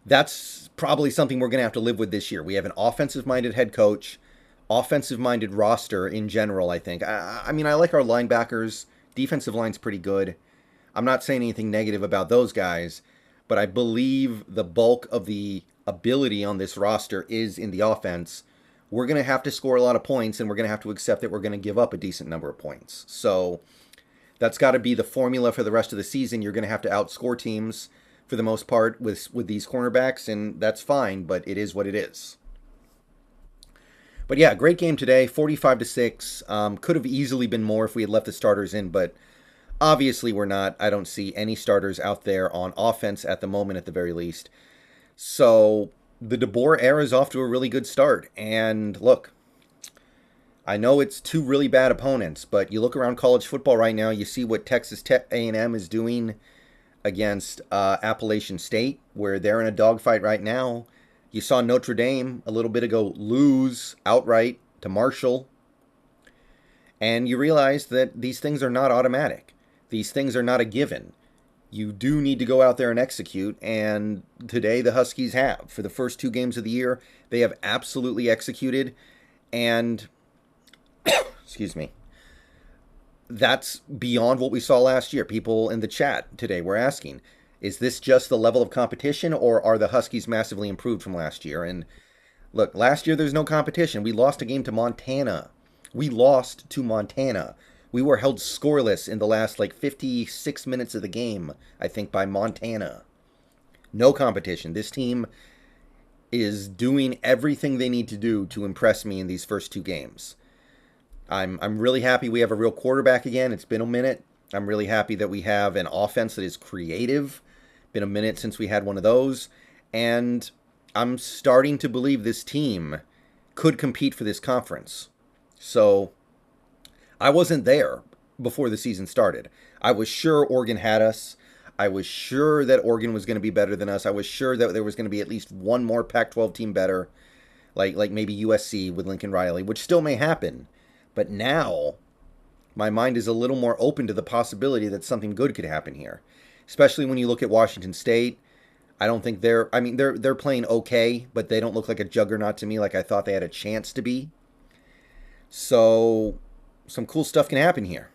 that's probably something we're going to have to live with this year. We have an offensive-minded head coach. offensive minded roster in general, I think. I mean, I like our linebackers. Defensive line's pretty good. I'm not saying anything negative about those guys, but I believe the bulk of the ability on this roster is in the offense. We're going to have to score a lot of points, and we're going to have to accept that we're going to give up a decent number of points. So that's got to be the formula for the rest of the season. You're going to have to outscore teams for the most part with these cornerbacks, and that's fine, but it is what it is. But yeah, great game today, 45-6. Could have easily been more if we had left the starters in, but obviously we're not. I don't see any starters out there on offense at the moment, at the very least. So the DeBoer era is off to a really good start. And look, I know it's two really bad opponents, but you look around college football right now, you see what Texas Tech A&M is doing against Appalachian State, where they're in a dogfight right now. You saw Notre Dame a little bit ago lose outright to Marshall, and you realize that these things are not automatic. These things are not a given. You do need to go out there and execute, and today the Huskies have. For the first two games of the year, they have absolutely executed, and excuse me, that's beyond what we saw last year. People in the chat today were asking, is this just the level of competition, or are the Huskies massively improved from last year? And look, last year there's no competition. We lost a game to Montana. We lost to Montana. We were held scoreless in the last like 56 minutes of the game, I think, by Montana. No competition. This team is doing everything they need to do to impress me in these first two games. I'm really happy we have a real quarterback again. It's been a minute. I'm really happy that we have an offense that is creative. Been a minute since we had one of those. And I'm starting to believe this team could compete for this conference. So I wasn't there before the season started. I was sure Oregon had us. I was sure that Oregon was going to be better than us. I was sure that there was going to be at least one more Pac-12 team better, like maybe USC with Lincoln Riley, which still may happen. But now my mind is a little more open to the possibility that something good could happen here. Especially when you look at Washington State. I don't think they're playing okay, but they don't look like a juggernaut to me like I thought they had a chance to be. So some cool stuff can happen here.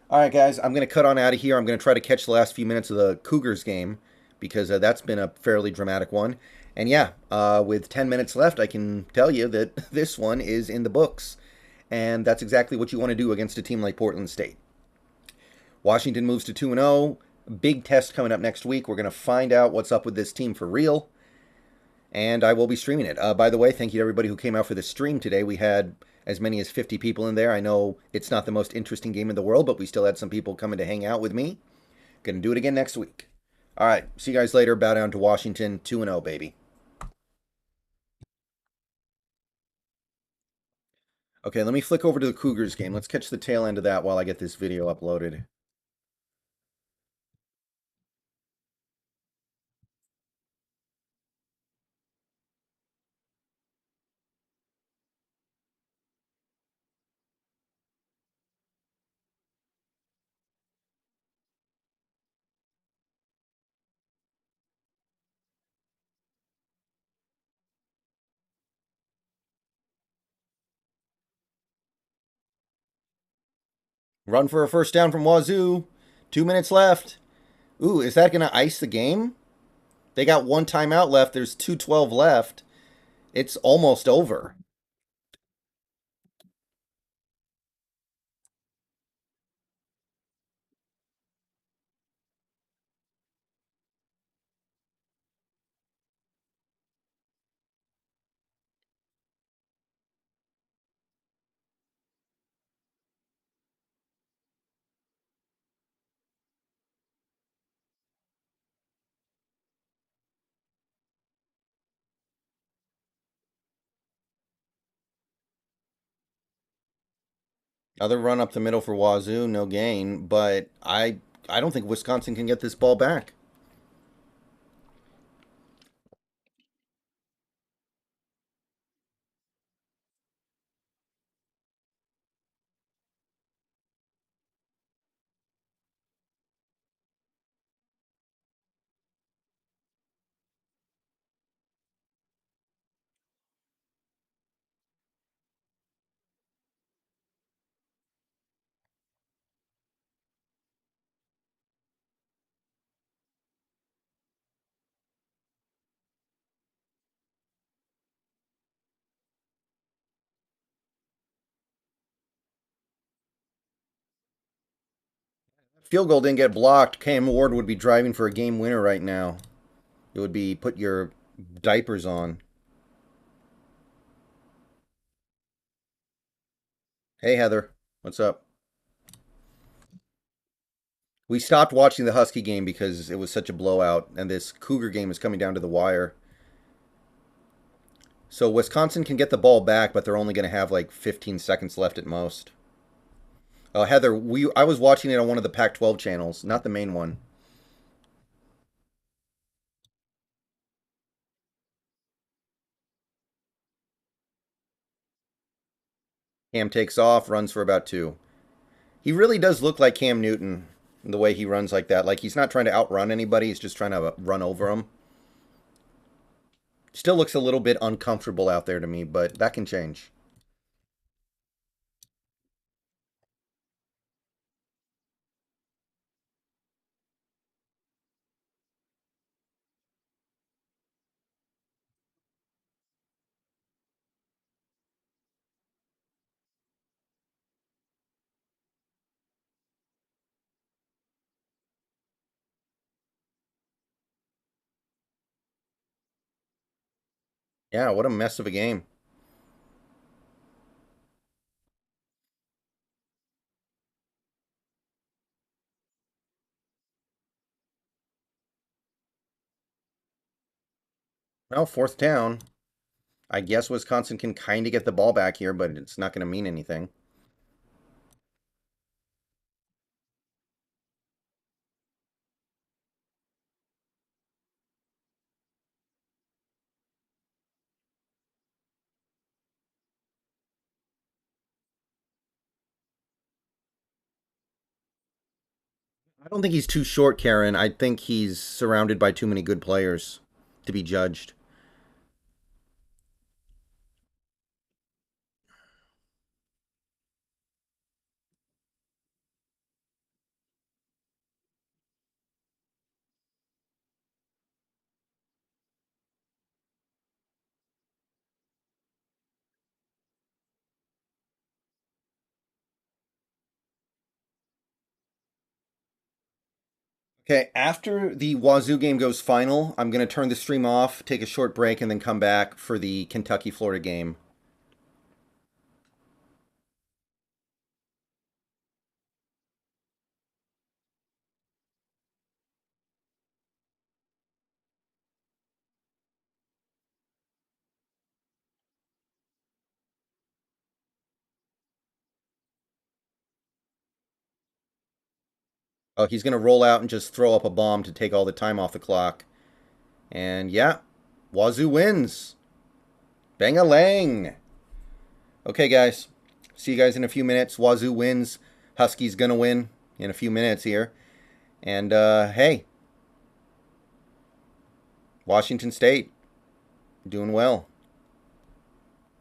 All right, guys, I'm going to cut on out of here. I'm going to try to catch the last few minutes of the Cougars game because that's been a fairly dramatic one. And yeah, with 10 minutes left, I can tell you that this one is in the books. And that's exactly what you want to do against a team like Portland State. Washington moves to 2-0. Big test coming up next week. We're going to find out what's up with this team for real. And I will be streaming it. By the way, thank you to everybody who came out for the stream today. We had as many as 50 people in there. I know it's not the most interesting game in the world, but we still had some people coming to hang out with me. Gonna do it again next week. All right, see you guys later. Bow down to Washington, 2-0, baby. Okay, let me flick over to the Cougars game. Let's catch the tail end of that while I get this video uploaded. Run for a first down from Wazoo. 2 minutes left. Ooh, is that going to ice the game? They got one timeout left. There's 2:12 left. It's almost over. Other run up the middle for Wazoo, no gain, but I don't think Wisconsin can get this ball back. field goal didn't get blocked, Cam Ward would be driving for a game winner right now. It would be put your diapers on. Hey, Heather. What's up? We stopped watching the Husky game because it was such a blowout, and this Cougar game is coming down to the wire. So Wisconsin can get the ball back, but they're only going to have like 15 seconds left at most. Oh, Heather, I was watching it on one of the Pac-12 channels, not the main one. Cam takes off, runs for about two. He really does look like Cam Newton, the way he runs like that. Like he's not trying to outrun anybody, he's just trying to run over them. Still looks a little bit uncomfortable out there to me, but that can change. Yeah, what a mess of a game. Well, fourth down. I guess Wisconsin can kind of get the ball back here, but it's not going to mean anything. I don't think he's too short, Karen. I think he's surrounded by too many good players to be judged. Okay, after the Wazoo game goes final, I'm going to turn the stream off, take a short break, and then come back for the Kentucky Florida game. Oh, he's going to roll out and just throw up a bomb to take all the time off the clock. And yeah, Wazoo wins. Bang a lang. Okay, guys. See you guys in a few minutes. Wazoo wins. Huskies going to win in a few minutes here. And hey, Washington State doing well.